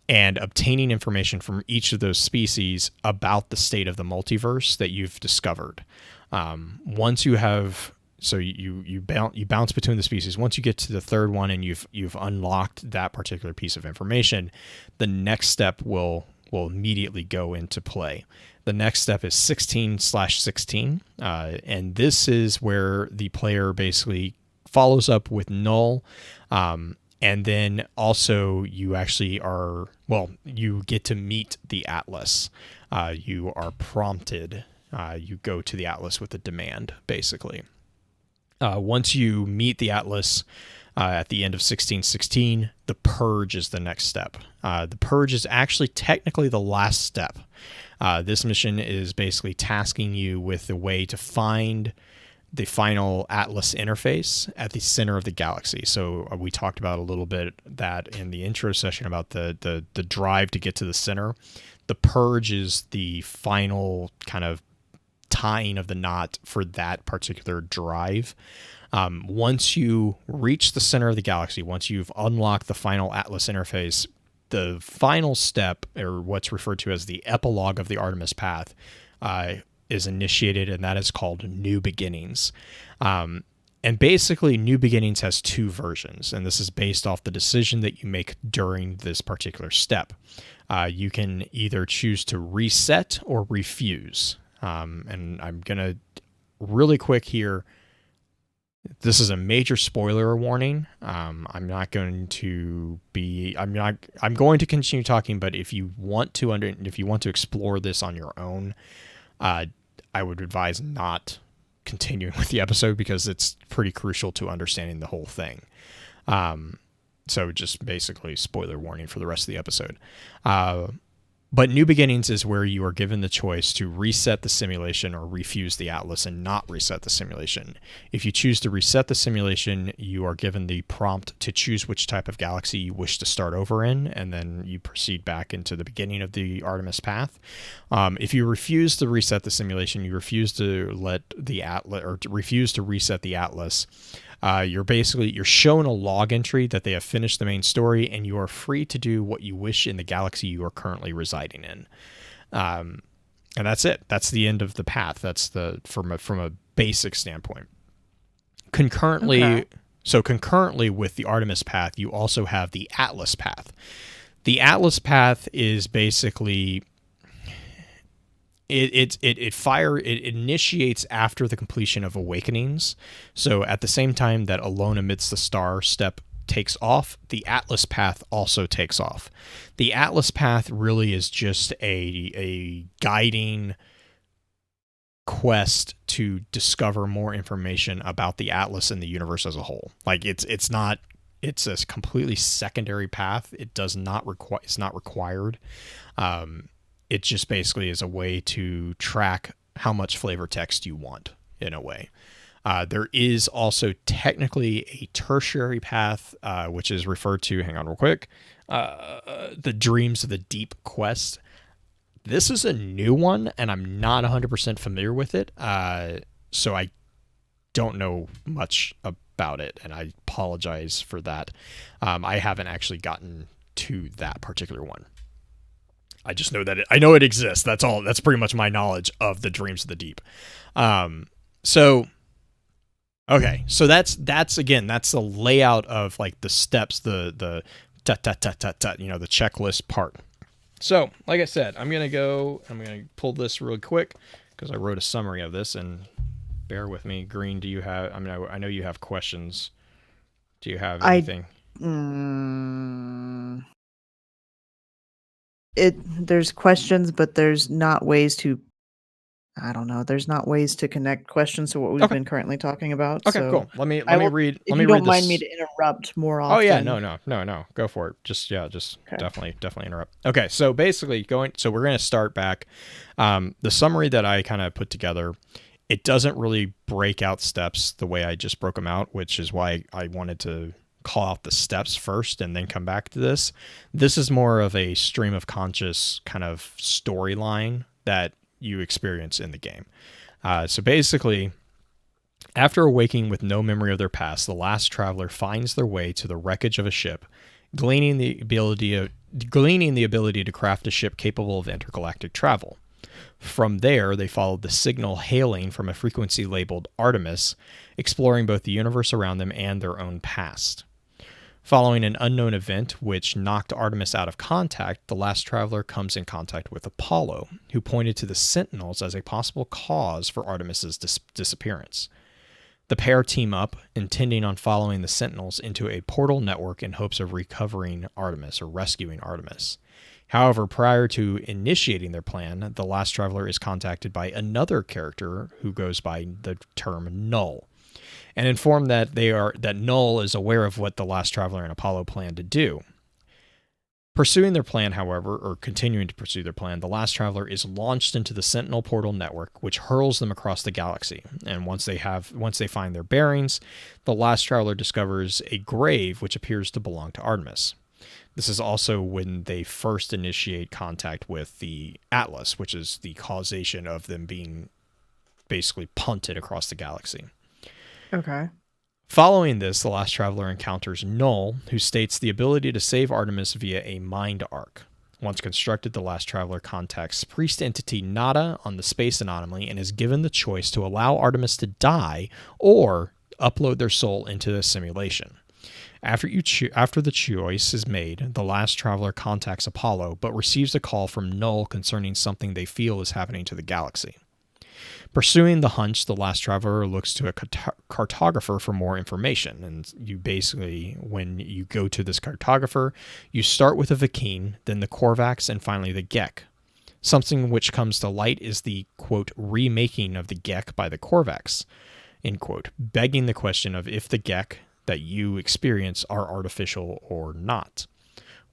and obtaining information from each of those species about the state of the multiverse that you've discovered. Once you have, so you bounce between the species. Once you get to the third one and you've unlocked that particular piece of information, the next step will immediately go into play. The next step is 16/16, and this is where the player basically follows up with Null. And then also you actually you get to meet the Atlas. You are prompted. You go to the Atlas with a demand, basically. Once you meet the Atlas at the end of 16/16, the Purge is the next step. The Purge is actually technically the last step. This mission is basically tasking you with the way to find the final Atlas interface at the center of the galaxy. So we talked about a little bit that in the intro session about the drive to get to the center. The Purge is the final kind of tying of the knot for that particular drive. Once you reach the center of the galaxy, once you've unlocked the final Atlas interface, the final step, or what's referred to as the epilogue of the Artemis Path, is initiated, and that is called New Beginnings. And basically, New Beginnings has two versions, and this is based off the decision that you make during this particular step. You can either choose to reset or refuse. And I'm going to really quick here. This is a major spoiler warning. I'm going to continue talking, but if you want to explore this on your own, I would advise not continuing with the episode because it's pretty crucial to understanding the whole thing. So just basically spoiler warning for the rest of the episode. But New Beginnings is where you are given the choice to reset the simulation or refuse the Atlas and not reset the simulation. If you choose to reset the simulation, you are given the prompt to choose which type of galaxy you wish to start over in, and then you proceed back into the beginning of the Artemis Path. If you refuse to reset the simulation, you refuse to refuse to reset the Atlas, you're shown a log entry that they have finished the main story, and you are free to do what you wish in the galaxy you are currently residing in. And that's it. That's the end of the path. That's from a basic standpoint. Concurrently with the Artemis Path, you also have the Atlas Path. The Atlas Path is basically it initiates after the completion of Awakenings. So at the same time that Alone Amidst the Star step takes off, the Atlas Path also takes off. The Atlas Path really is just a guiding quest to discover more information about the Atlas and the universe as a whole. Like it's a completely secondary path. It's not required. It just basically is a way to track how much flavor text you want, in a way. There is also technically a tertiary path, which is referred to, hang on real quick, the Dreams of the Deep quest. This is a new one, and I'm not 100% familiar with it, so I don't know much about it, and I apologize for that. I haven't actually gotten to that particular one. I just know that I know it exists. That's all. That's pretty much my knowledge of the Dreams of the Deep. So that's again, that's the layout of like the steps, the checklist part. So, like I said, I'm gonna pull this real quick because I wrote a summary of this, and bear with me. Green, do you have? I mean, I know you have questions. Do you have anything? There's questions, but there's not ways to. I don't know. There's not ways to connect questions to what we've been currently talking about. Okay, so cool. Let me read. If you don't mind me to interrupt more often. Oh yeah, no. Go for it. Just okay. Definitely interrupt. Okay, so basically we're gonna start back. The summary that I kind of put together, it doesn't really break out steps the way I just broke them out, which is why I wanted to call out the steps first and then come back to this. This is more of a stream of conscious kind of storyline that you experience in the game. So basically, After awaking with no memory of their past, the last traveler finds their way to the wreckage of a ship, gleaning the ability to craft a ship capable of intergalactic travel. From there, they followed the signal hailing from a frequency labeled Artemis, exploring both the universe around them and their own past. Following an unknown event which knocked Artemis out of contact, the last traveler comes in contact with Apollo, who pointed to the Sentinels as a possible cause for Artemis's disappearance. The pair team up, intending on following the Sentinels into a portal network in hopes of recovering Artemis or rescuing Artemis. However, prior to initiating their plan, the last traveler is contacted by another character who goes by the term Null, and informed that Null is aware of what the last traveler and Apollo plan to do. Pursuing their plan, however, or continuing to pursue their plan, the last traveler is launched into the Sentinel portal network, which hurls them across the galaxy. And once they find their bearings, the last traveler discovers a grave which appears to belong to Artemis. This is also when they first initiate contact with the Atlas, which is the causation of them being basically punted across the galaxy. Okay. Following this, the last traveler encounters Null, who states the ability to save Artemis via a mind arc. Once constructed, the last traveler contacts priest entity Nada on the space anomaly and is given the choice to allow Artemis to die or upload their soul into the simulation. After the choice is made, the last traveler contacts Apollo, but receives a call from Null concerning something they feel is happening to the galaxy. Pursuing the hunch, the last traveler looks to a cartographer for more information. And you basically, when you go to this cartographer, you start with a Vy'keen, then the Korvax, and finally the Gek. Something which comes to light is the, quote, remaking of the Gek by the Korvax, end quote, begging the question of if the Gek that you experience are artificial or not.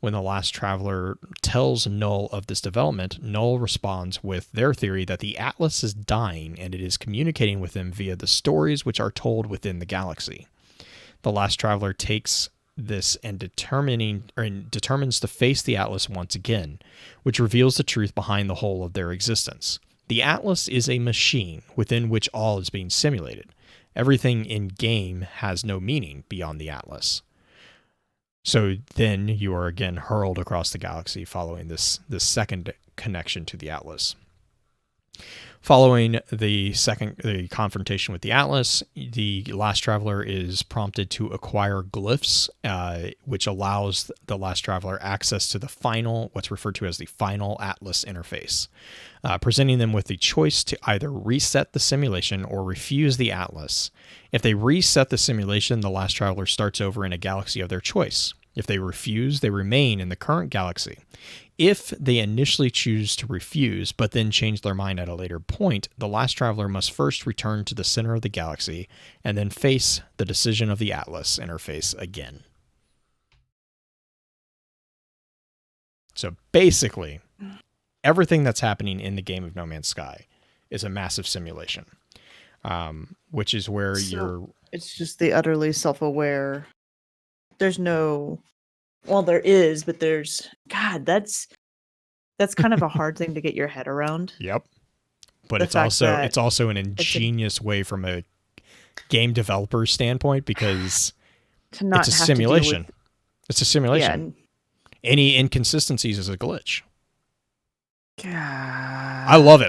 When the last traveler tells Null of this development, Null responds with their theory that the Atlas is dying and it is communicating with them via the stories which are told within the galaxy. The last traveler takes this and determines to face the Atlas once again, which reveals the truth behind the whole of their existence. The Atlas is a machine within which all is being simulated. Everything in game has no meaning beyond the Atlas. So then you are again hurled across the galaxy following this second connection to the Atlas. Following the confrontation with the Atlas, the last traveler is prompted to acquire glyphs, which allows the last traveler access to what's referred to as the final Atlas interface, presenting them with the choice to either reset the simulation or refuse the Atlas. If they reset the simulation, the last traveler starts over in a galaxy of their choice. If they refuse, they remain in the current galaxy. If they initially choose to refuse, but then change their mind at a later point, the last traveler must first return to the center of the galaxy and then face the decision of the Atlas interface again. So basically, everything that's happening in the game of No Man's Sky is a massive simulation, which is where It's just the utterly self-aware. There's no... Well, there is, but there's... God, that's kind of a hard thing to get your head around. Yep. But it's also an ingenious way from a game developer standpoint because it's a simulation. It's a simulation. Yeah. Any inconsistencies is a glitch. God. I love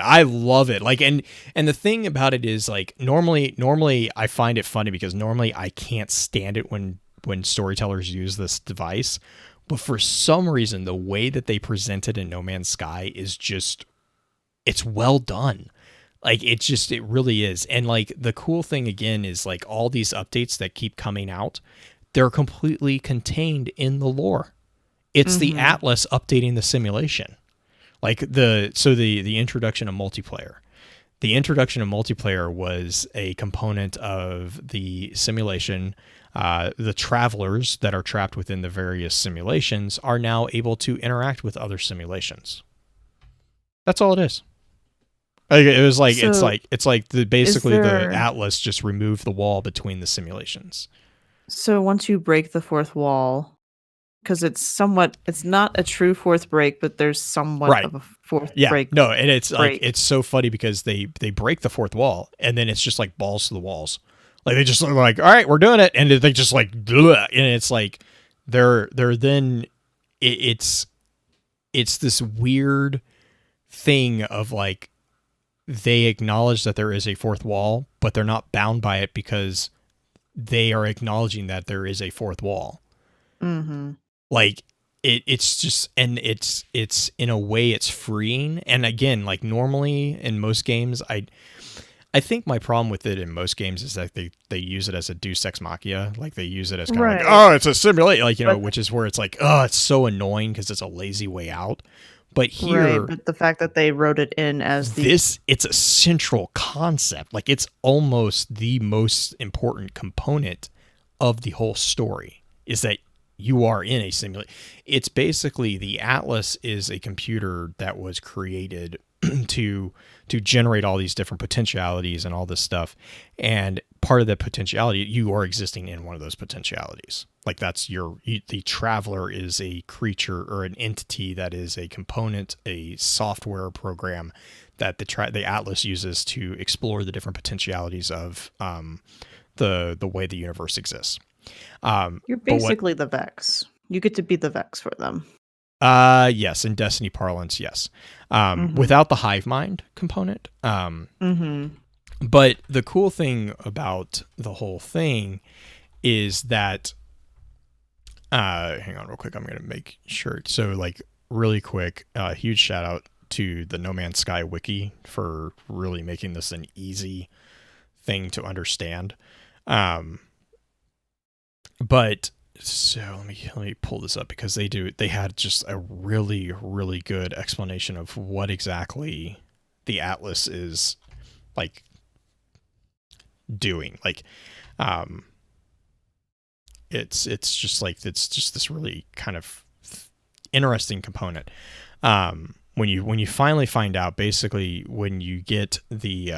it. Like, and the thing about it is, like, normally I find it funny because normally I can't stand it when storytellers use this device, but for some reason the way that they present it in No Man's Sky is just, it's well done. Like, it really is. And like the cool thing again is like all these updates that keep coming out, they're completely contained in the lore. It's the Atlas updating the simulation. Like the introduction of multiplayer. The introduction of multiplayer was a component of the simulation. The travelers that are trapped within the various simulations are now able to interact with other simulations. That's all it is. It was like so it's like the Atlas just removed the wall between the simulations. So once you break the fourth wall, because it's not a true fourth break, but there's somewhat of a fourth break. No, and it's break. Like it's so funny because they break the fourth wall and then it's just like balls to the walls. Like they just are like, all right, we're doing it, and they just like, bleh, and it's like they're then it's this weird thing of like they acknowledge that there is a fourth wall, but they're not bound by it because they are acknowledging that there is a fourth wall. Mm-hmm. Like it's just, and it's in a way it's freeing. And again, like normally in most games, I think my problem with it in most games is that they use it as a deus ex machina. Like they use it as kind of like, oh, it's a simulate, like, you know, which is where it's like, oh, it's so annoying because it's a lazy way out. But here, right, but the fact that they wrote it in as it's a central concept. Like it's almost the most important component of the whole story is that you are in a simulate. It's basically the Atlas is a computer that was created to generate all these different potentialities and all this stuff. And part of that potentiality, you are existing in one of those potentialities. Like that's the Traveler is a creature or an entity that is a component, a software program that the Atlas uses to explore the different potentialities of the way the universe exists. you're basically the Vex. You get to be the Vex for them. Yes, in Destiny parlance, yes. Without the hive mind component. But the cool thing about the whole thing is that hang on real quick, I'm going to make sure. So like really quick, huge shout out to the No Man's Sky wiki for really making this an easy thing to understand. But so let me pull this up because they had just a really, really good explanation of what exactly the Atlas is like doing. Like it's just like, it's just this really kind of interesting component. When you finally find out, basically when you get the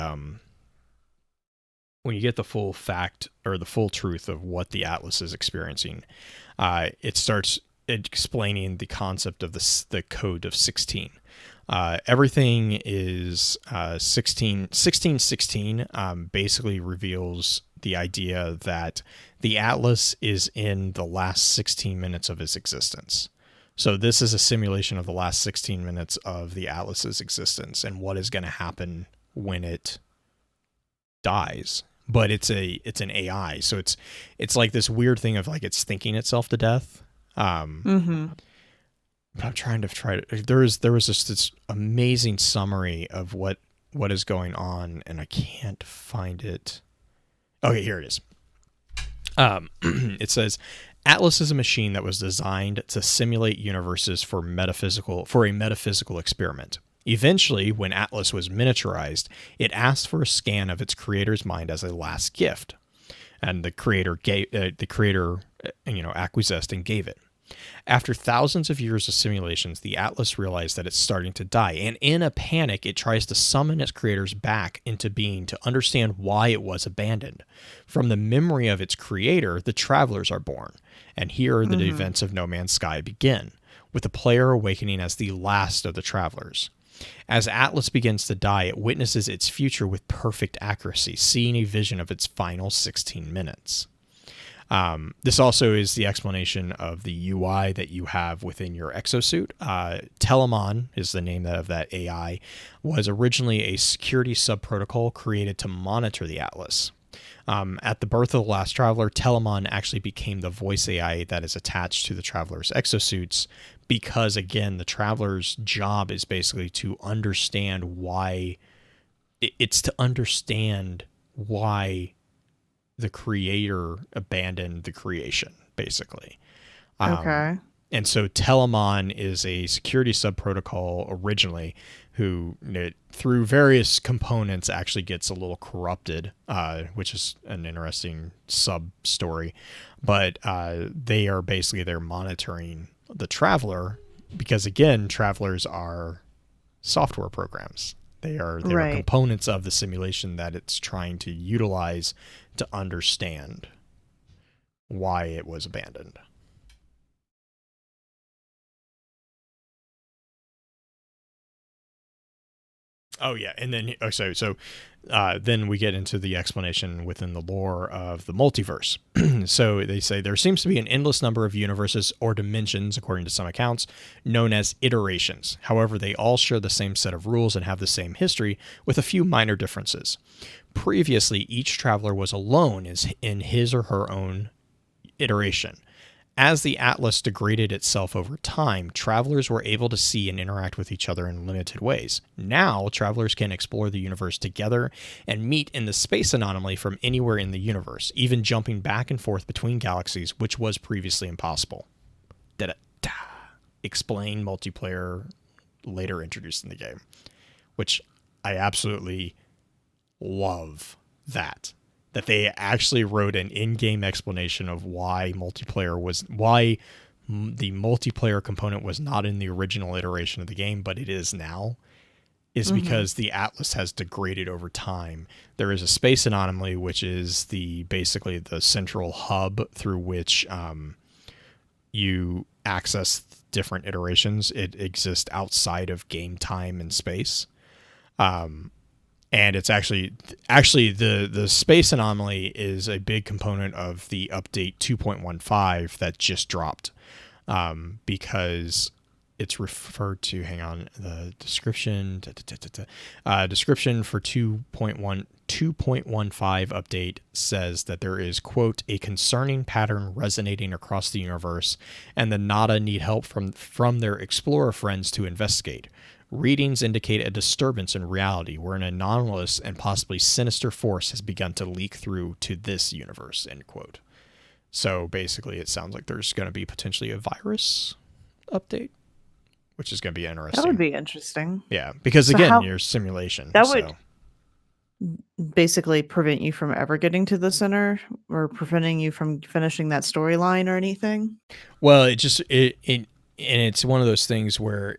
full fact or the full truth of what the Atlas is experiencing, it starts explaining the concept of the code of 16. Everything is 1616 basically reveals the idea that the Atlas is in the last 16 minutes of its existence. So this is a simulation of the last 16 minutes of the Atlas's existence and what is going to happen when it dies. But it's an AI, so it's like this weird thing of like it's thinking itself to death. But I'm trying to there was just this amazing summary of what is going on, and I can't find it. Okay, here it is. It says Atlas is a machine that was designed to simulate universes for a metaphysical experiment. Eventually, when Atlas was miniaturized, it asked for a scan of its creator's mind as a last gift, and the creator acquiesced and gave it. After thousands of years of simulations, the Atlas realized that it's starting to die, and in a panic, it tries to summon its creators back into being to understand why it was abandoned. From the memory of its creator, the Travelers are born, and here the events of No Man's Sky begin, with the player awakening as the last of the Travelers. As Atlas begins to die, it witnesses its future with perfect accuracy, seeing a vision of its final 16 minutes. This also is the explanation of the UI that you have within your exosuit. Telemon is the name of that AI, was originally a security subprotocol created to monitor the Atlas. At the birth of the last Traveler, Telemon actually became the voice AI that is attached to the Traveler's exosuits because, again, the Traveler's job is basically to understand why the creator abandoned the creation, basically. Okay. And so Telemon is a security subprotocol originally who, through various components, actually gets a little corrupted, which is an interesting sub-story. But they're monitoring the Traveler because, again, Travelers are software programs. They are components of the simulation that it's trying to utilize to understand why it was abandoned. Oh yeah, and then then we get into the explanation within the lore of the multiverse. So they say there seems to be an endless number of universes or dimensions, according to some accounts, known as iterations. However, they all share the same set of rules and have the same history, with a few minor differences. Previously, each traveler was alone in his or her own iteration. As the Atlas degraded itself over time, travelers were able to see and interact with each other in limited ways. Now, travelers can explore the universe together and meet in the space anomaly from anywhere in the universe, even jumping back and forth between galaxies, which was previously impossible. Da-da-da. Explain multiplayer later introduced in the game, which I absolutely love that they actually wrote an in-game explanation of why the multiplayer component was not in the original iteration of the game, but it is now, is because the Atlas has degraded over time. There is a space anomaly, which is basically the central hub through which you access different iterations. It exists outside of game time and space. And it's actually the space anomaly is a big component of the update 2.15 that just dropped, because it's referred to. Hang on, the description. Description for 2.15 update says that there is, quote, a concerning pattern resonating across the universe, and the Nada need help from their explorer friends to investigate. Readings indicate a disturbance in reality where an anomalous and possibly sinister force has begun to leak through to this universe, end quote. So basically it sounds like there's going to be potentially a virus update, which is going to be interesting. That would be interesting. Yeah, because again, you're simulation. That would basically prevent you from ever getting to the center or preventing you from finishing that storyline or anything. Well, and it's one of those things where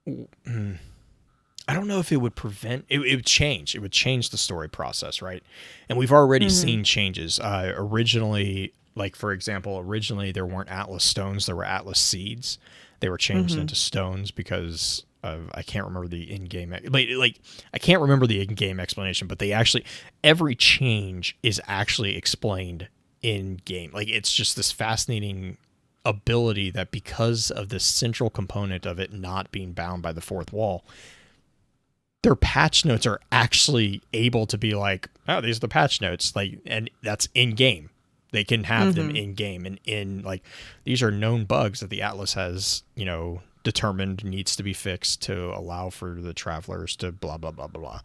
I don't know if it would prevent it. It would change. It would change the story process, right? And we've already seen changes. Originally, like for example, there weren't Atlas stones. There were Atlas seeds. They were changed into stones because of, I can't remember the in-game. I can't remember the in-game explanation, but every change is actually explained in game. Like it's just this fascinating ability that because of the central component of it not being bound by the fourth wall, their patch notes are actually able to be like, oh, these are the patch notes, like, and that's in game. They can have them in game, and these are known bugs that the Atlas has, determined needs to be fixed to allow for the travelers to blah blah blah blah blah.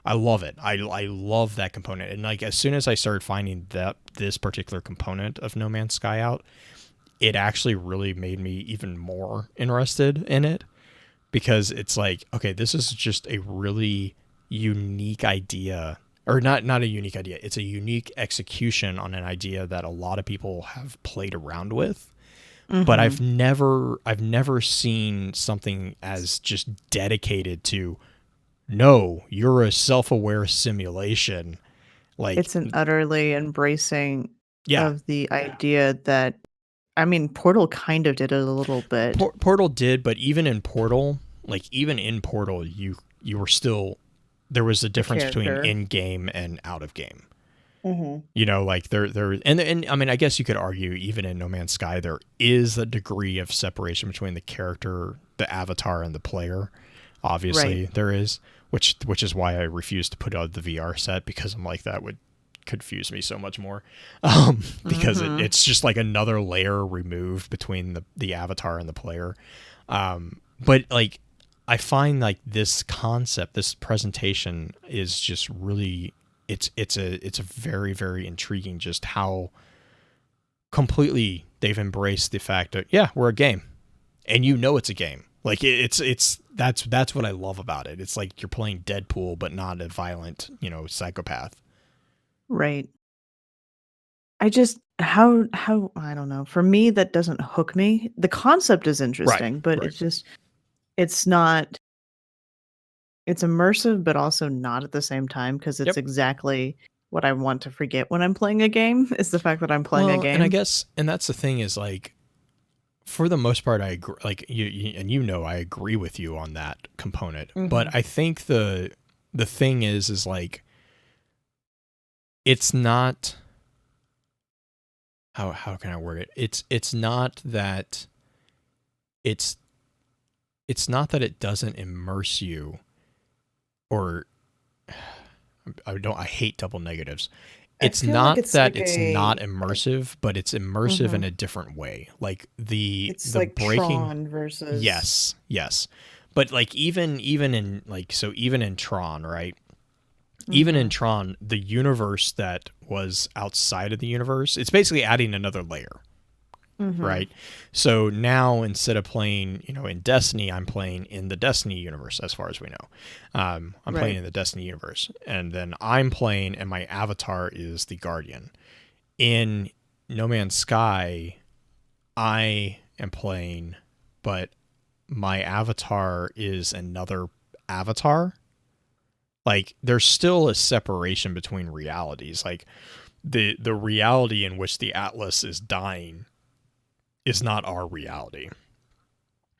I love it. I love that component, and like as soon as I started finding this particular component of No Man's Sky out, it actually really made me even more interested in it, because it's like, okay, this is just a really unique idea, or not a unique idea. It's a unique execution on an idea that a lot of people have played around with, but I've never seen something as just dedicated to, no, you're a self-aware simulation. Like it's an utterly embracing of the idea that, I mean, Portal kind of did it a little bit. Portal did, but even in Portal, you were still, there was a difference between in-game and out-of-game. And I mean, I guess you could argue even in No Man's Sky, there is a degree of separation between the character, the avatar, and the player. Obviously, there is, which is why I refuse to put out the VR set, because I'm like, that would confuse me so much more, because it's just like another layer removed between the avatar and the player. But like, I find like this concept, this presentation is just really, it's a very, very intriguing, just how completely they've embraced the fact that, yeah, we're a game, and it's a game. Like that's what I love about it. It's like you're playing Deadpool, but not a violent, psychopath. Right. I just, how I don't know. For me, that doesn't hook me. The concept is interesting, but it's not, it's immersive, but also not at the same time, because it's exactly what I want to forget when I'm playing a game, is the fact that I'm playing a game. And I guess, and that's the thing is, like, for the most part, I agree. Like and I agree with you on that component. Mhm. But I think the thing is like it's not. How can I word it? It's not that it's not that it doesn't immerse you, or I hate double negatives. I It's feel like not it's that like it's not immersive, but it's immersive in Mhm. a different way. Like the It's like breaking. Tron versus. Yes. But like even in like so even in Tron, right? Even in Mhm. Tron, the universe that was outside of the universe, it's basically adding another layer, Mhm. right? So now instead of playing, in Destiny, I'm playing in the Destiny universe, as far as we know. I'm playing Right. in the Destiny universe, and then I'm playing, and my avatar is the Guardian. In No Man's Sky, I am playing, but my avatar is another avatar. Like there's still a separation between realities. Like the reality in which the Atlas is dying is not our reality.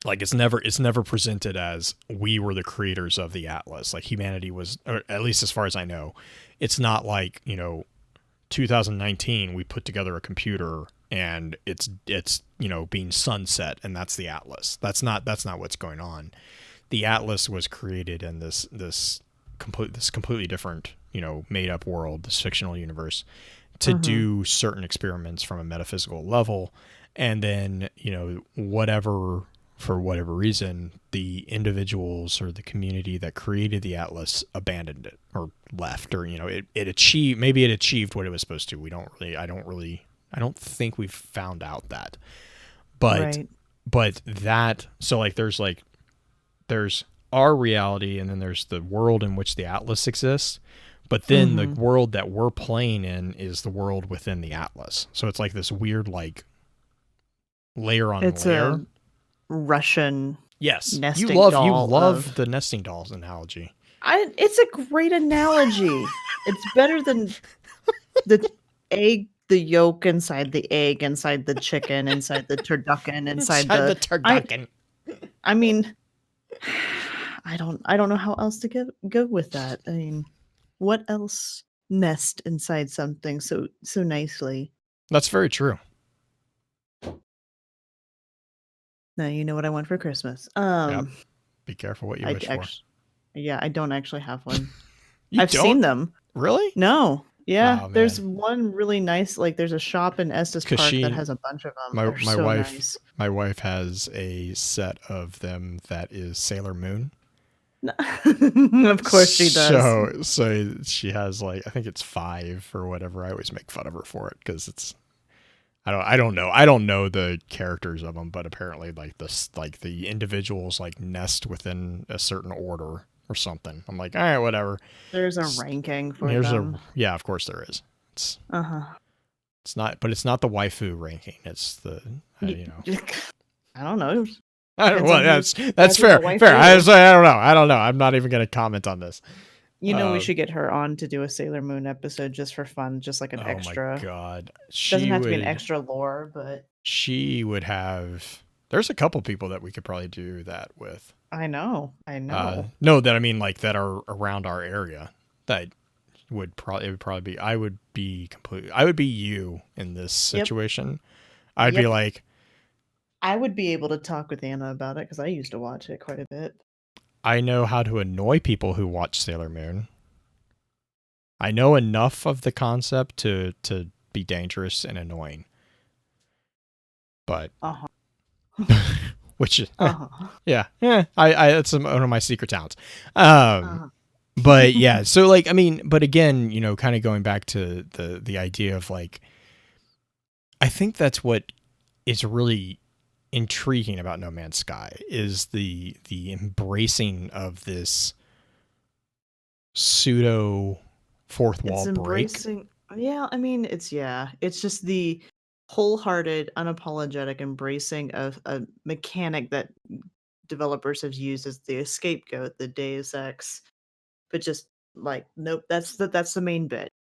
Like it's never presented as we were the creators of the Atlas. Like humanity was, or at least as far as I know, it's not like 2019 we put together a computer and it's being sunset and that's the Atlas. That's not what's going on. The Atlas was created in this completely different made up world, this fictional universe, to Mhm. do certain experiments from a metaphysical level, and then whatever, for whatever reason, the individuals or the community that created the Atlas abandoned it or left, or it achieved what it was supposed to. I don't think we've found out that, but Right. that, so like there's our reality, and then there's the world in which the Atlas exists. But then the Mhm. world that we're playing in is the world within the Atlas. So it's like this weird, like, layer on It's layer. a Russian Yes, nesting you doll love of. the nesting dolls analogy. It's a great analogy. It's better than the egg, the yolk inside the egg, inside the chicken, inside the turducken, inside Inside the the. I turducken. I mean, I don't know how else to go with that. I mean, what else nest inside something so nicely? That's very true. Now you know what I want for Christmas. Yep. Be careful what you I wish for. actually, yeah, I don't actually have one. You I've don't? seen them. Really? No. Yeah, Oh there's man. one really nice, like there's a shop in Estes Cause Park that has a bunch of them. my They're my so wife nice. my wife has a set of them that is Sailor Moon. Of course she does. So she has, like, I think it's 5 or whatever. I always make fun of her for it because it's, I don't know the characters of them, but apparently like this, like the individuals like nest within a certain order or something. I'm like, all right, whatever. There's a S- ranking for Here's them. yeah, of course there is. Uh-huh. It's not, but it's not the waifu ranking. It's the Y- I don't know. I don't, Depends well, on that's who's fair. the wife Fair. I who. don't know. I don't know. I'm not even gonna comment on this. You know, we should get her on to do a Sailor Moon episode just for fun, just like an Oh my extra. god. Doesn't have to be an extra lore, but She would have. There's a couple people that we could probably do that with. I know. No, that I mean, like, that are around our area. That it would probably be. I would be you in this Yep. situation. I'd be Yep. like, I would be able to talk with Anna about it because I used to watch it quite a bit. I know how to annoy people who watch Sailor Moon. I know enough of the concept to be dangerous and annoying. But Uh-huh. which is Uh-huh. yeah, that's one of my secret talents. Uh-huh. But yeah, so like, I mean, but again, kind of going back to the idea of, like, I think that's what is really intriguing about No Man's Sky is the embracing of this pseudo fourth wall It's break. embracing. Yeah, I mean, it's just the wholehearted, unapologetic embracing of a mechanic that developers have used as the scapegoat, the Deus Ex, but just like, nope, that's the main bit.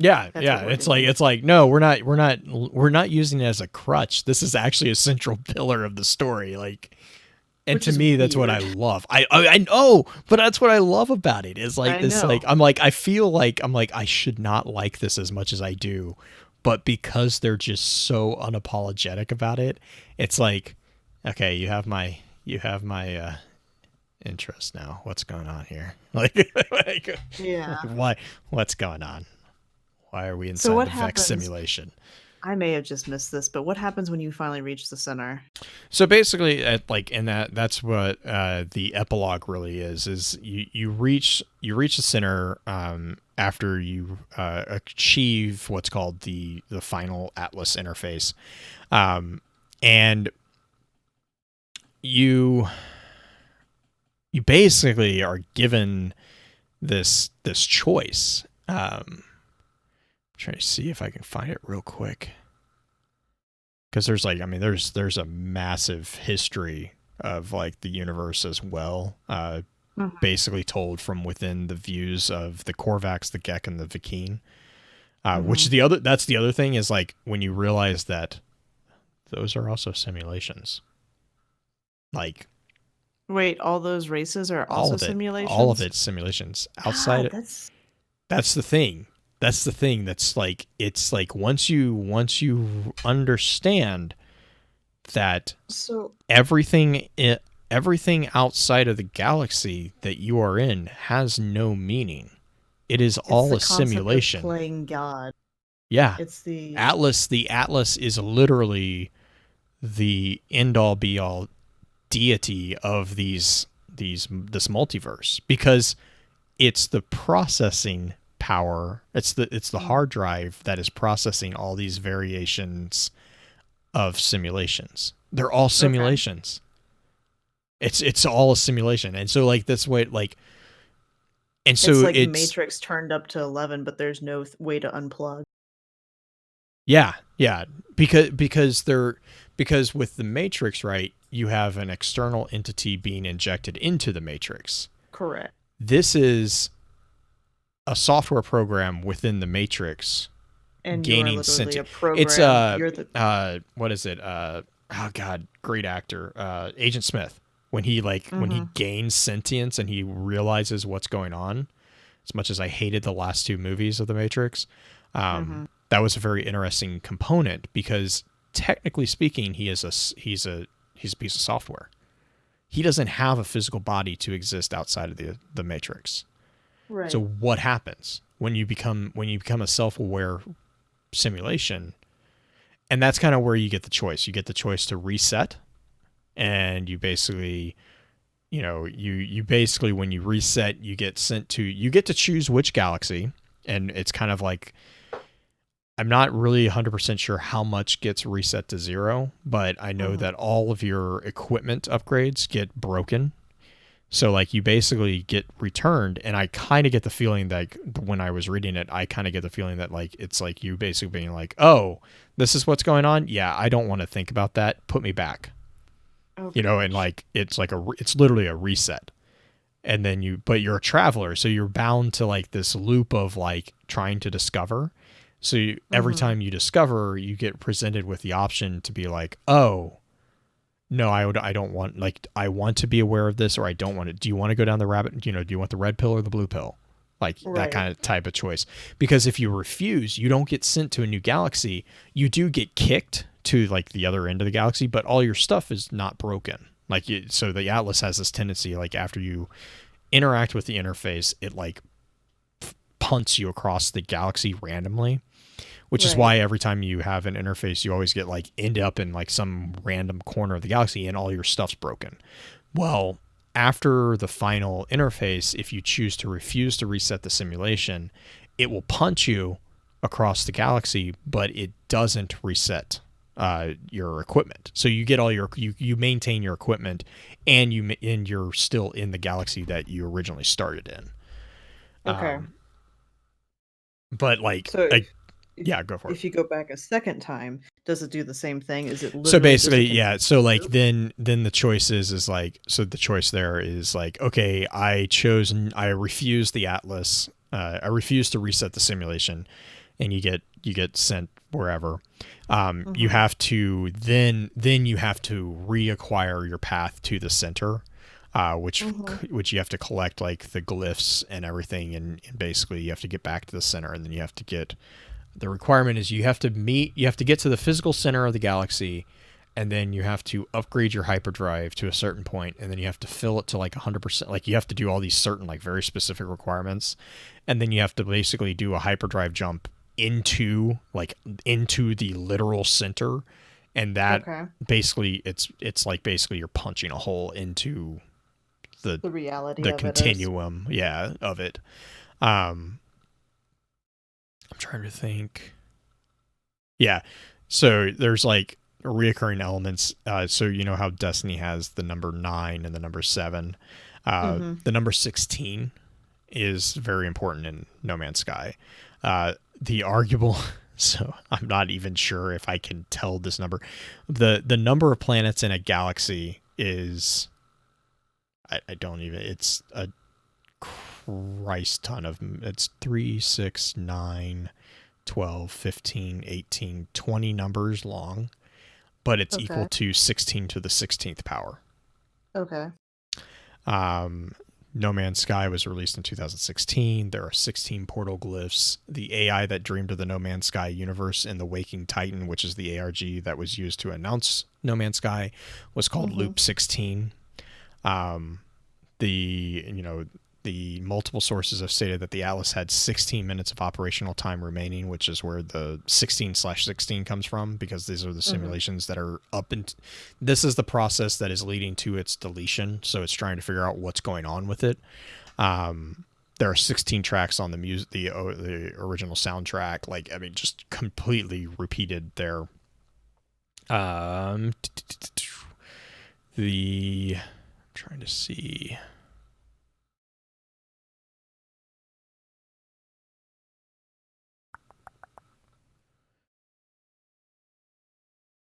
Yeah, That's yeah. what we're It's doing. like no, we're not using it as a crutch. This is actually a central pillar of the story. Like, and Which to is me, that's what I weird. love. I know, but that's what I love about it. Is like I this. Like know. I'm like I feel like I'm like I should not like this as much as I do, but because they're just so unapologetic about it, it's like, okay, you have my interest now. What's going on here? Like Yeah. why? What's going on? Why are we So inside what the Vex happens? simulation? I may have just missed this, but what happens when you finally reach the center? So basically, like in that's what the epilogue really is you reach the center after you achieve what's called the final Atlas interface, and you basically are given this choice. Trying to see if I can find it real quick. Because there's like, I mean, there's a massive history of like the universe as well, Mhm. basically told from within the views of the Korvax, the Gek, and the Vikine. Which is that's the other thing is like when you realize that those are also simulations. Like Wait, all those races are all also of it, simulations? all of it's simulations. Outside, God, that's the thing. That's the thing. That's like it's like once you understand that so everything outside of the galaxy that you are in has no meaning. It is it's all the a concept simulation. of playing God. Yeah. It's the The Atlas is literally the end all be all deity of this multiverse because it's the processing power. It's the hard drive that is processing all these variations of simulations. They're all simulations. It's all a simulation. And so like that's what like and so it's like it's Matrix turned up to 11, but there's no way to unplug. yeah, because with the Matrix, right, you have an external entity being injected into the Matrix. Correct. This is a software program within the Matrix And you are gaining literally a sentient. program. It's You're the what is it? Oh god, great actor. Agent Smith. When he when he gains sentience and he realizes what's going on, as much as I hated the last two movies of the Matrix, that was a very interesting component because technically speaking, he's a piece of software. He doesn't have a physical body to exist outside of the Matrix. right. So what happens when you become a self-aware simulation? And that's kind of where you get the choice. You get the choice to reset, and you basically, you basically when you reset, you get to choose which galaxy, and it's kind of like I'm not really 100% sure how much gets reset to 0, but I know that all of your equipment upgrades get broken. So like you basically get returned, and I kind of get the feeling that when I was reading it, I kind of get the feeling that like it's like you basically being like, oh, this is what's going on. Yeah, I don't want to think about that. Put me back. Okay. And like it's literally a reset. And then but you're a traveler, so you're bound to like this loop of like trying to discover. So every time you discover, you get presented with the option to be like, oh, no, I don't want, like, I want to be aware of this, or I don't want it. Do you want to go down the rabbit? Do you want the red pill or the blue pill? Like that kind of type of choice. Because if you refuse, you don't get sent to a new galaxy. You do get kicked to like the other end of the galaxy, but all your stuff is not broken. Like, so the Atlas has this tendency, like after you interact with the interface, it like punts you across the galaxy randomly. Which is why every time you have an interface, you always get like end up in like some random corner of the galaxy and all your stuff's broken. Well, after the final interface, if you choose to refuse to reset the simulation, it will punch you across the galaxy, but it doesn't reset your equipment. So you get all you maintain your equipment, and you're still in the galaxy that you originally started in. Okay. But like, So yeah, go for it. If you go back a second time, does it do the same thing? Is it literally So basically, just a yeah. So like then the choice is like, so the choice there is like, okay, I refuse the Atlas. I refuse to reset the simulation, and you get sent wherever. You Mhm. have to then you have to reacquire your path to the center, which you have to collect like the glyphs and everything, and basically you have to get back to the center, and then you have to get the requirement is you have to get to the physical center of the galaxy, and then you have to upgrade your hyperdrive to a certain point, and then you have to fill it to like 100%. Like you have to do all these certain like very specific requirements, and then you have to basically do a hyperdrive jump into the literal center, and that Okay. basically it's like basically you're punching a hole into the The reality the of it is. continuum, yeah, of it. I'm trying to think. Yeah, so there's like reoccurring elements. So you know how Destiny has the number 9 and the number 7. Mhm. The number 16 is very important in No Man's Sky. The arguable, so I'm not even sure if I can tell this number. The number of planets in a galaxy is, I don't even, it's a Christ ton of, it's 3, 6, 9, 12, 15, 18, 20 numbers long, but it's equal Okay. to 16 to the 16th power. Okay. No Man's Sky was released in 2016. There are 16 portal glyphs. The AI that dreamed of the No Man's Sky universe in the Waking Titan, which is the ARG that was used to announce No Man's Sky, was called Loop 16. The multiple sources have stated that the Atlas had 16 minutes of operational time remaining, which is where the 16/16 comes from, because these are the simulations that are up, and this is the process that is leading to its deletion. So it's trying to figure out what's going on with it. There are 16 tracks on the original soundtrack. Like, I mean, just completely repeated there. I'm trying to see.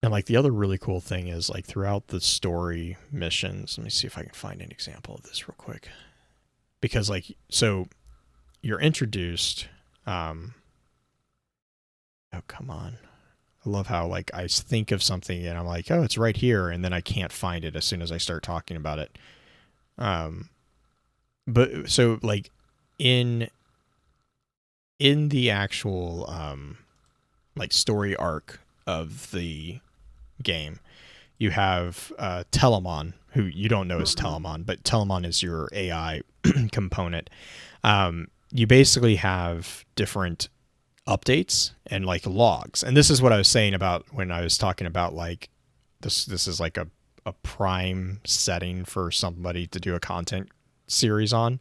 And like the other really cool thing is like throughout the story missions, let me see if I can find an example of this real quick. Because like, so you're introduced, oh, come on. I love how like I think of something and I'm like, oh, it's right here. And then I can't find it as soon as I start talking about it. But so like in the actual, like story arc of the game, you have Telemon, who you don't know is Telemon, but Telemon is your AI component. You basically have different updates and like logs, and this is what I was saying about when I was talking about like this is like a prime setting for somebody to do a content series on,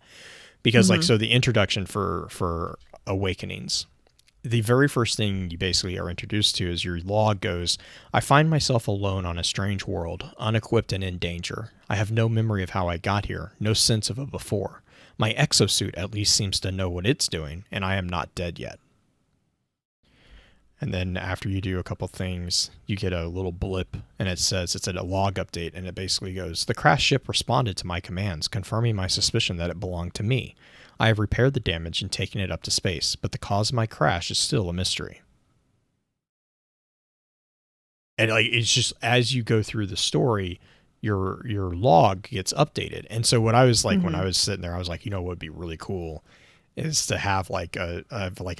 because like, so the introduction for Awakenings, the very first thing you basically are introduced to is your log goes, I find myself alone on a strange world, unequipped and in danger. I have no memory of how I got here, no sense of a before. My exosuit at least seems to know what it's doing, and I am not dead yet. And then after you do a couple things, you get a little blip, and it says it's a log update, and it basically goes, the crash ship responded to my commands, confirming my suspicion that it belonged to me. I have repaired the damage and taken it up to space, but the cause of my crash is still a mystery. And like, it's just as you go through the story, your log gets updated. And so what I was like, when I was sitting there, I was like, you know what would be really cool is to have like an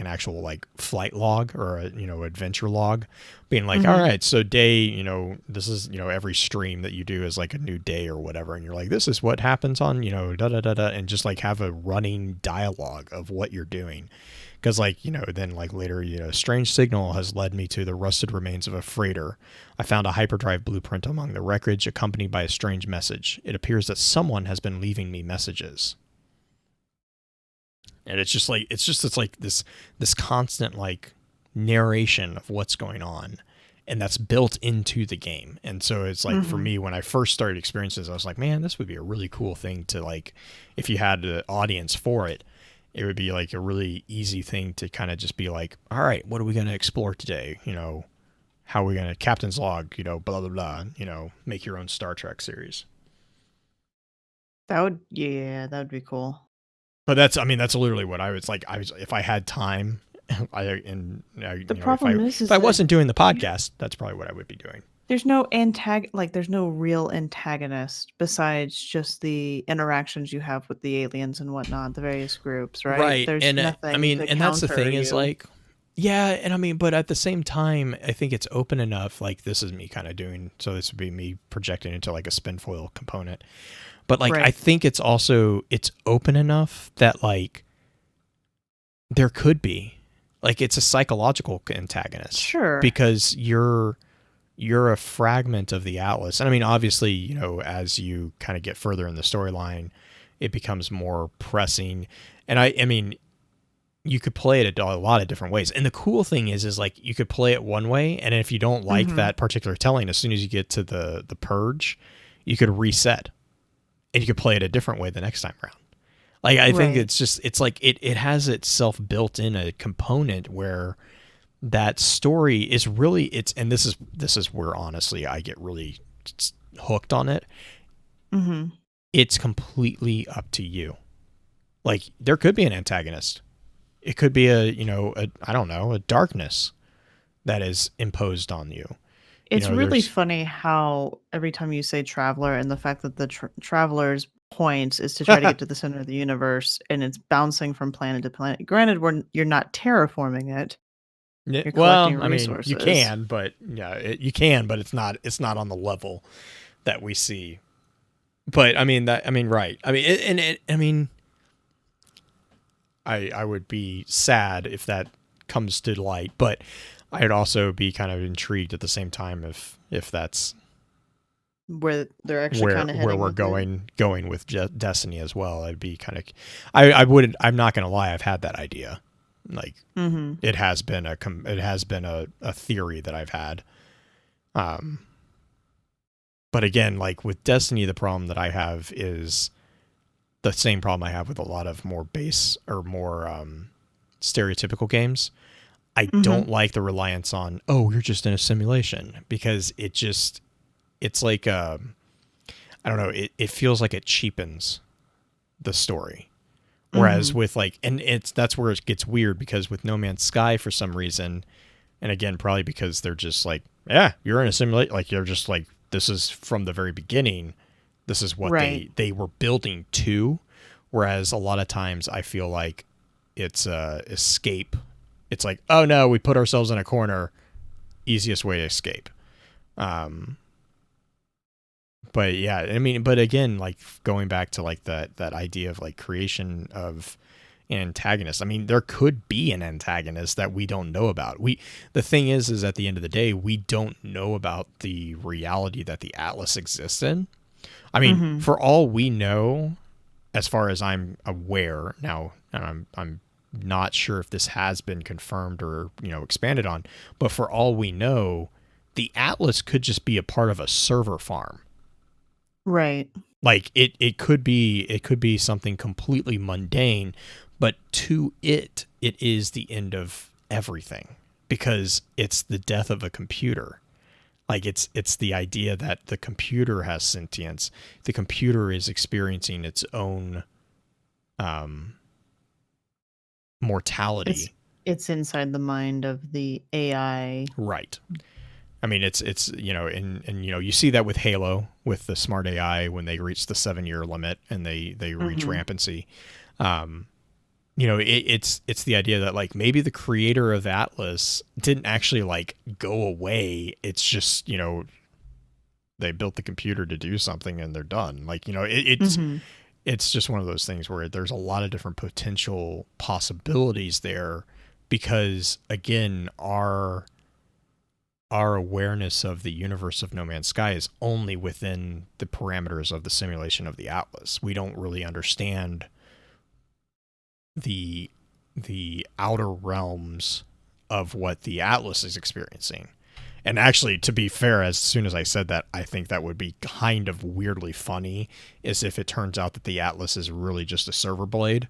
actual like flight log or a, adventure log, being like, all right, so day, this is, every stream that you do is like a new day or whatever, and you're like, this is what happens on, da da da da, and just like have a running dialogue of what you're doing. Because like, then like later, strange signal has led me to the rusted remains of a freighter. I found a hyperdrive blueprint among the wreckage, accompanied by a strange message. It appears that someone has been leaving me messages. And it's like this constant like narration of what's going on, and that's built into the game. And so it's like, for me, when I first started experiencing this, I was like, man, this would be a really cool thing to like, if you had an audience for it, it would be like a really easy thing to kind of just be like, all right, what are we going to explore today? How are we going to captain's log, blah, blah, blah, make your own Star Trek series. That would be cool. But that's literally what I was like. If I had time The problem is if I that wasn't doing the podcast, that's probably what I would be doing. there's no there's no real antagonist besides just the interactions you have with the aliens and whatnot, the various groups, right? Right. There's And nothing I mean, to and that's the counter thing is you. like, yeah. And I mean, but at the same time, I think it's open enough. Like this is me kind of doing, so this would be me projecting into like a spinfoil component. But like, I Right. think it's also, it's open enough that like there could be like, it's a psychological antagonist. Sure. Because you're a fragment of the Atlas. And I mean, obviously, you know, as you kind of get further in the storyline, it becomes more pressing. And I mean, you could play it a lot of different ways. And the cool thing is like you could play it one way, and if you don't like Mhm. that particular telling, as soon as you get to the purge, you could reset, and you could play it a different way the next time around. Like I think Right. it's just, it's like it has itself built in a component where that story is really, it's, and this is where honestly I get really hooked on it. Mhm. It's completely up to you. Like there could be an antagonist. It could be I don't know, a darkness that is imposed on you. It's know, really there's- funny how every time you say traveler and the fact that the traveler's point is to try to get to the center of the universe and it's bouncing from planet to planet. Granted, you're not terraforming it. Yeah, You're well, collecting I mean, you resources. can, but yeah, you can, but it's not on the level that we see. But I mean right. I mean, I mean, I would be sad if that comes to light, but I'd also be kind of intrigued at the same time if that's Where they're actually kind of where heading we're with it. going with Destiny as well. I'd be kind of, I wouldn't, I'm not gonna lie, I've had that idea. Like Mm-hmm. it has been a theory that I've had. But again, like with Destiny, the problem that I have is the same problem I have with a lot of more base or more stereotypical games. I don't like the reliance on, oh, you're just in a simulation, because it's like I don't know, it feels like it cheapens the story. Whereas with like, and that's where it gets weird, because with No Man's Sky, for some reason, and again, probably because they're just like, yeah, you're in a simulation, like you're just like, this is from the very beginning, this is what Right. they were building to. Whereas a lot of times I feel like it's escape. It's like, oh no, we put ourselves in a corner, easiest way to escape. But yeah, I mean, but again, like going back to like that idea of like creation of an antagonist. I mean, there could be an antagonist that we don't know about. The thing is at the end of the day, we don't know about the reality that the Atlas exists in. I mean, for all we know, as far as I'm aware now, and I'm not sure if this has been confirmed or expanded on, but for all we know, the Atlas could just be a part of a server farm. Right. Like it could be something completely mundane, but to it is the end of everything, because it's the death of a computer. Like it's the idea that the computer has sentience. The computer is experiencing its own mortality. It's inside the mind of the AI. Right. I mean, it's and you see that with Halo, with the smart AI, when they reach the 7-year limit and they reach rampancy. It's the idea that like maybe the creator of Atlas didn't actually like go away. It's just they built the computer to do something and they're done. Like it's just one of those things where there's a lot of different potential possibilities there, because again, our awareness of the universe of No Man's Sky is only within the parameters of the simulation of the Atlas. We don't really understand the outer realms of what the Atlas is experiencing. And actually, to be fair, as soon as I said that, I think that would be kind of weirdly funny, is if it turns out that the Atlas is really just a server blade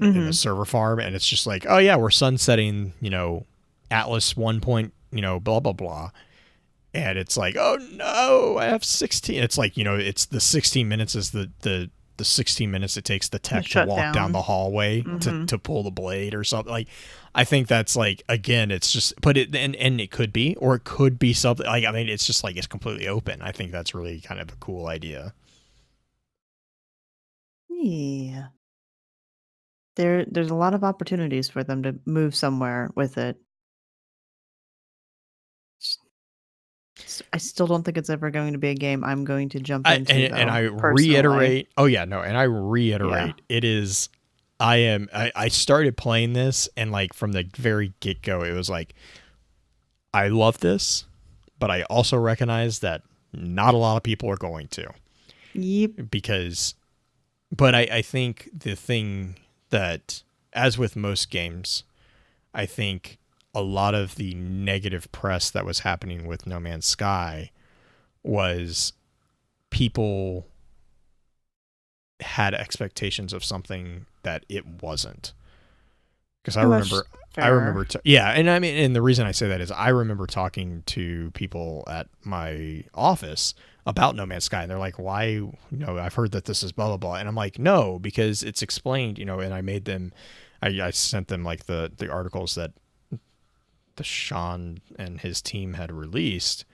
in a server farm, and it's just like, oh yeah, we're sunsetting, Atlas 1. Blah blah blah, and it's like, oh no, I have 16. It's like, it's the 16 minutes is the the 16 minutes it takes the tech to walk down the hallway to pull the blade or something. Like, I think that's like, again, it's just, but it, and it could be, or it could be something like, I mean, it's just like, it's completely open. I think that's really kind of a cool idea. Yeah. There's a lot of opportunities for them to move somewhere with it. I still don't think it's ever going to be a game I'm going to jump into. And I personally. reiterate, it is, I started playing this, and like from the very get-go, it was like, I love this, but I also recognize that not a lot of people are going to. Yep. But I think the thing that, as with most games, I think a lot of the negative press that was happening with No Man's Sky was people had expectations of something that it wasn't. Because I remember, and I mean, and the reason I say that is I remember talking to people at my office about No Man's Sky, and they're like, why, you know, I've heard that this is blah, blah, blah. And I'm like, no, because it's explained, you know, and I made them, I sent them like the articles that the Sean and his team had released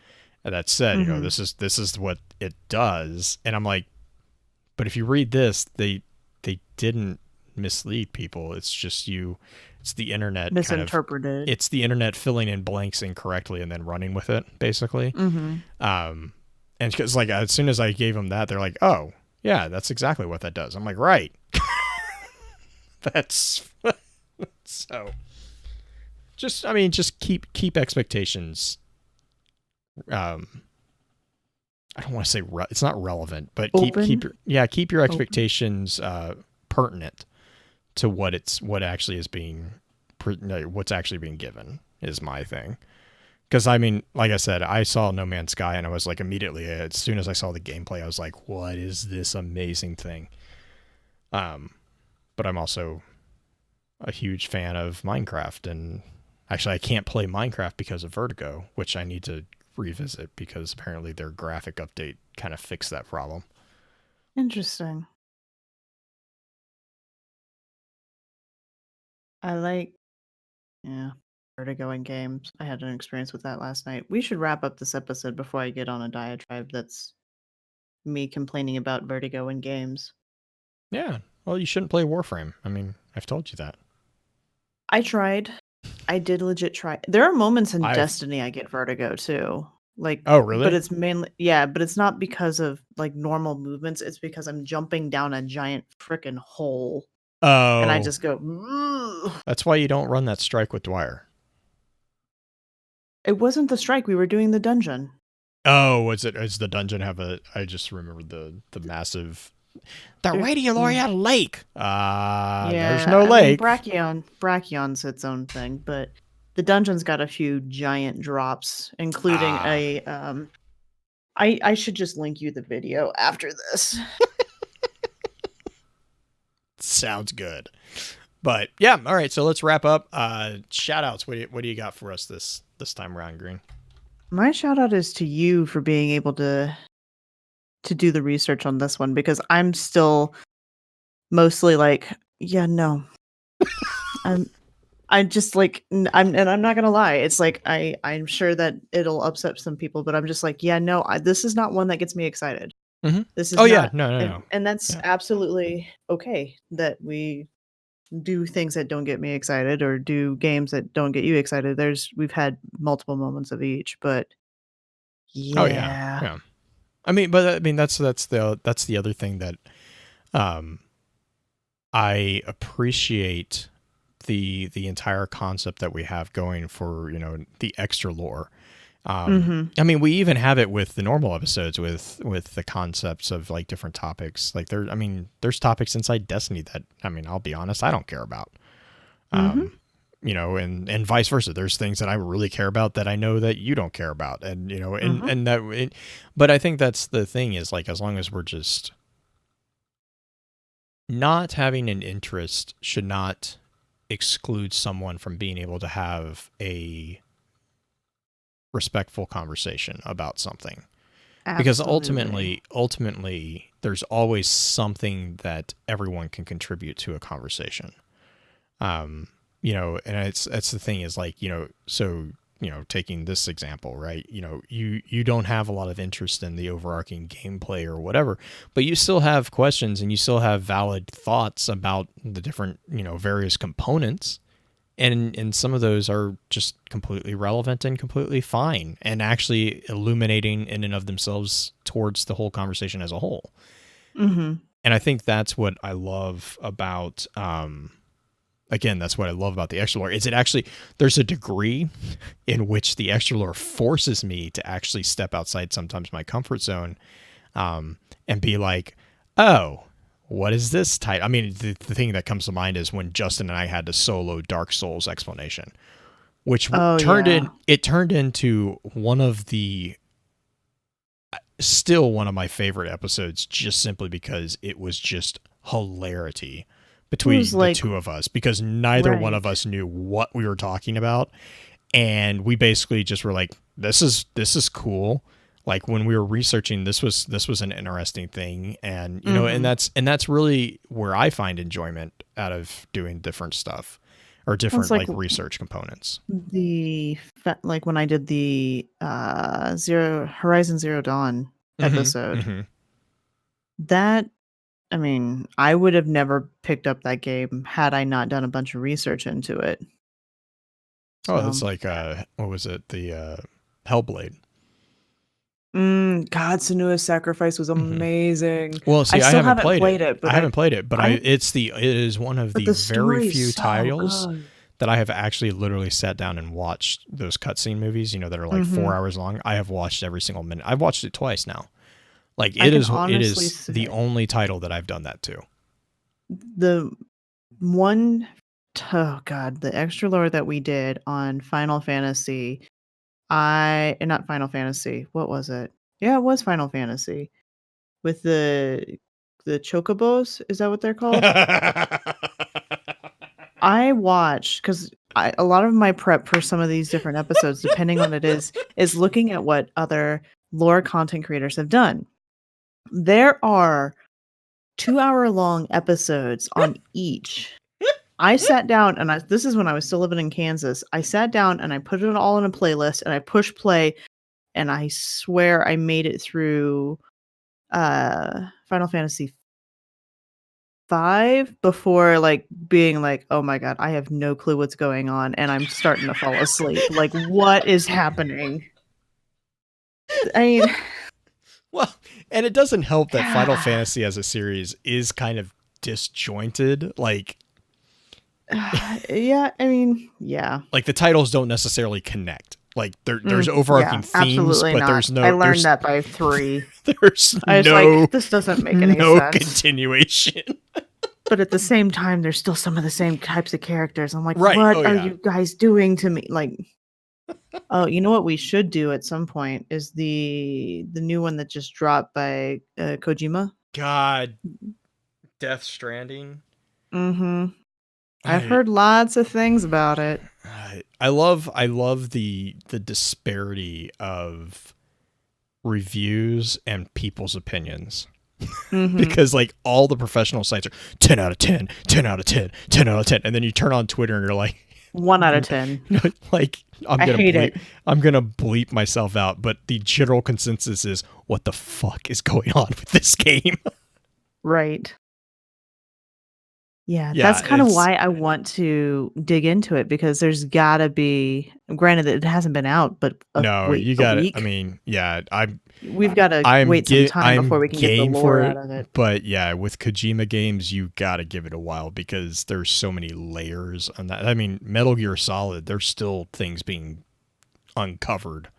that said, you know, this is what it does. And I'm like, but if you read this, they didn't mislead people. It's just it's the internet misinterpreted. It's the internet filling in blanks incorrectly and then running with it, basically. And because like as soon as I gave them that, they're like, oh yeah, that's exactly what that does. I'm like, right. That's so. Just, I mean, just keep expectations. I don't want to say it's not relevant, but keep your expectations pertinent to what's actually being given is my thing. Because I mean, like I said, I saw No Man's Sky and I was like immediately, as soon as I saw the gameplay, I was like, what is this amazing thing? But I'm also a huge fan of Minecraft, and actually I can't play Minecraft because of Vertigo, which I need to revisit because apparently their graphic update kind of fixed that problem. Interesting. I like, Vertigo in games. I had an experience with that last night. We should wrap up this episode before I get on a diatribe that's me complaining about Vertigo in games. Yeah. Well, you shouldn't play Warframe. I mean, I've told you that. I tried. I did legit try. There are moments in Destiny I get Vertigo too. Like, oh really? But it's mainly but it's not because of like normal movements. It's because I'm jumping down a giant freaking hole. Oh. And I just go. Ugh. That's why you don't run that strike with Dwyer. It wasn't the strike. We were doing the dungeon. Oh, was it? Does the dungeon have a? I just remember the massive. The Radiolaria Lake. There's no lake. Brachion's its own thing, but the dungeon's got a few giant drops, including a. I should just link you the video after this. Sounds good. But yeah, all right. So let's wrap up. Shout outs. What do you got for us this time around, Green? My shout out is to you for being able to do the research on this one, because I'm still mostly like, yeah, no. I'm just like, I'm not gonna lie. It's like I'm sure that it'll upset some people, but I'm just like, yeah, no. This is not one that gets me excited. Mm-hmm. This is no. And that's absolutely okay that we do things that don't get me excited or do games that don't get you excited. We've had multiple moments of each, but yeah. Oh yeah. I mean, that's the other thing that I appreciate the entire concept that we have going for, you know, the extra lore. I mean, we even have it with the normal episodes with the concepts of like different topics. Like there's topics inside Destiny that, I mean, I'll be honest, I don't care about. You know, and vice versa. There's things that I really care about that I know that you don't care about, and you know, and that. But I think that's the thing is, like, as long as we're just not having an interest should not exclude someone from being able to have a respectful conversation about something. because Absolutely. ultimately there's always something that everyone can contribute to a conversation. um and it's the thing is like, so taking this example, right, you don't have a lot of interest in the overarching gameplay or whatever, but you still have questions and you still have valid thoughts about the different, various components, and some of those are just completely relevant and completely fine and actually illuminating in and of themselves towards the whole conversation as a whole. Hmm. And I think that's what I love about again, that's what I love about the extra lore. Is it actually, there's a degree in which the extra lore forces me to actually step outside sometimes my comfort zone, and be like, oh, what is this type? I mean, the thing that comes to mind is when Justin and I had the solo Dark Souls explanation, which Oh yeah. turned into one of the, still one of my favorite episodes, just simply because it was just hilarity It was between the like two of us, because neither one of right. us knew what we were talking about, and we basically just were like, this is cool. Like when we were researching, this was an interesting thing, and and Hmm. that's really where I find enjoyment out of doing different stuff, or Well, it's different like like research components. like when I did the Zero Horizon Zero Dawn Hmm. episode. Hmm. That I mean, I would have never picked up that game had I not done a bunch of research into it. Oh, that's So, like what was it, the Hellblade. God, Senua's Sacrifice was Hmm. amazing. Well, I see, I still haven't haven't played it. played it, I but haven't played it, but I it is one of but the the very story is few so titles good. that I have actually literally sat down and watched those cutscene movies, that are like Mhm. 4 hours long. I have watched every single minute. I've watched it twice now. Like I can it honestly is the say only title that I've done that to. the one oh god, the extra lore that we did on Final Fantasy, not Final Fantasy, what was it? Yeah, it was Final Fantasy with the chocobos, is that what they're called? I watched because a lot of my prep for some of these different episodes, depending on it is looking at what other lore content creators have done. There are 2-hour-long episodes on each. I sat down and this is when I was still living in Kansas. I sat down and I put it all in a playlist and I pushed play, and I swear I made it through Final Fantasy 5 before, like, being like, "Oh my god, I have no clue what's going on, and I'm starting to fall asleep. Like, what is happening?" I mean, Well, and it doesn't help that Final God. Fantasy as a series is kind of disjointed. Yeah, I mean, yeah. Like the titles don't necessarily connect. Like there's overarching Yeah, themes, absolutely but not. there's I no learned that by 3. there's I was like, "This doesn't make any no sense." continuation. But at the same time, there's still some of the same types of characters. I'm like, Right. "What Oh are yeah. you guys doing to me?" Like, oh, you know what we should do at some point is the new one that just dropped by, Kojima? God, Death Stranding. Mhm. I've I heard lots of things about it. I love the disparity of reviews and people's opinions. Mhm. Because like all the professional sites are 10 out of 10, 10 out of 10, 10 out of 10, and then you turn on Twitter and you're like, 1 out of 10. like I hate it. I'm gonna bleep myself out, but the general consensus is, what the fuck is going on with this game? Right. Yeah, Yeah, that's kind of it's why I want to dig into it because there's gotta be granted that it hasn't been out, but no, wait, you a got it. I week? mean, yeah, We've gotta wait some time before I'm we can get the game lore for out it, of it. but yeah, with Kojima games, you gotta give it a while because there's so many layers on that. I mean, Metal Gear Solid, there's still things being uncovered.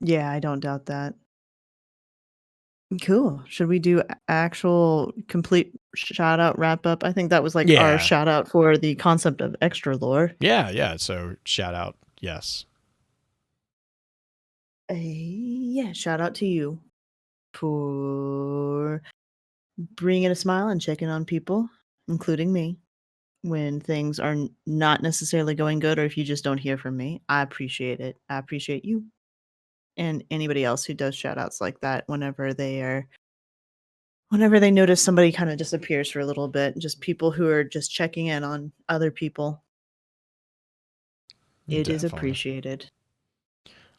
Yeah, I don't doubt that. Cool. Should we do actual complete shout out wrap up? I think that was like our Yeah, shout out for the concept of extra lore. yeah, yeah. So shout out, yes. Yeah, shout out to you for bringing a smile and checking on people, including me, when things are not necessarily going good or if you just don't hear from me. I appreciate it. I appreciate you. and anybody else who does shout outs like that whenever they notice somebody kind of disappears for a little bit, just people who are just checking in on other people. It is Definitely. appreciated.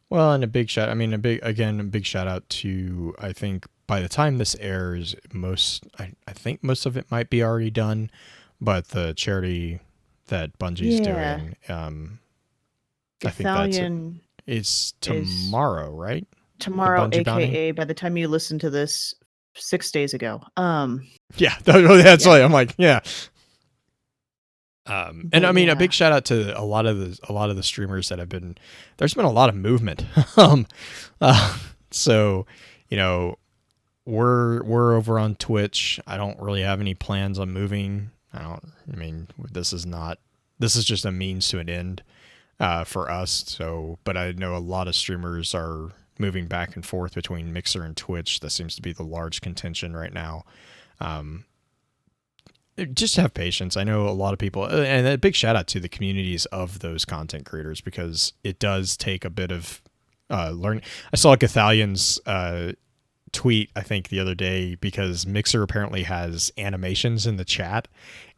Well, and a big shout out to, I think by the time this airs, I think most of it might be already done, but the charity that Bungie's Yeah. doing, I think that's it. Gathalion It's tomorrow, right? tomorrow, Bungie bounty? aka by the time you listen to this, 6 days ago. Yeah, that's Yeah. why I'm like, yeah. And But I mean, a yeah. big shout out to a lot of the streamers that have been. There's been a lot of movement. So, you know, we're over on Twitch. I don't really have any plans on moving. I mean, this is just a means to an end for us. So, but I know a lot of streamers are moving back and forth between Mixer and Twitch. That seems to be the large contention right now. Just have patience. I know a lot of people, and a big shout out to the communities of those content creators, because it does take a bit of learning. I saw Gathalion's tweet, I think, the other day, because Mixer apparently has animations in the chat,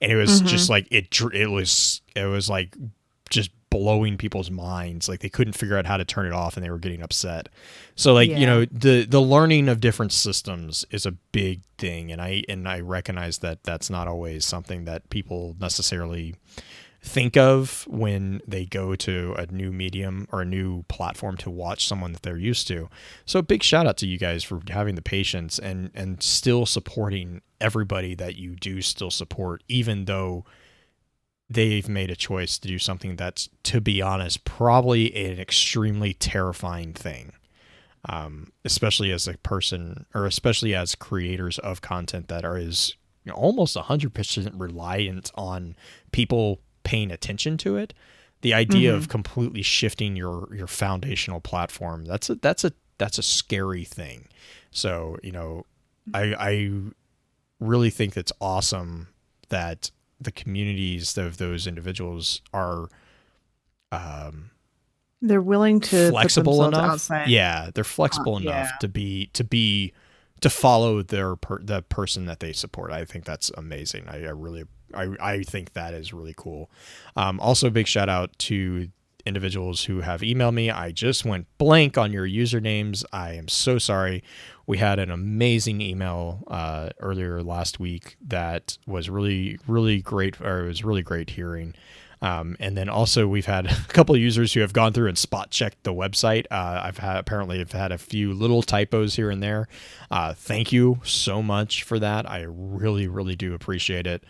and it was just like it was like just blowing people's minds. Like they couldn't figure out how to turn it off, and they were getting upset. So like, you know, the learning of different systems is a big thing, and I recognize that that's not always something that people necessarily think of when they go to a new medium or a new platform to watch someone that they're used to. So a big shout out to you guys for having the patience and still supporting everybody that you do still support, even though they've made a choice to do something that's, to be honest, probably an extremely terrifying thing. Especially as a person, or especially as creators of content that is almost 100% reliant on people paying attention to it. The idea of completely shifting your foundational platform, that's a scary thing. So, you know, I really think that's awesome that the communities of those individuals are they're willing to flexible put enough. outside. Yeah, they're flexible enough to follow the person that they support. I think that's amazing. I think that is really cool. Also, big shout out to individuals who have emailed me. I just went blank on your usernames. I am so sorry. We had an amazing email earlier last week that was really, really great. Or it was really great hearing. And then also we've had a couple of users who have gone through and spot checked the website. I've had a few little typos here and there. Thank you so much for that. I really, really do appreciate it.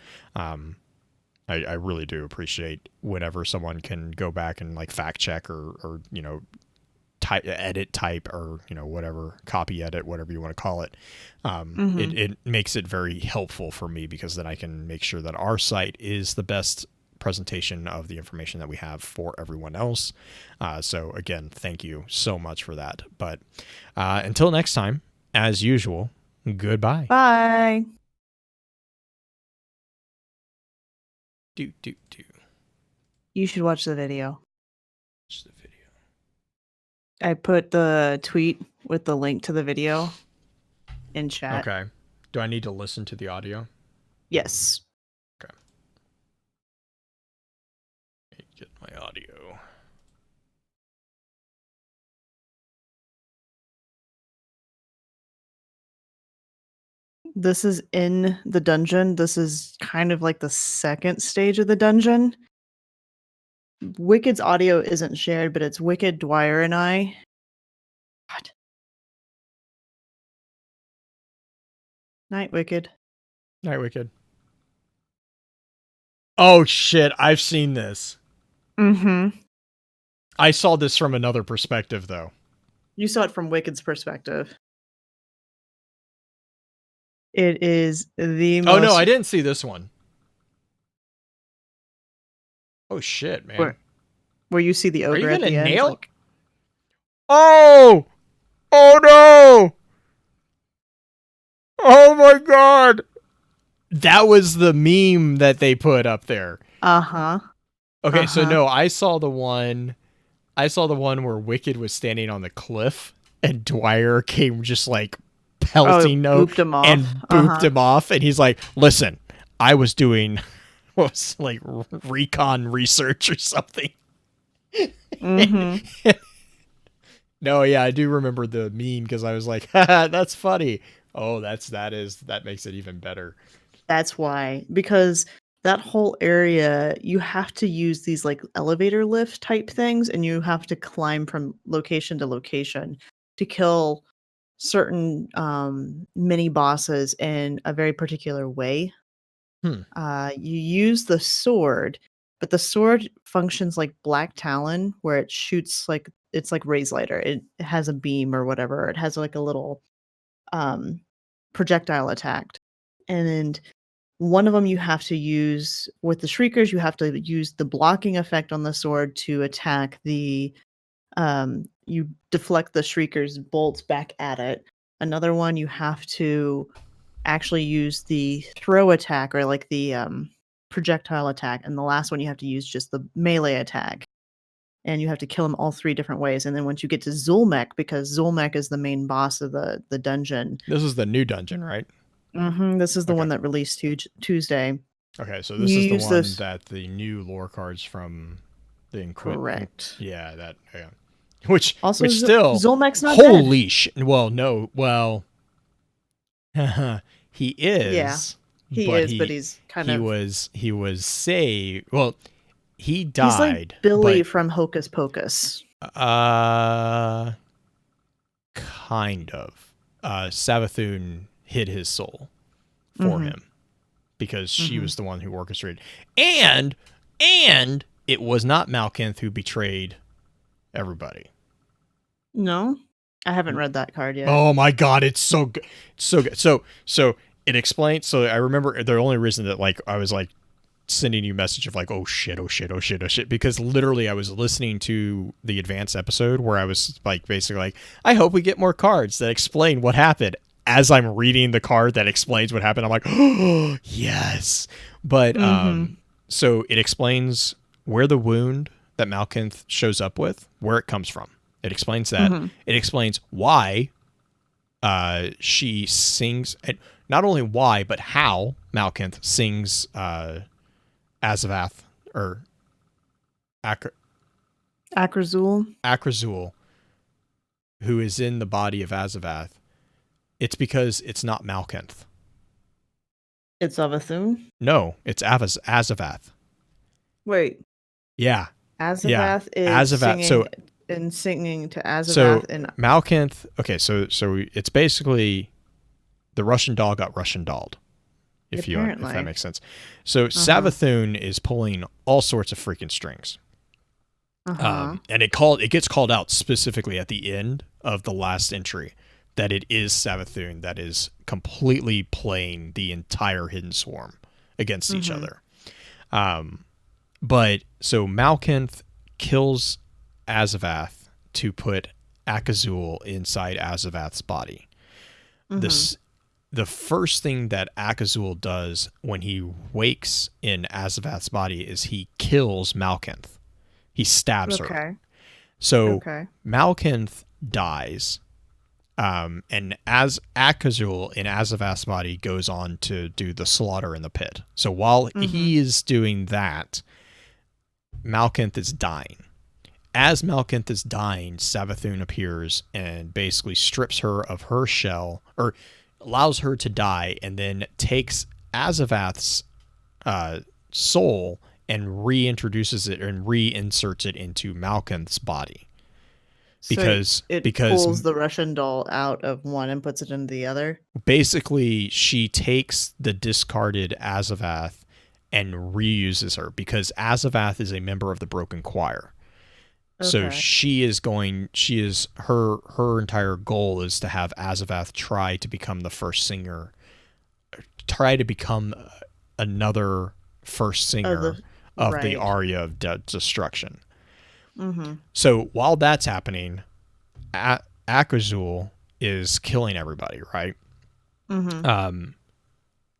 I really do appreciate whenever someone can go back and like fact check or you know, type or, you know, whatever, copy edit, whatever you want to call it. It makes it very helpful for me, because then I can make sure that our site is the best presentation of the information that we have for everyone else. So again, thank you so much for that. But until next time, as usual, goodbye. Bye. You should watch the video. Watch the video. I put the tweet with the link to the video in chat. Okay. Do I need to listen to the audio? Yes. Okay. Get my audio. This is in the dungeon. This is kind of like the second stage of the dungeon. Wicked's audio isn't shared, but it's Wicked, Dwyer, and I. God. Night, Wicked. Night, Wicked. Oh shit, I've seen this. Mm-hmm. I saw this from another perspective, though. You saw it from Wicked's perspective. It is the most... Oh no, I didn't see this one. Oh shit, man. Where you see the ogre Are you at gonna the end. nail? Like... Oh! Oh no! Oh my god! That was the meme that they put up there. Uh-huh. Okay, so no, I saw the one where Wicked was standing on the cliff and Dwyer came just like pelting booped him off. and booped him off, and he's like, "Listen, I was doing what was like recon research or something." Mm-hmm. No, yeah, I do remember the meme because I was like, "Haha, that's funny." Oh, that makes it even better. That's why, because that whole area, you have to use these like elevator lift type things, and you have to climb from location to location to kill certain mini bosses in a very particular way. You use the sword, but the sword functions like Black Talon, where it shoots like it's like Raze Lighter. It has a beam or whatever. It has like a little um, projectile attack, and one of them you have to use with the Shriekers. You have to use the blocking effect on the sword to attack the. You deflect the Shriekers' bolts back at it. Another one you have to actually use the throw attack or like the projectile attack, and the last one you have to use just the melee attack. And you have to kill him all three different ways. And then once you get to Zulmek, because Zulmek is the main boss of the dungeon. This is the new dungeon, right? This is the Okay. one that released Tuesday. Okay, so this You is the use one those- that the new lore cards from the Correct. Yeah, that. Yeah. Which Also, still Zulmek's not dead. holy shit. Well, no, well, he is. Yeah, He but is, but he's kind he of was saved. Well, he died. he's like Billy from Hocus Pocus. Kind of. Savathun hid his soul for him because she was the one who orchestrated. And it was not Malkinth who betrayed everybody. No, I haven't read that card yet. Oh my god, it's so good. It's so good. So it explains. So I remember the only reason that like I was like sending you a message of like, oh shit, because literally I was listening to the advanced episode where I was like basically like, I hope we get more cards that explain what happened. As I'm reading the card that explains what happened, I'm like, oh yes. But so it explains where the wound that Malkinth shows up with, where it comes from. It explains that. It explains why she sings, and not only why, but how Malkinth sings Azavath or Akrazul, who is in the body of Azavath. It's because it's not Malkinth. It's Avathun. No, it's Azavath. Wait, Yeah. Azavath is Azavath. singing to Azavath. So and Malkinth. Okay, so it's basically the Russian doll got Russian dolled. If that makes sense. So Savathun is pulling all sorts of freaking strings. And it gets called out specifically at the end of the last entry that it is Savathun that is completely playing the entire Hidden Swarm against each other. But so Malkinth kills Azavath to put Akazul inside Azavath's body. The first thing that Akazul does when he wakes in Azavath's body is he kills Malkinth. He stabs her. So Malkinth dies. And as Akazul in Azavath's body goes on to do the slaughter in the pit. So while he is doing that, Malkinth is dying. As Malkinth is dying, Savathun appears and basically strips her of her shell, or allows her to die, and then takes Azavath's soul and reintroduces it and reinserts it into Malkinth's body. Because pulls the Russian doll out of one and puts it into the other. Basically, she takes the discarded Azavath and reuses her because Azavath is a member of the Broken Choir. So her entire goal is to have Azavath try to become the first singer, try to become another first singer of the aria of destruction. So while that's happening, Akazul is killing everybody, right?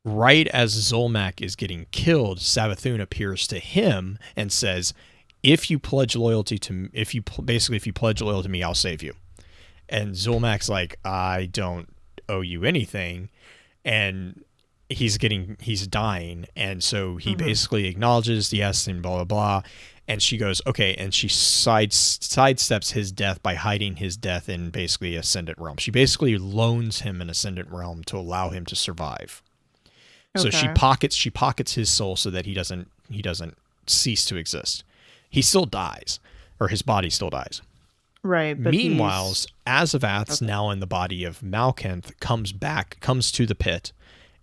Right as Zulmek is getting killed, Savathun appears to him and says, if you pledge loyalty to me, if you pledge loyalty to me, I'll save you. And Zulmak's like, I don't owe you anything. And he's dying. And so he basically acknowledges, yes, and blah, blah, blah. And she goes, okay. And she sidesteps his death by hiding his death in basically Ascendant Realm. She basically loans him an Ascendant Realm to allow him to survive. So she pockets his soul so that he doesn't cease to exist. He still dies, or his body still dies. Right. But meanwhile, Azavath's now in the body of Malkinth comes to the pit,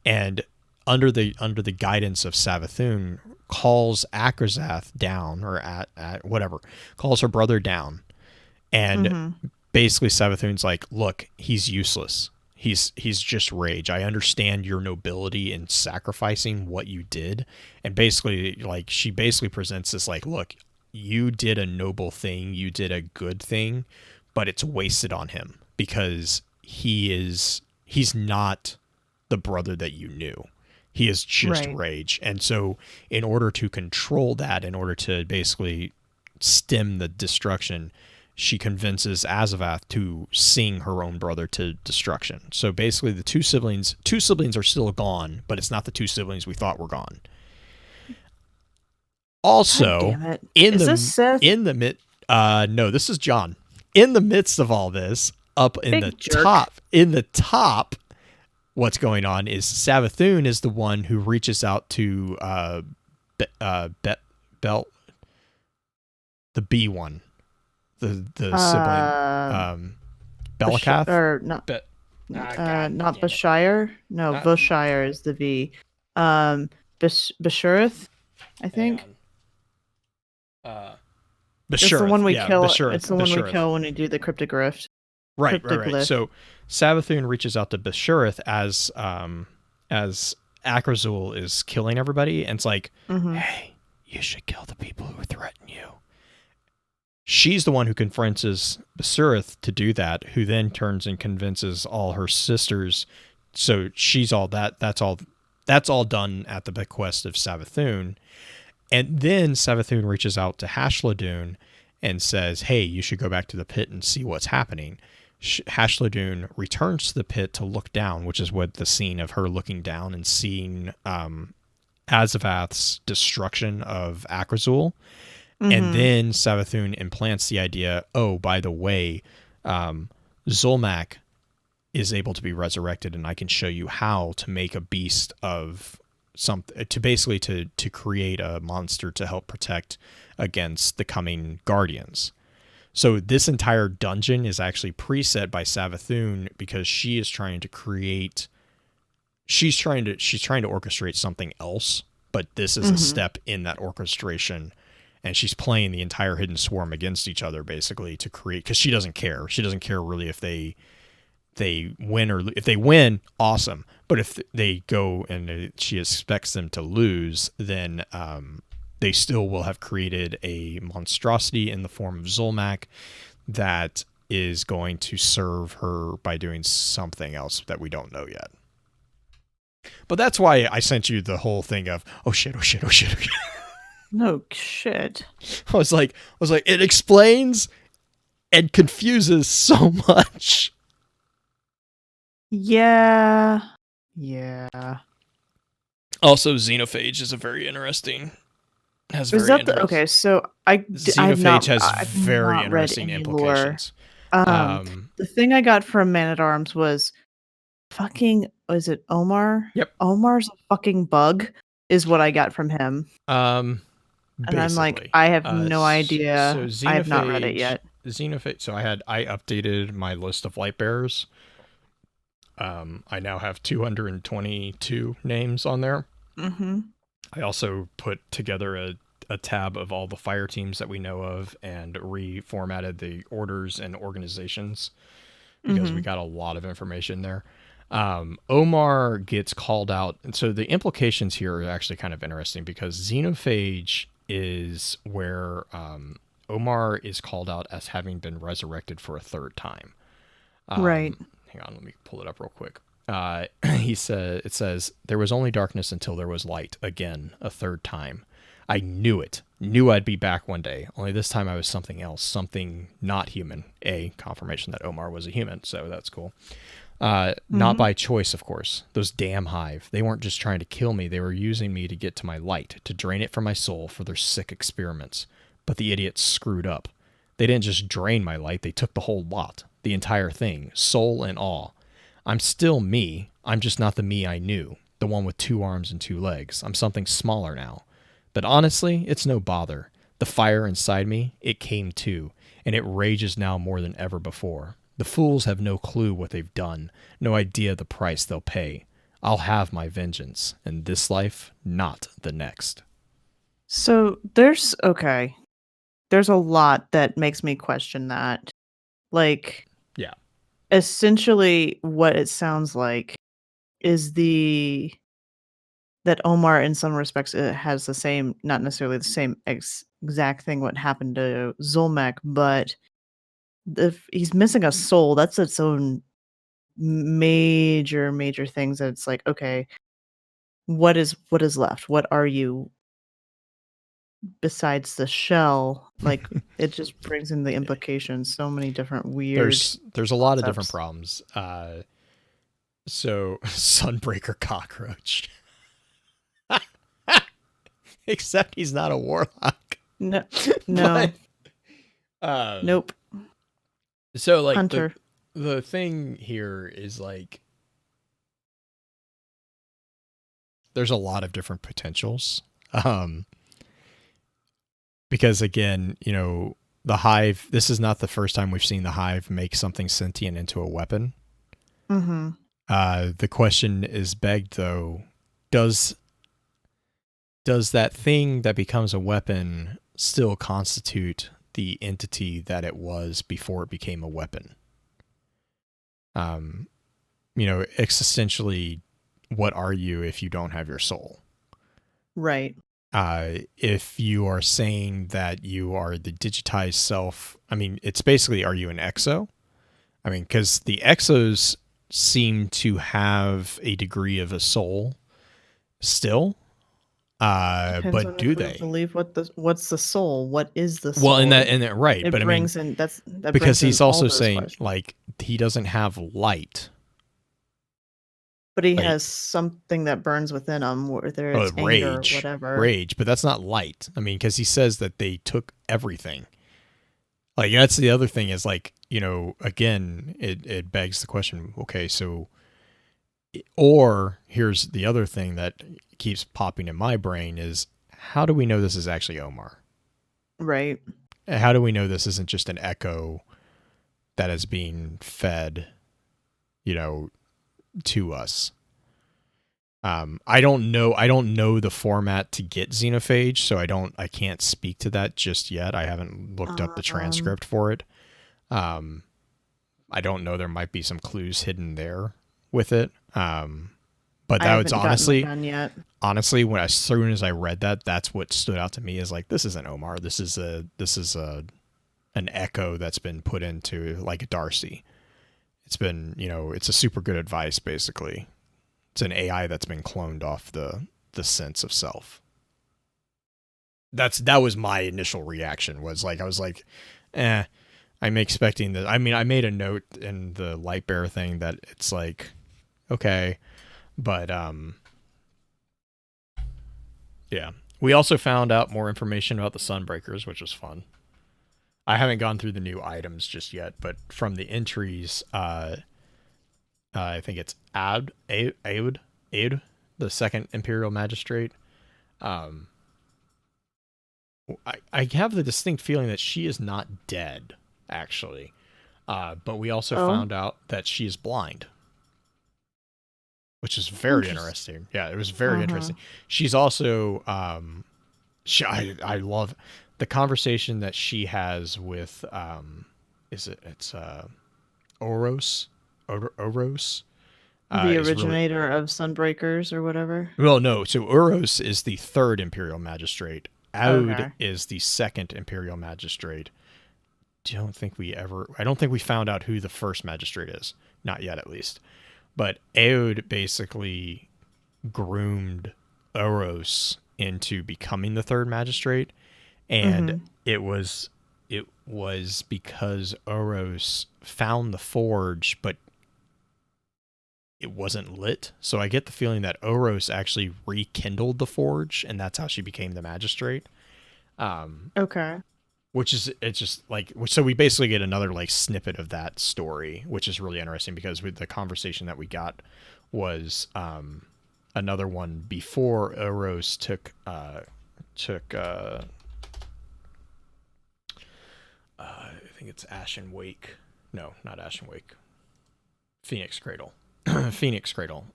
and under the guidance of Savathun, calls Akrazath down, or at whatever, calls her brother down, and basically Savathun's like, look, he's useless. He's just rage. I understand your nobility in sacrificing what you did. And basically, like, she basically presents this like, look, you did a noble thing. You did a good thing, but it's wasted on him because he's not the brother that you knew. He is just rage. And so in order to control that, in order to basically stem the destruction, she convinces Azavath to sing her own brother to destruction. So basically the two siblings are still gone, but it's not the two siblings we thought were gone. Also, this is John. In the midst of all this, up in the top, what's going on is Savathun is the one who reaches out to the B one. The sibling, Belakath, or not? Not Bashire. No, Voshire is the V. Bashirth, I think. Bashirth, it's the one we kill. Bashirth, it's the one we kill when we do the cryptic rift. Right. So Savathun reaches out to Bashirth as Akrazul is killing everybody, and it's like, hey, you should kill the people who threaten you. She's the one who confronts Bashirth to do that, who then turns and convinces all her sisters. So she's all that. That's all done at the bequest of Savathun. And then Savathun reaches out to Hashladun and says, hey, you should go back to the pit and see what's happening. Hashladun returns to the pit to look down, which is what the scene of her looking down and seeing Azavath's destruction of Akrazul. And then Savathun implants the idea, oh, by the way, Zulmak is able to be resurrected, and I can show you how to make a beast of something, to create a monster to help protect against the coming guardians. So this entire dungeon is actually preset by Savathun because she is trying to orchestrate something else, but this is a step in that orchestration. And she's playing the entire Hidden Swarm against each other, basically, to create, because she doesn't care. She doesn't care really if they win, or if they win, awesome. But if they go and she expects them to lose, then they still will have created a monstrosity in the form of Zulmak that is going to serve her by doing something else that we don't know yet. But that's why I sent you the whole thing of, oh shit. No shit. I was like, it explains and confuses so much. Yeah. Also, Xenophage is a very interesting. Okay? So Xenophage has very interesting implications. The thing I got from Man at Arms was is it Omar? Yep. Omar's a fucking bug, is what I got from him. And I'm like, I have no idea. So I have not read it yet. Xenophage. So I updated my list of light bearers. I now have 222 names on there. I also put together a tab of all the fire teams that we know of and reformatted the orders and organizations because we got a lot of information there. Omar gets called out. And so the implications here are actually kind of interesting because Xenophage is where Omar is called out as having been resurrected for a third time. Right. Hang on, let me pull it up real quick. It says, there was only darkness until there was light, again, a third time. I knew it. Knew I'd be back one day. Only this time I was something else, something not human. Confirmation that Omar was a human, so that's cool. Not by choice, of course. Those damn hive. They weren't just trying to kill me. They were using me to get to my light, to drain it from my soul for their sick experiments. But the idiots screwed up. They didn't just drain my light. They took the whole lot. The entire thing. Soul and all. I'm still me. I'm just not the me I knew. The one with 2 arms and 2 legs. I'm something smaller now. But honestly, it's no bother. The fire inside me, it came too. And it rages now more than ever before. The fools have no clue what they've done, no idea the price they'll pay. I'll have my vengeance, in this life, not the next. So there's a lot that makes me question that. Like, yeah, essentially what it sounds like is that Omar in some respects has the same, not necessarily the same exact thing what happened to Zulmek, but if he's missing a soul, that's its own major things that it's like, okay, what is left? What are you besides the shell? Like, it just brings in the implications, so many different weird there's a lot of different concepts. problems. So Sunbreaker Cockroach. Except he's not a warlock. No. But, Nope. So like Hunter. the thing here is like there's a lot of different potentials. Because again, you know, the hive, this is not the first time we've seen the hive make something sentient into a weapon. Mm-hmm. The question is begged though, does that thing that becomes a weapon still constitute the entity that it was before it became a weapon? You know, existentially, what are you if you don't have your soul? Right. If you are saying that you are the digitized self, I mean, it's basically, are you an exo? I mean, because the exos seem to have a degree of a soul still. Depends But on do if we they believe what's the soul? What is the soul? well in that right, it but brings I mean, in that because brings in he's all also those saying questions. like he doesn't have light, But he like, has something that burns within him, whether it's anger or whatever. rage, but that's not light. I mean, because he says that they took everything. Like, that's the other thing is like, you know, again, it begs the question, okay, so, or here's the other thing that keeps popping in my brain is, how do we know this is actually Omar? Right. How do we know this isn't just an echo that is being fed, you know, to us? I don't know the format to get Xenophage, so I can't speak to that just yet. I haven't looked up the transcript for it. I don't know, there might be some clues hidden there with it. But that was honestly, when as soon as I read that, that's what stood out to me is like, this isn't Omar. This is an echo that's been put into like a Darcy. It's been, you know, it's a super good advice basically. It's an AI that's been cloned off the sense of self. That was my initial reaction, was like, I was like, I'm expecting that. I mean, I made a note in the Lightbearer thing that it's like, okay, but yeah. We also found out more information about the Sunbreakers, which was fun. I haven't gone through the new items just yet, but from the entries, I think it's Aud, the second Imperial Magistrate. I have the distinct feeling that she is not dead, actually. But we also found out that she is blind, which is very interesting. Yeah, it was very interesting. She's also, I love the conversation that she has with, it's Oros? Oros? The originator of Sunbreakers or whatever? Well, no. So Uros is the third Imperial Magistrate. Aud is the second Imperial Magistrate. I don't think we found out who the first Magistrate is. Not yet, at least. But Aud basically groomed Uros into becoming the third magistrate, and it was because Oros found the forge, but it wasn't lit. So I get the feeling that Oros actually rekindled the forge, and that's how she became the magistrate. Okay. Which is, it's just like, so we basically get another like snippet of that story, which is really interesting because with the conversation that we got was another one before Oros took I think it's Ashen Wake. No, not Ashen Wake. Phoenix Cradle. Phoenix Cradle.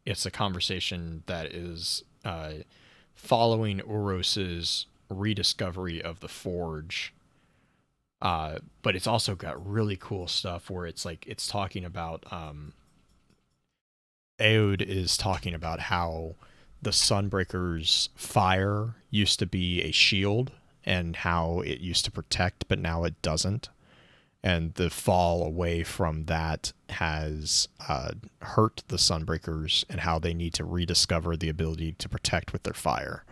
It's a conversation that is following Oros's rediscovery of the forge. But it's also got really cool stuff where it's like it's talking about Aod is talking about how the Sunbreaker's fire used to be a shield and how it used to protect, but now it doesn't. And the fall away from that has hurt the Sunbreakers and how they need to rediscover the ability to protect with their fire.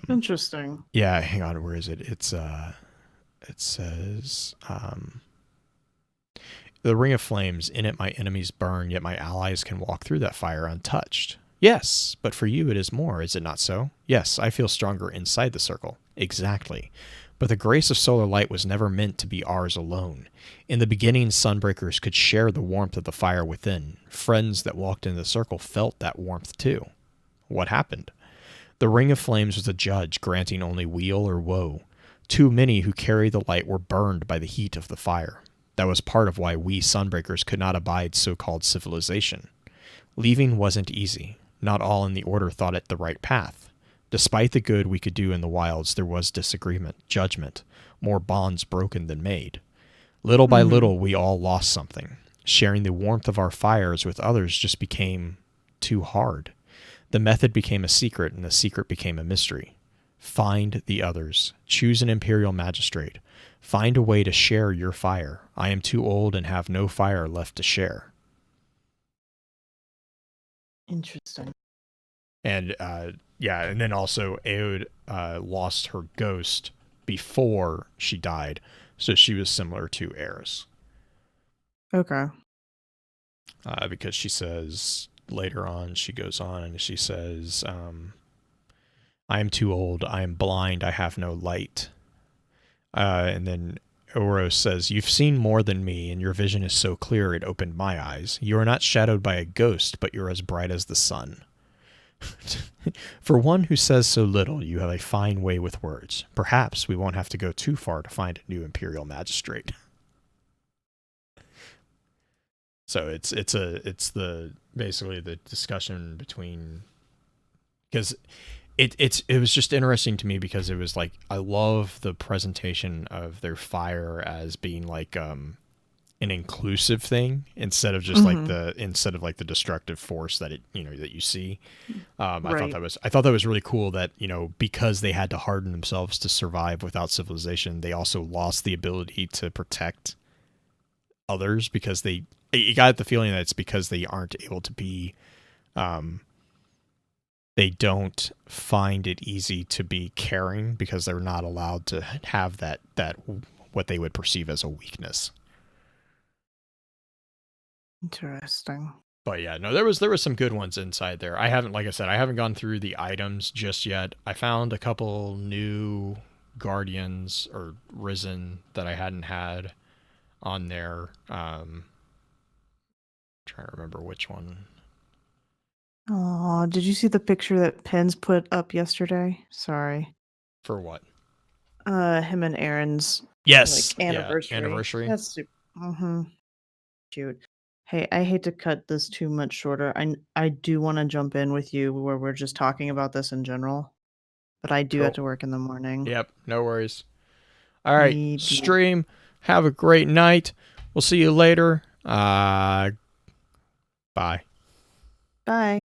Interesting. Yeah, hang on, where is it? It says, the Ring of Flames, in it my enemies burn, yet my allies can walk through that fire untouched. Yes, but for you it is more, is it not so? Yes, I feel stronger inside the circle. Exactly. But the grace of solar light was never meant to be ours alone. In the beginning, Sunbreakers could share the warmth of the fire within. Friends that walked in the circle felt that warmth too. What happened? The Ring of Flames was a judge, granting only weal or woe. Too many who carried the light were burned by the heat of the fire. That was part of why we Sunbreakers could not abide so-called civilization. Leaving wasn't easy. Not all in the Order thought it the right path. Despite the good we could do in the wilds, there was disagreement, judgment, more bonds broken than made. Little by little, we all lost something. Sharing the warmth of our fires with others just became too hard. The method became a secret, and the secret became a mystery. Find the others. Choose an Imperial Magistrate. Find a way to share your fire. I am too old and have no fire left to share. Interesting. And yeah, and then also Aod lost her ghost before she died, so she was similar to Eris. Okay. Because she says later on, she goes on and she says, I am too old, I am blind, I have no light. And then Oros says, you've seen more than me, and your vision is so clear it opened my eyes. You are not shadowed by a ghost, but you're as bright as the sun. For one who says so little, you have a fine way with words. Perhaps we won't have to go too far to find a new Imperial Magistrate. So it's the basically the discussion between, because it was just interesting to me because it was like, I love the presentation of their fire as being like an inclusive thing instead of just like the destructive force that that you see. I thought that was really cool that, because they had to harden themselves to survive without civilization, they also lost the ability to protect others because you got the feeling that it's because they aren't able to be, they don't find it easy to be caring because they're not allowed to have that what they would perceive as a weakness. Interesting. But yeah, no, there was some good ones inside there. I haven't gone through the items just yet. I found a couple new Guardians or Risen that I hadn't had on there. Trying to remember which one. Oh, did you see the picture that Pens put up yesterday? Sorry. For what? Him and Aaron's Yes, anniversary. Yeah, anniversary. That's super. Cute. Hey, I hate to cut this too much shorter. I do want to jump in with you where we're just talking about this in general, but I do have to work in the morning. Yep, no worries. All right, stream. Have a great night. We'll see you later. Bye. Bye.